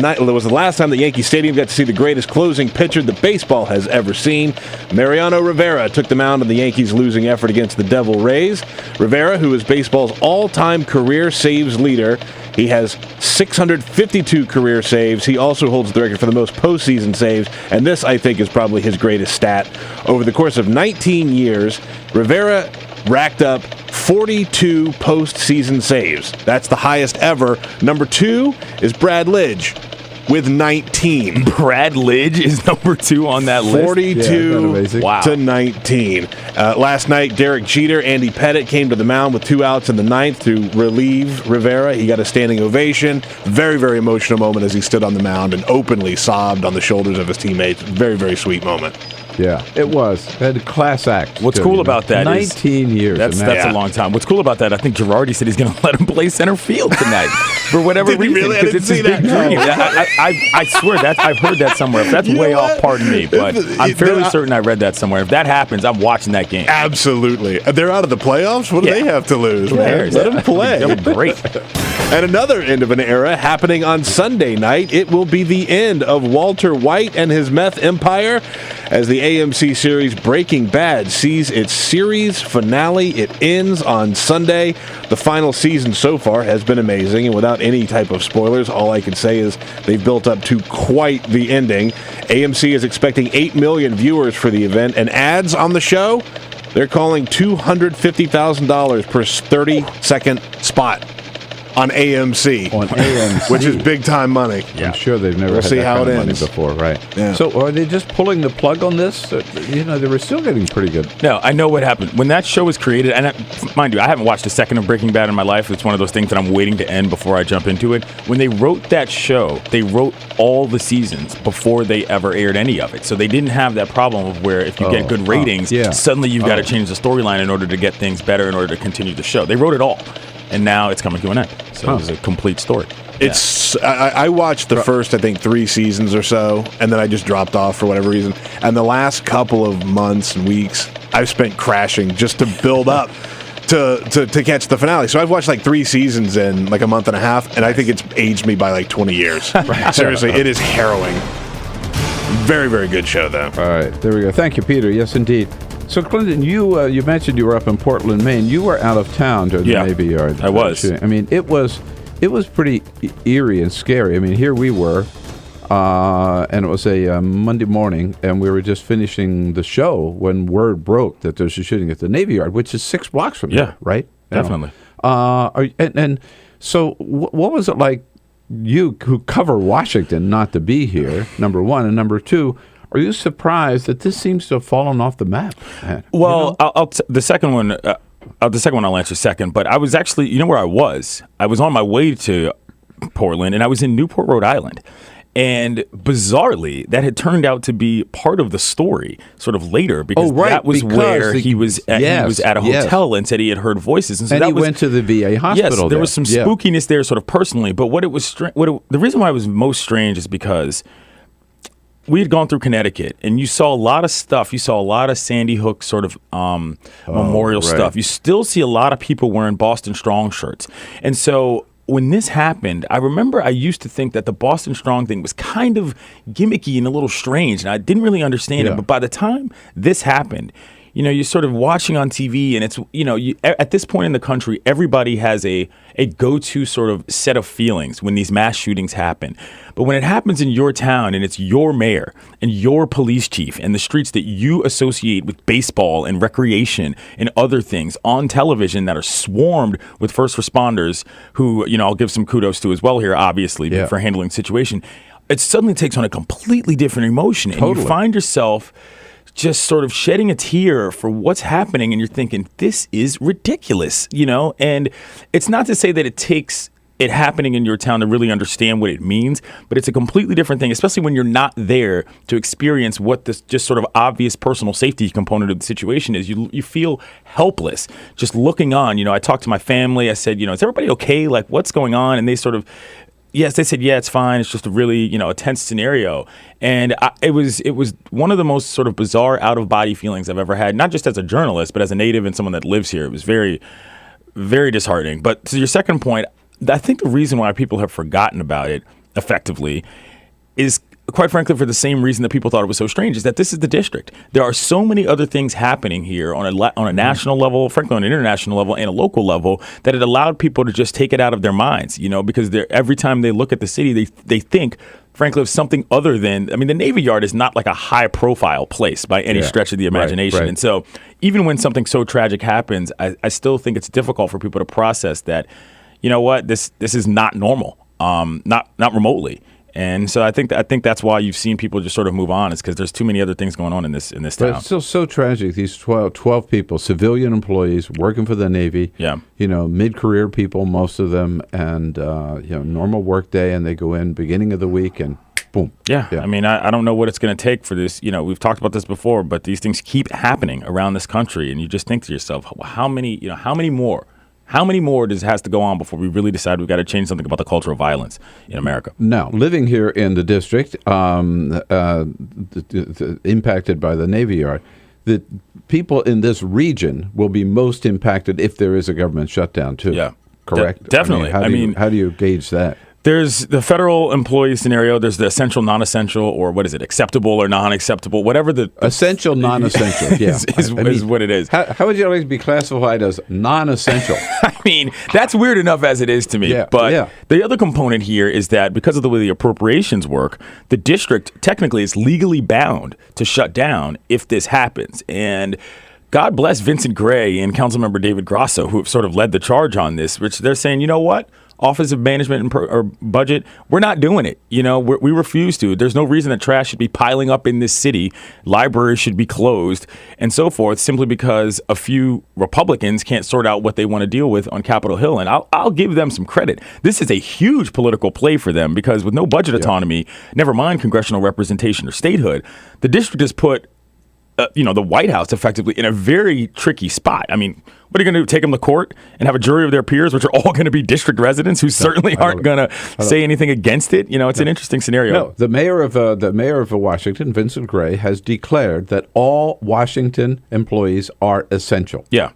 last time that Yankee Stadium got to see the greatest closing pitcher that baseball has ever seen. Mariano Rivera took the mound in the Yankees' losing effort against the Devil Rays. Rivera, who is baseball's all-time career saves leader, he has 652 career saves. He also holds the record for the most postseason saves, and this, I think, is probably his greatest stat. Over the course of 19 years, Rivera racked up 42 postseason saves. That's the highest ever. Number 2 is Brad Lidge with 19. Brad Lidge is number 2 on that list. 42 to 19. Last night, Derek Jeter, Andy Pettitte came to the mound with 2 outs in the 9th to relieve Rivera. He got a standing ovation. Very, very emotional moment as he stood on the mound and openly sobbed on the shoulders of his teammates. Very, very sweet moment. Yeah, it was. It had a class act. What's cool about that 19 years. That's a long time. What's cool about that, I think Girardi said he's going to let him play center field tonight for whatever reason. Really? I didn't see that. Dream. I swear, I've heard that somewhere. If that's way off, pardon me, but I'm fairly certain I read that somewhere. If that happens, I'm watching that game. Absolutely. They're out of the playoffs? What do they have to lose, man? Let them play. That would be great. And another end of an era happening on Sunday night. It will be the end of Walter White and his meth empire as the AMC series Breaking Bad sees its series finale. It ends on Sunday. The final season so far has been amazing, and without any type of spoilers, all I can say is they've built up to quite the ending. AMC is expecting 8 million viewers for the event, and ads on the show, they're calling $250,000 per 30-second spot. on AMC. On AMC. Which is big time money. I'm sure they've never We'll had see that how kind it of money ends. before, right? Yeah. So are they just pulling the plug on this? They were still getting pretty good. No, I know what happened. When that show was created, and mind you, I haven't watched a second of Breaking Bad in my life. It's one of those things that I'm waiting to end before I jump into it. When they wrote that show, they wrote all the seasons before they ever aired any of it. So they didn't have that problem of where if you get good ratings, suddenly you've got to change the storyline in order to get things better in order to continue the show. They wrote it all, and now it's coming to an end. So it was a complete story. I watched the first, I think, 3 seasons or so, and then I just dropped off for whatever reason. And the last couple of months and weeks, I've spent crashing just to build up to catch the finale. So I've watched like 3 seasons in like a month and a half, and I think it's aged me by like 20 years. Seriously, it is harrowing. Very, very good show, though. All right, there we go. Thank you, Peter. Yes, indeed. So, Clinton, you mentioned you were up in Portland, Maine. You were out of town during the Navy Yard. I was. I mean, it was pretty eerie and scary. I mean, here we were, and it was a Monday morning, and we were just finishing the show when word broke that there's a shooting at the Navy Yard, which is 6 blocks from here, right? Definitely. And so what was it like, you who cover Washington, not to be here, number one, and number two, are you surprised that this seems to have fallen off the map? Well, the second one I'll answer second, but I was actually, you know where I was? I was on my way to Portland, and I was in Newport, Rhode Island. And bizarrely, that had turned out to be part of the story sort of later, because that was where he was at a hotel and said he had heard voices. And so he went to the VA hospital. Yes, there was some spookiness there sort of personally. But what it was, the reason why it was most strange is because we had gone through Connecticut, and you saw a lot of stuff. You saw a lot of Sandy Hook sort of memorial stuff. You still see a lot of people wearing Boston Strong shirts. And so when this happened, I remember I used to think that the Boston Strong thing was kind of gimmicky and a little strange, and I didn't really understand it. But by the time this happened, you're sort of watching on TV, and it's, at this point in the country, everybody has a go-to sort of set of feelings when these mass shootings happen. But when it happens in your town, and it's your mayor and your police chief and the streets that you associate with baseball and recreation and other things on television that are swarmed with first responders who, I'll give some kudos to as well here, obviously, for handling the situation, it suddenly takes on a completely different emotion. And you find yourself just sort of shedding a tear for what's happening, and you're thinking, this is ridiculous, And it's not to say that it takes it happening in your town to really understand what it means, but it's a completely different thing, especially when you're not there to experience what this just sort of obvious personal safety component of the situation is. You feel helpless just looking on. I talked to my family. I said, is everybody okay? Like, what's going on? And they sort of, yes, they said, yeah, it's fine. It's just a really, a tense scenario. And it was one of the most sort of bizarre out-of-body feelings I've ever had, not just as a journalist, but as a native and someone that lives here. It was very, very disheartening. But to your second point, I think the reason why people have forgotten about it effectively is, quite frankly, for the same reason that people thought it was so strange, is that this is the district. There are so many other things happening here on a national level, frankly on an international level, and a local level, that it allowed people to just take it out of their minds, because every time they look at the city, they think, frankly, of something other than, the Navy Yard is not like a high-profile place by any stretch of the imagination. Right. And so even when something so tragic happens, I still think it's difficult for people to process that, this is not normal, not remotely. And so I think that's why you've seen people just sort of move on, is because there's too many other things going on in this town. But it's still so tragic. These 12 people, civilian employees working for the Navy, mid-career people, most of them, and normal work day, and they go in beginning of the week and boom. Yeah. I don't know what it's going to take for this. We've talked about this before, but these things keep happening around this country, and you just think to yourself, how many more? How many more has to go on before we really decide we've got to change something about the culture of violence in America? Now, living here in the district, impacted by the Navy Yard, the people in this region will be most impacted if there is a government shutdown, too. Yeah. Correct? Definitely. How do you gauge that? There's the federal employee scenario. There's the essential, non-essential, or what is it, acceptable or non-acceptable, whatever the essential, non-essential. is what it is. How would you always be classified as non-essential? That's weird enough as it is to me. But the other component here is that because of the way the appropriations work, the district technically is legally bound to shut down if this happens. And God bless Vincent Gray and Councilmember David Grasso, who have sort of led the charge on this, which they're saying, you know what? Office of Management or Budget, we're not doing it. We refuse to. There's no reason that trash should be piling up in this city. Libraries should be closed and so forth simply because a few Republicans can't sort out what they want to deal with on Capitol Hill. And I'll give them some credit. This is a huge political play for them because with no budget autonomy, never mind congressional representation or statehood, the district has put the White House effectively in a very tricky spot. I mean, what are you going to do? Take them to court and have a jury of their peers, which are all going to be district residents who certainly aren't going to say anything against it? It's an interesting scenario. No, the mayor of Washington, Vincent Gray, has declared that all Washington employees are essential. Yeah.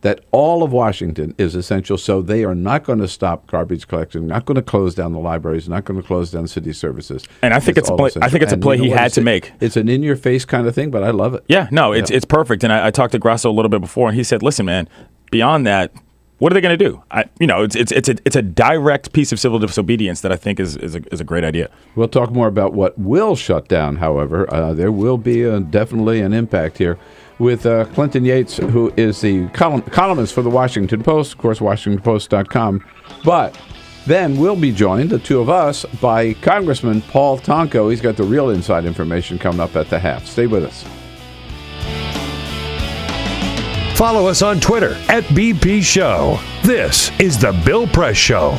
That all of Washington is essential, so they are not going to stop garbage collection, not going to close down the libraries, not going to close down city services. And I think it's a play he had to make. It's an in-your-face kind of thing, but I love it. Yeah, no, it's perfect. And I talked to Grasso a little bit before, and he said, "Listen, man, beyond that, what are they going to do?" It's a direct piece of civil disobedience that I think is a great idea. We'll talk more about what will shut down. However, there will be definitely an impact here. With Clinton Yates, who is the columnist for the Washington Post, of course, WashingtonPost.com. But then we'll be joined, the two of us, by Congressman Paul Tonko. He's got the real inside information coming up at the half. Stay with us. Follow us on Twitter @BP Show. This is The Bill Press Show.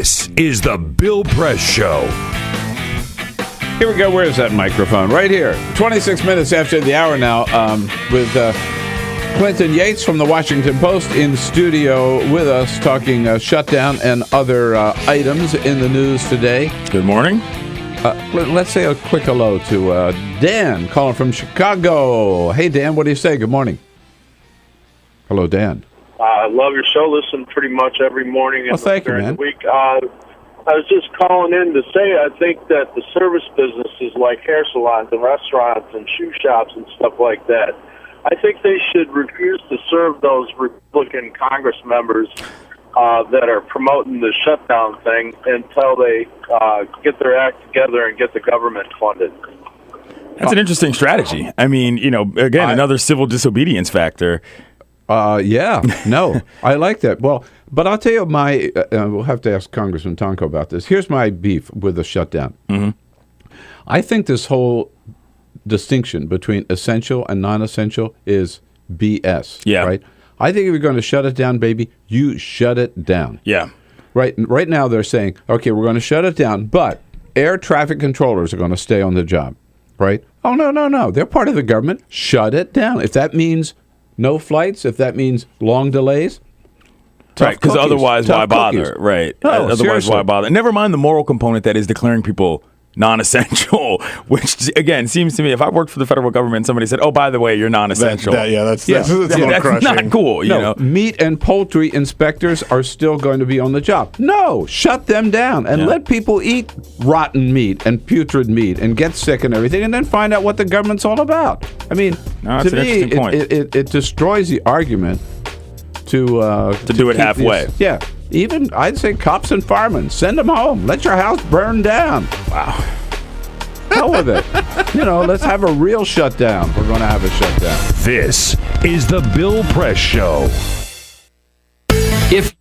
This is the Bill Press Show. Here we go. Where is that microphone? Right here. 26 minutes after the hour now, with Clinton Yates from the Washington Post in studio with us, talking shutdown and other items in the news today. Good morning. Let's say a quick hello to Dan, calling from Chicago. Hey, Dan, what do you say? Good morning. Hello, Dan. I love your show. Listen pretty much every morning and thank you, during man. the week. I was just calling in to say I think that the service businesses like hair salons and restaurants and shoe shops and stuff like that, I think they should refuse to serve those Republican Congress members that are promoting the shutdown thing until they get their act together and get the government funded. That's an interesting strategy. I mean, again, another civil disobedience factor. Yeah, no, I like that. Well, but I'll tell you we'll have to ask Congressman Tonko about this. Here's my beef with the shutdown. Mm-hmm. I think this whole distinction between essential and non-essential is BS. Yeah. Right? I think if you're going to shut it down, baby, you shut it down. Yeah. Right now they're saying, okay, we're going to shut it down, but air traffic controllers are going to stay on the job. Right? Oh, no. They're part of the government. Shut it down. If that means no flights, if that means long delays. Right, because otherwise, why bother? Right. No, otherwise, seriously. why bother? Never mind the moral component that is declaring people non-essential, which, again, seems to me, if I worked for the federal government and somebody said, oh, by the way, you're non-essential. That's not cool. Meat and poultry inspectors are still going to be on the job. No, shut them down and let people eat rotten meat and putrid meat and get sick and everything, and then find out what the government's all about. I mean, that's to an me, interesting point. It destroys the argument to do it halfway. Even, I'd say, cops and firemen, send them home. Let your house burn down. Wow. Hell with it. Let's have a real shutdown. We're going to have a shutdown. This is the Bill Press Show. If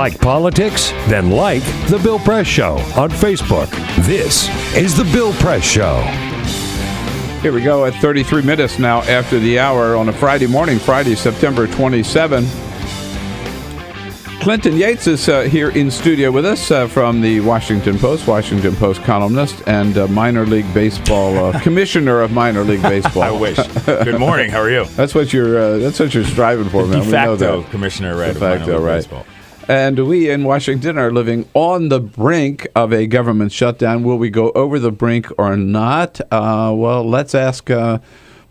Like politics? Then like The Bill Press Show on Facebook. This is The Bill Press Show. Here we go at 33 minutes now after the hour on a Friday morning, Friday, September 27. Clinton Yates is here in studio with us from the Washington Post columnist, and minor league baseball commissioner of minor league baseball. I wish. Good morning. How are you? That's what you're striving for, man. De facto commissioner, right? De facto, right. Baseball. And we in Washington are living on the brink of a government shutdown. Will we go over the brink or not? Well, let's ask one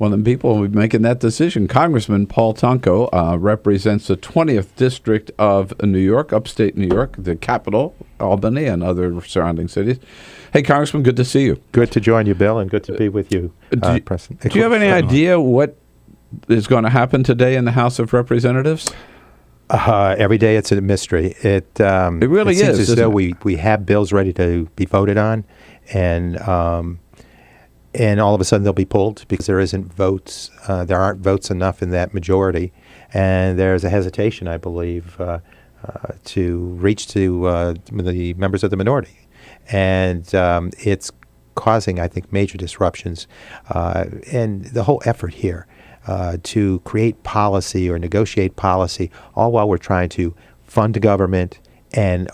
of the people who are making that decision. Congressman Paul Tonko represents the 20th District of New York, upstate New York, the capital, Albany, and other surrounding cities. Hey, Congressman, good to see you. Good to join you, Bill, and good to be with you, President. Do you have any idea what is going to happen today in the House of Representatives? Every day it's a mystery. It really is, as though we have bills ready to be voted on, and all of a sudden they'll be pulled because there isn't votes. There aren't votes enough in that majority, and there's a hesitation, I believe, to reach to the members of the minority, and it's causing, I think, major disruptions, and the whole effort here to create policy or negotiate policy, all while we're trying to fund the government and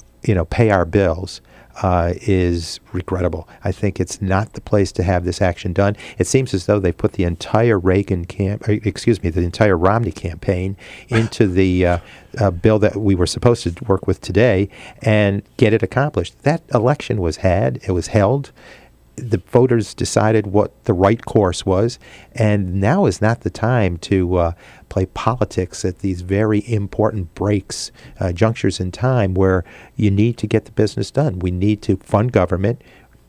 pay our bills, is regrettable. I think it's not the place to have this action done. It seems as though they put the entire the entire Romney campaign into the bill that we were supposed to work with today and get it accomplished. That election was held. The voters decided what the right course was, and now is not the time to play politics at these very important breaks, junctures in time where you need to get the business done. We need to fund government,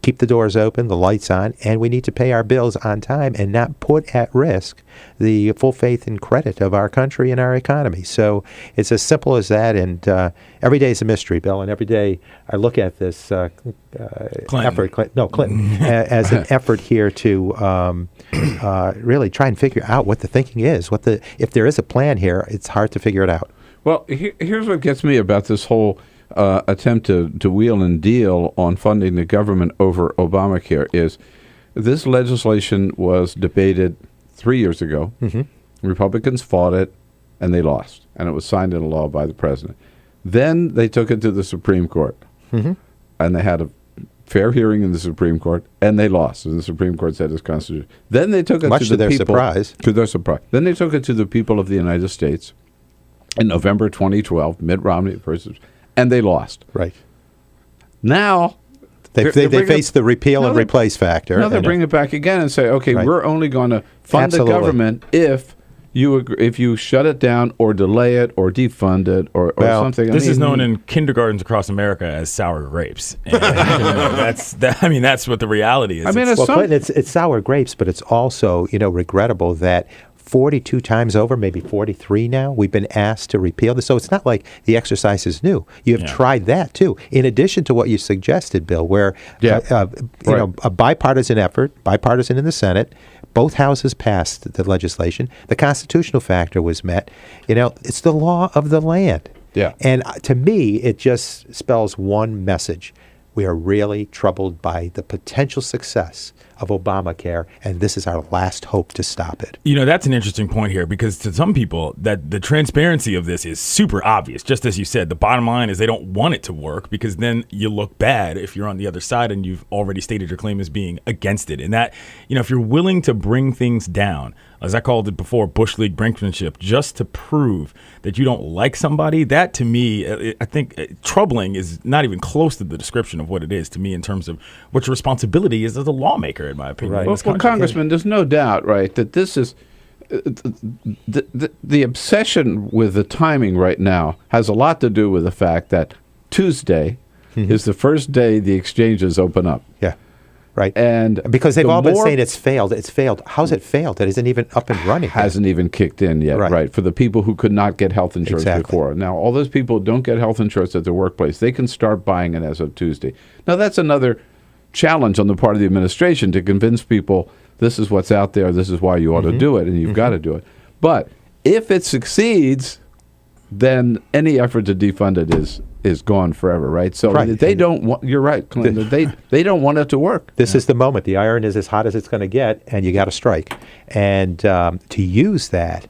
keep the doors open, the lights on, and we need to pay our bills on time and not put at risk the full faith and credit of our country and our economy. So it's as simple as that, and every day is a mystery, Bill, and every day I look at this Clinton, as an effort here to really try and figure out what the thinking is. If there is a plan here, it's hard to figure it out. Well, here's what gets me about this whole attempt to wheel and deal on funding the government over Obamacare is this legislation was debated 3 years ago. Mm-hmm. Republicans fought it, and they lost, and it was signed into law by the president. Then they took it to the Supreme Court, mm-hmm. and they had a fair hearing in the Supreme Court, and they lost, and the Supreme Court said it's constitutional. Then they took it to their surprise. To their surprise. Then they took it to the people of the United States in November 2012, Mitt Romney versus, and they lost. Right. Now they face the repeal and replace factor. Now they bring it back again and say, okay, right. We're only going to fund Absolutely. the government if you shut it down or delay it or defund it or something. This is known in kindergartens across America as sour grapes. And, that's what the reality is. Clinton, it's sour grapes, but it's also regrettable that 42 times over, maybe 43 now, we've been asked to repeal this. So it's not like the exercise is new. You have tried that, too. In addition to what you suggested, Bill, where a bipartisan effort, bipartisan in the Senate, both houses passed the legislation. The constitutional factor was met. It's the law of the land. Yeah. And to me, it just spells one message. We are really troubled by the potential success of Obamacare, and this is our last hope to stop it. That's an interesting point here, because to some people, that the transparency of this is super obvious. Just as you said, the bottom line is they don't want it to work, because then you look bad if you're on the other side and you've already stated your claim as being against it. And that, if you're willing to bring things down, as I called it before, Bush League brinkmanship, just to prove that you don't like somebody, that to me, I think troubling is not even close to the description of what it is to me in terms of what your responsibility is as a lawmaker, in my opinion. Right. Well, Congressman, there's no doubt, right, that this is the obsession with the timing right now has a lot to do with the fact that Tuesday is the first day the exchanges open up. Yeah. Right. And because they've all been saying it's failed. It's failed. How's it failed? That isn't even up and running. Hasn't even kicked in yet, right? For the people who could not get health insurance before. Now, all those people who don't get health insurance at their workplace, they can start buying it as of Tuesday. Now, that's another challenge on the part of the administration to convince people this is what's out there, this is why you ought to do it, and you've got to do it. But if it succeeds, then any effort to defund it is is gone forever, right? So they don't want. You're right, Clinton. They don't want it to work. This is the moment. The iron is as hot as it's going to get, and you got to strike. And to use that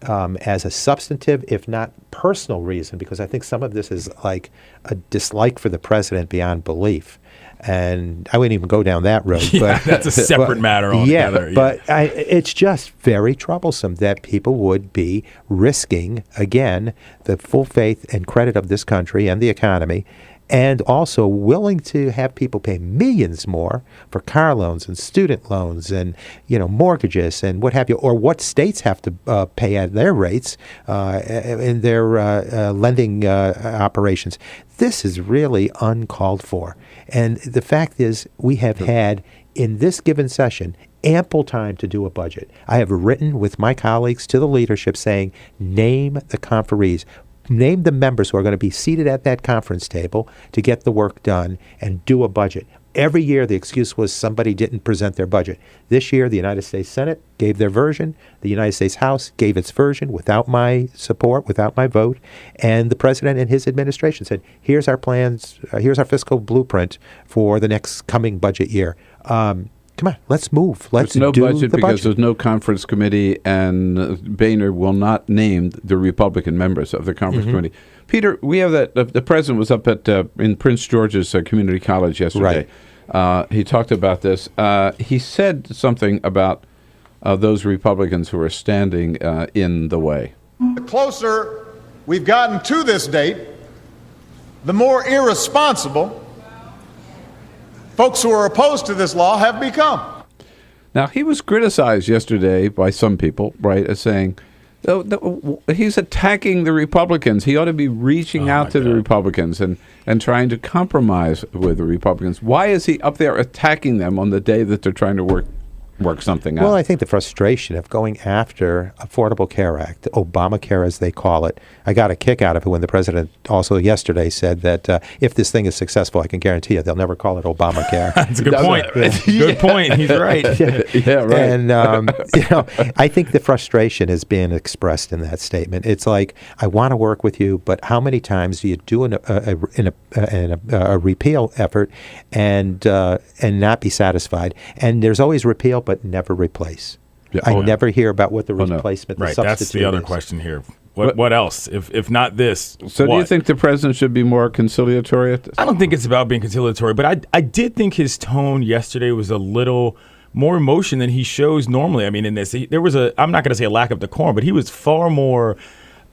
as a substantive, if not personal reason, because I think some of this is like a dislike for the president beyond belief. And I wouldn't even go down that road. Yeah, but that's a separate matter altogether. But it's just very troublesome that people would be risking, again, the full faith and credit of this country and the economy, and also willing to have people pay millions more for car loans and student loans and mortgages and what have you, or what states have to pay at their rates in their lending operations. This is really uncalled for. And the fact is, we have had, in this given session, ample time to do a budget. I have written with my colleagues to the leadership saying, name the conferees. Name the members who are going to be seated at that conference table to get the work done and do a budget. Every year, the excuse was somebody didn't present their budget. This year, the United States Senate gave their version. The United States House gave its version without my support, without my vote. And the president and his administration said, here's our plans, here's our fiscal blueprint for the next coming budget year. Come on, let's move. Let's do the budget because budget. There's no conference committee, and Boehner will not name the Republican members of the conference committee. Peter, we have that. The president was up at in Prince George's Community College yesterday. Right. He talked about this. He said something about those Republicans who are standing in the way. The closer we've gotten to this date, the more irresponsible folks who are opposed to this law have become. Now, he was criticized yesterday by some people, right, as saying he's attacking the Republicans. He ought to be reaching out to the Republicans and trying to compromise with the Republicans. Why is he up there attacking them on the day that they're trying to work something out? Well, I think the frustration of going after Affordable Care Act, Obamacare as they call it, I got a kick out of it when the president also yesterday said that if this thing is successful, I can guarantee you they'll never call it Obamacare. That's a good point. Good point. He's right. Yeah, right. And, I think the frustration is being expressed in that statement. It's like, I want to work with you, but how many times do you do a repeal effort and not be satisfied? And there's always repeal, but never replace. Yeah. I never hear about what the replacement, the substitute that's the other is. question here. What else? If not this, so do you think the president should be more conciliatory at this? I don't think it's about being conciliatory, but I did think his tone yesterday was a little more emotion than he shows normally. I mean, in this, there was I'm not going to say a lack of decorum, but he was far more.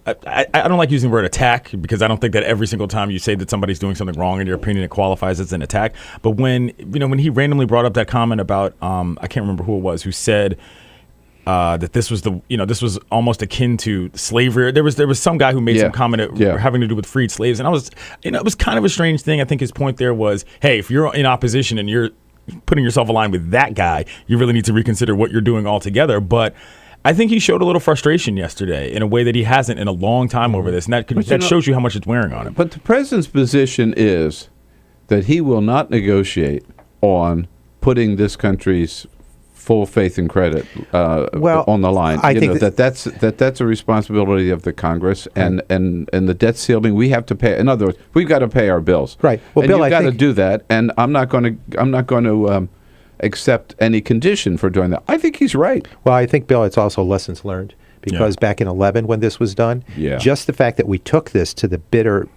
I don't like using the word attack because I don't think that every single time you say that somebody's doing something wrong in your opinion, it qualifies as an attack. But when he randomly brought up that comment about I can't remember who it was who said that this was this was almost akin to slavery. There was some guy who made some comment having to do with freed slaves, and it was kind of a strange thing. I think his point there was, hey, if you're in opposition and you're putting yourself aligned with that guy, you really need to reconsider what you're doing altogether. But I think he showed a little frustration yesterday in a way that he hasn't in a long time over this, and that shows you how much it's wearing on him. But the president's position is that he will not negotiate on putting this country's full faith and credit on the line. I think that's a responsibility of the Congress, and the debt ceiling we have to pay. In other words, we've got to pay our bills. Right. Well, and Bill, you've got to do that, and I'm not going to accept any condition for doing that. I think he's right. Well, I think, Bill, it's also lessons learned because back in 2011 when this was done, just the fact that we took this to the bitter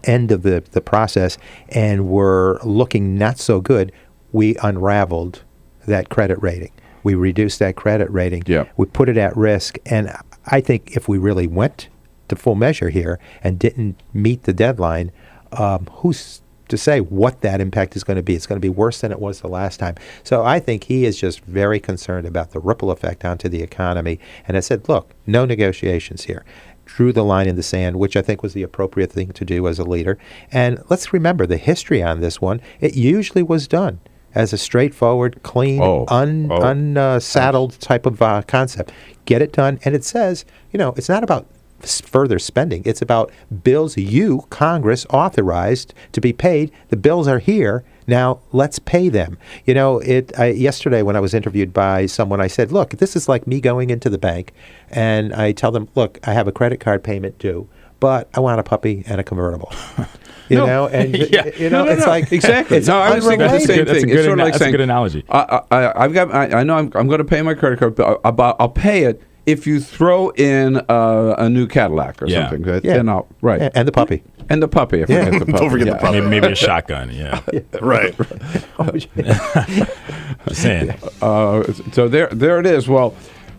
end of the process and were looking not so good, we unraveled that credit rating. We reduced that credit rating. Yeah. We put it at risk. And I think if we really went to full measure here and didn't meet the deadline, who's to say what that impact is going to be? It's going to be worse than it was the last time. So I think he is just very concerned about the ripple effect onto the economy. And I said, look, no negotiations here. Drew the line in the sand, which I think was the appropriate thing to do as a leader. And let's remember the history on this one. It usually was done as a straightforward, clean, unsaddled type of concept. Get it done. And it says, it's not about further spending. It's about bills you, Congress, authorized to be paid. The bills are here. Now, let's pay them. Yesterday when I was interviewed by someone, I said, look, this is like me going into the bank, and I tell them, look, I have a credit card payment due, but I want a puppy and a convertible. You know, and it's like exactly. It's I was thinking the same thing. It's sort of like saying, a good analogy. I know I'm going to pay my credit card, but I'll pay it if you throw in a new Cadillac or something. Then I'll and the puppy. And the puppy. I forget the puppy. Don't forget the puppy. Maybe a shotgun. Right. Just saying. So there it is. Well,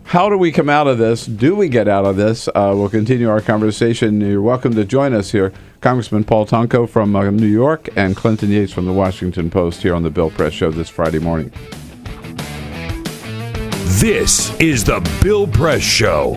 how do we come out of this? Do we get out of this? We'll continue our conversation. You're welcome to join us here. Congressman Paul Tonko from New York and Clinton Yates from the Washington Post here on the Bill Press Show this Friday morning. This is the Bill Press Show.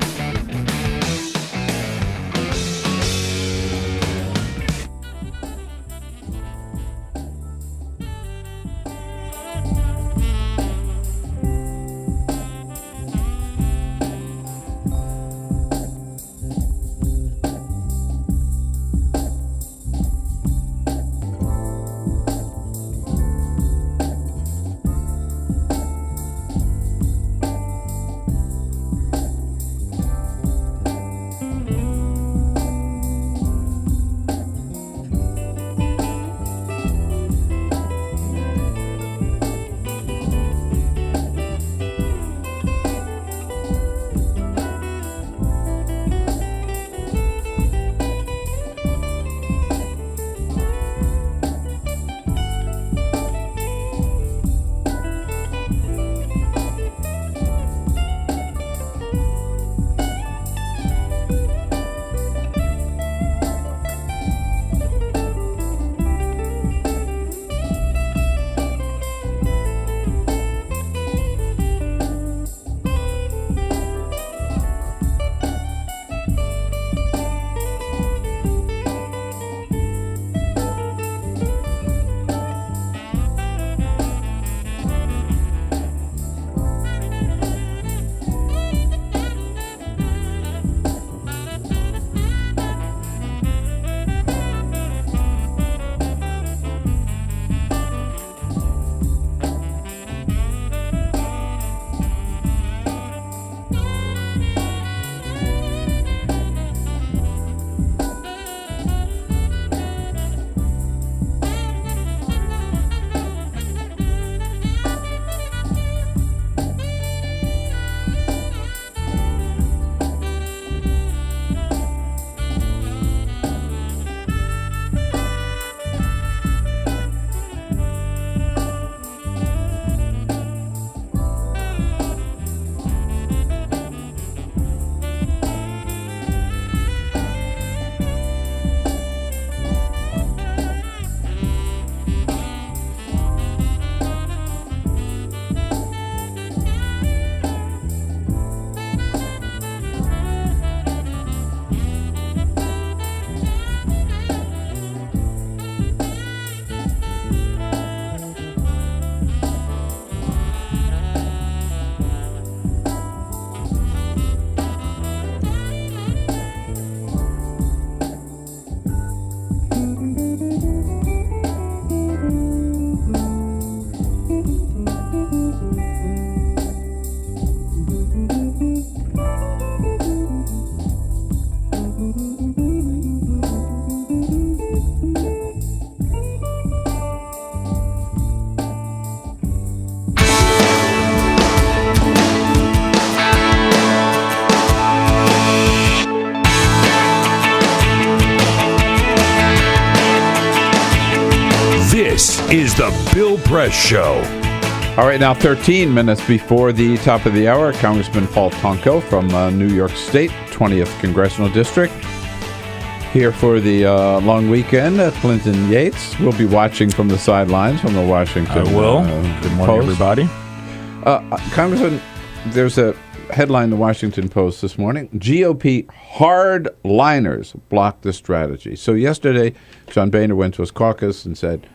This is the Bill Press Show. All right, now 13 minutes before the top of the hour, Congressman Paul Tonko from New York State, 20th Congressional District. Here for the long weekend, Clinton Yates will be watching from the sidelines from the Washington Post. Good morning, everybody. Congressman, there's a headline in the Washington Post this morning. GOP hardliners blocked the strategy. So yesterday, John Boehner went to his caucus and said,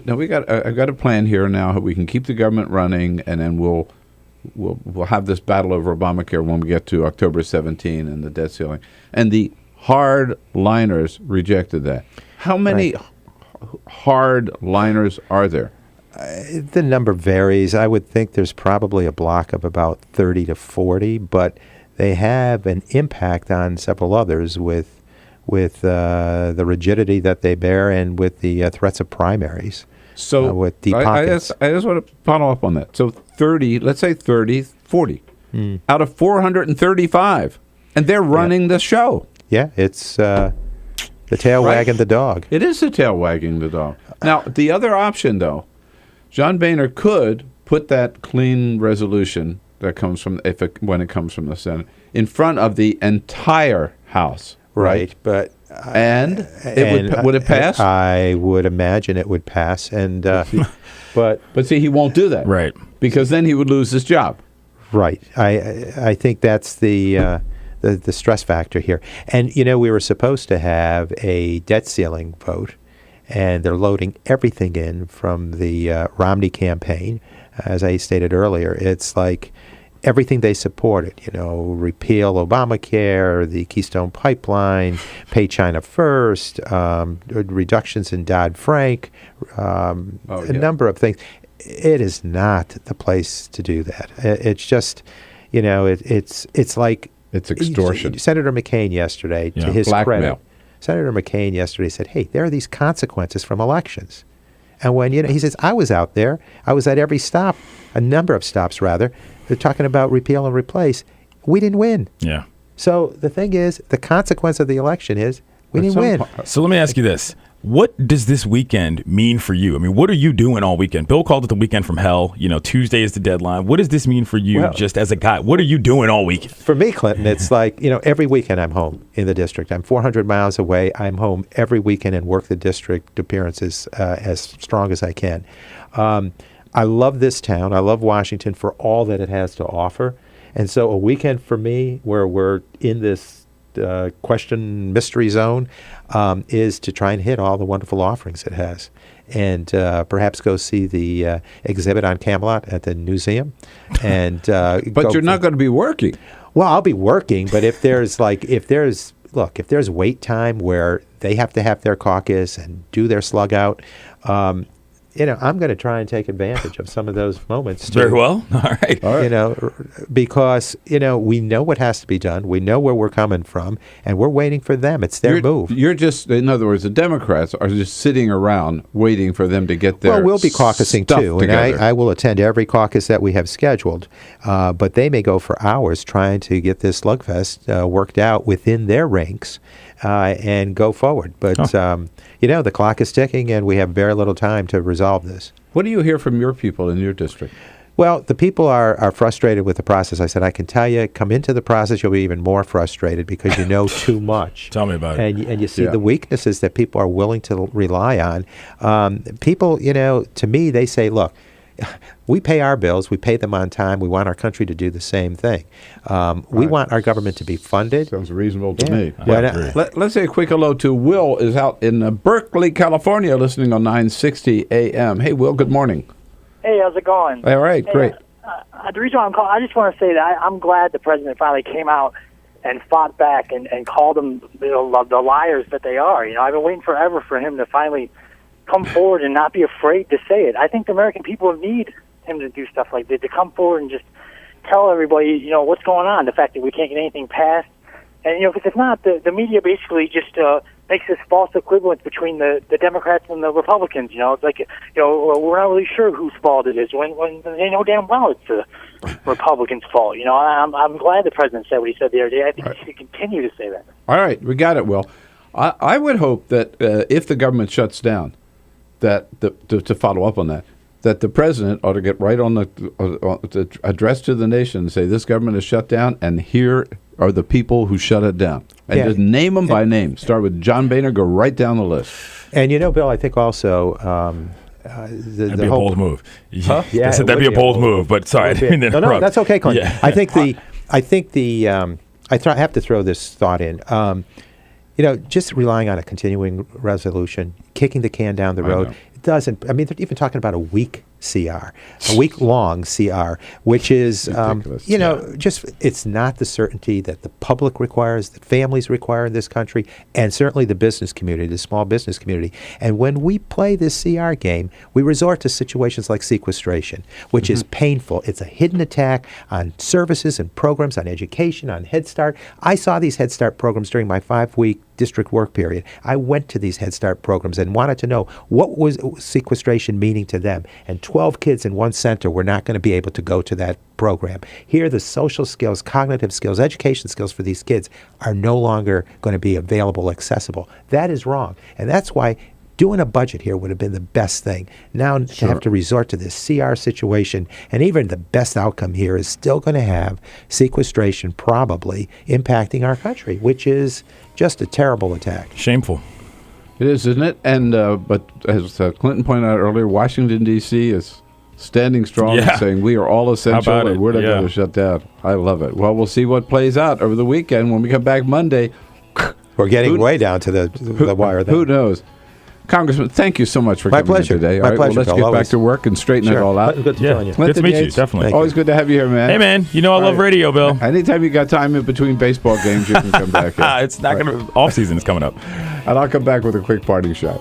"No, I've got a plan here now. We can keep the government running, and then we'll have this battle over Obamacare when we get to October 17 and the debt ceiling." And the hardliners rejected that. How many hardliners are there? The number varies. I would think there's probably a block of about 30 to 40, but they have an impact on several others with with the rigidity that they bear and with the threats of primaries. So with deep I pockets. just want to follow up on that. So 30, let's say 30, 40 out of 435, and they're running the show. Yeah, it's the tail wagging the dog. It is the tail wagging the dog. Now, the other option, though, John Boehner could put that clean resolution that comes from when it comes from the Senate in front of the entire House. Right, but would it pass? I would imagine it would pass, and but see, he won't do that, right? Because then he would lose his job. Right. I think that's the stress factor here. And we were supposed to have a debt ceiling vote, and they're loading everything in from the Romney campaign. As I stated earlier, it's like everything they supported, repeal Obamacare, the Keystone Pipeline, pay China first, reductions in Dodd-Frank, a number of things. It is not the place to do that. It's just, it's like... It's extortion. Senator McCain yesterday, to his credit, Senator McCain yesterday said, hey, there are these consequences from elections. And when, he says, I was out there, I was at every stop, a number of stops rather, they're talking about repeal and replace. We didn't win. Yeah. So the thing is, the consequence of the election is we didn't win. So let me ask you this. What does this weekend mean for you? I mean, what are you doing all weekend? Bill called it the weekend from hell. Tuesday is the deadline. What does this mean for you just as a guy? What are you doing all weekend? For me, Clinton, it's like, every weekend I'm home in the district. I'm 400 miles away. I'm home every weekend and work the district appearances as strong as I can. I love this town. I love Washington for all that it has to offer. And so a weekend for me where we're in this question mystery zone is to try and hit all the wonderful offerings it has, and perhaps go see the exhibit on Camelot at the museum. And but you're not going to be working. Well, I'll be working, but if there's wait time where they have to have their caucus and do their slug out, I'm going to try and take advantage of some of those moments too. Very well. All right. Because we know what has to be done. We know where we're coming from, and we're waiting for them. It's their move. You're just, in other words, the Democrats are just sitting around waiting for them to get their Well, we'll be caucusing too, together. And I will attend every caucus that we have scheduled. But they may go for hours trying to get this slugfest worked out within their ranks and go forward. But the clock is ticking, and we have very little time to resolve this. What do you hear from your people in your district? Well, the people are frustrated with the process. I said, I can tell you, come into the process, you'll be even more frustrated because you know too much. Tell me about it. And you see the weaknesses that people are willing to rely on. People, to me, they say, look, we pay our bills. We pay them on time. We want our country to do the same thing. We want our government to be funded. Sounds reasonable to me. Yeah. Let's say a quick hello to Will is out in Berkeley, California, listening on 960 AM. Hey, Will, good morning. Hey, how's it going? All right, great. The reason why I'm calling, I just want to say that I'm glad the president finally came out and fought back and called them the liars that they are. I've been waiting forever for him to finally come forward and not be afraid to say it. I think the American people need him to do stuff like that, to come forward and just tell everybody, what's going on, the fact that we can't get anything passed. And, because if not, the media basically just makes this false equivalence between the Democrats and the Republicans. It's like, we're not really sure whose fault it is when they know damn well it's the Republicans' fault. I'm glad the president said what he said the other day. I think he should continue to say that. All right, we got it, Will. I would hope that if the government shuts down, that to follow up on that the president ought to get right on the address to the nation and say this government is shut down, and here are the people who shut it down, and just name them by name. Start with John Boehner, go right down the list. And Bill, I think also that'd be a bold move. Huh? Yeah, I said that'd be a bold move, but sorry, I didn't interrupt. No, that's okay, Clinton. Yeah. I have to throw this thought in. Just relying on a continuing resolution, kicking the can down the road, it doesn't. I mean, they're even talking about a week CR, a week-long CR, which is, just it's not the certainty that the public requires, that families require in this country, and certainly the business community, the small business community. And when we play this CR game, we resort to situations like sequestration, which is painful. It's a hidden attack on services and programs, on education, on Head Start. I saw these Head Start programs during my 5-week district work period. I went to these Head Start programs and wanted to know what was sequestration meaning to them. And 12 kids in one center were not going to be able to go to that program. Here, the social skills, cognitive skills, education skills for these kids are no longer going to be available, accessible. That is wrong. And that's why doing a budget here would have been the best thing. Now to have to resort to this CR situation, and even the best outcome here is still going to have sequestration probably impacting our country, which is just a terrible attack. Shameful. It is, isn't it? And but as Clinton pointed out earlier, Washington, D.C. is standing strong and saying we are all essential and we're not going to shut down. I love it. Well, we'll see what plays out over the weekend. When we come back Monday, we're getting way down to the wire there. Who knows? Congressman, thank you so much for coming in today. My pleasure. Let's get back to work and straighten it all out. Good to join you. Good to meet you, definitely. Always good to have you here, man. Hey, man, you know I love radio, Bill. Anytime you got time in between baseball games, you can come back in. It's not going to, off season is coming up. And I'll come back with a quick parting shot.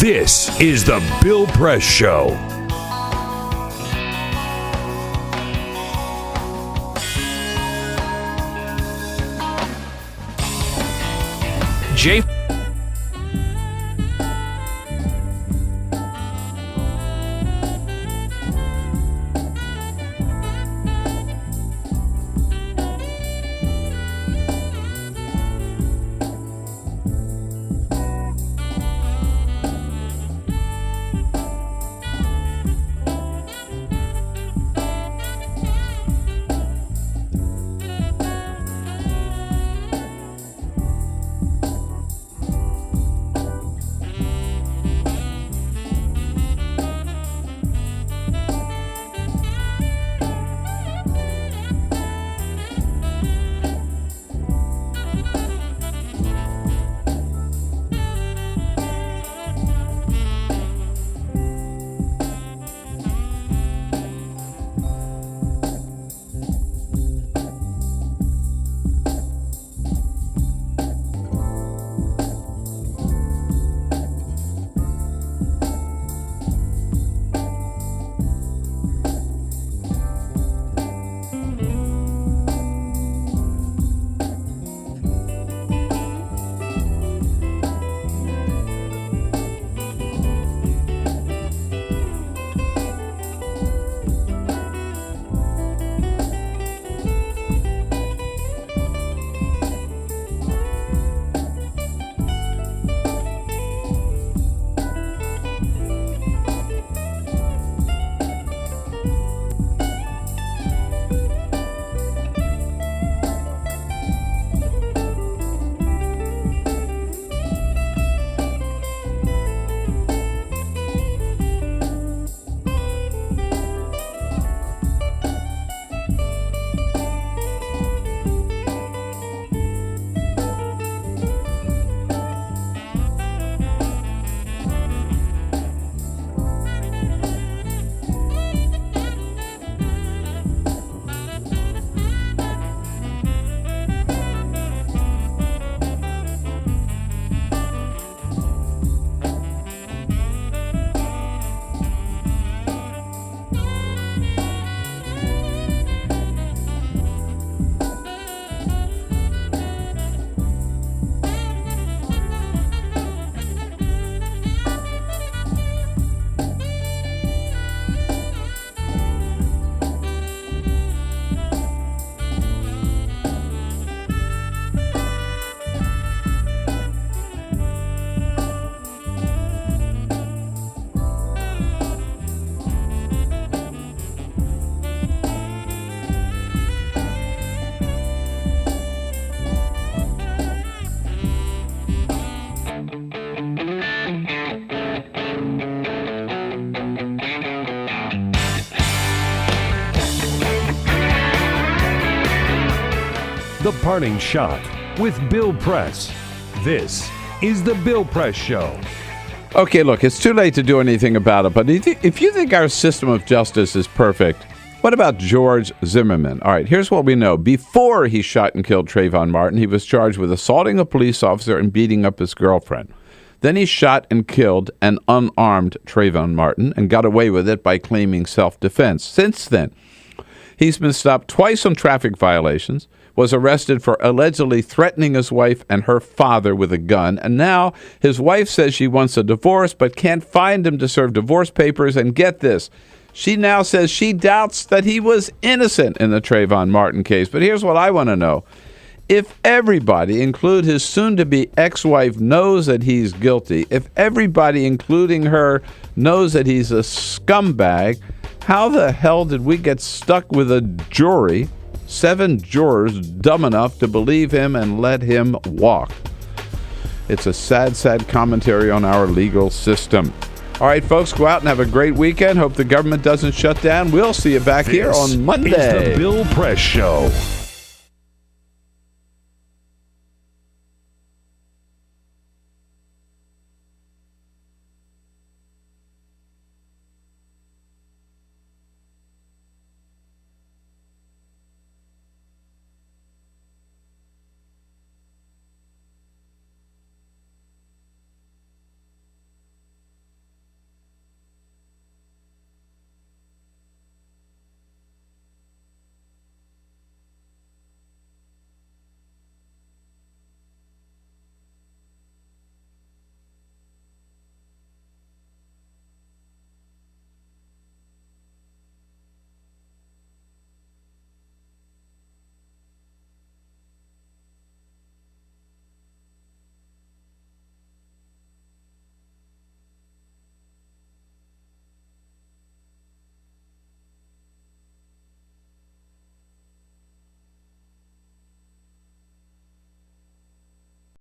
This is the Bill Press Show. Jay. The Parting Shot with Bill Press. This is the Bill Press Show. Okay, look, it's too late to do anything about it, but if you think our system of justice is perfect, what about George Zimmerman? All right, here's what we know. Before he shot and killed Trayvon Martin, he was charged with assaulting a police officer and beating up his girlfriend. Then he shot and killed an unarmed Trayvon Martin and got away with it by claiming self-defense. Since then, he's been stopped twice on traffic violations, was arrested for allegedly threatening his wife and her father with a gun. And now his wife says she wants a divorce but can't find him to serve divorce papers. And get this, she now says she doubts that he was innocent in the Trayvon Martin case. But here's what I want to know. If everybody, include his soon-to-be ex-wife, knows that he's guilty, if everybody, including her, knows that he's a scumbag, how the hell did we get stuck with a jury, 7 jurors dumb enough to believe him and let him walk? It's a sad, sad commentary on our legal system. All right, folks, go out and have a great weekend. Hope the government doesn't shut down. We'll see you back here on Monday. This is the Bill Press Show.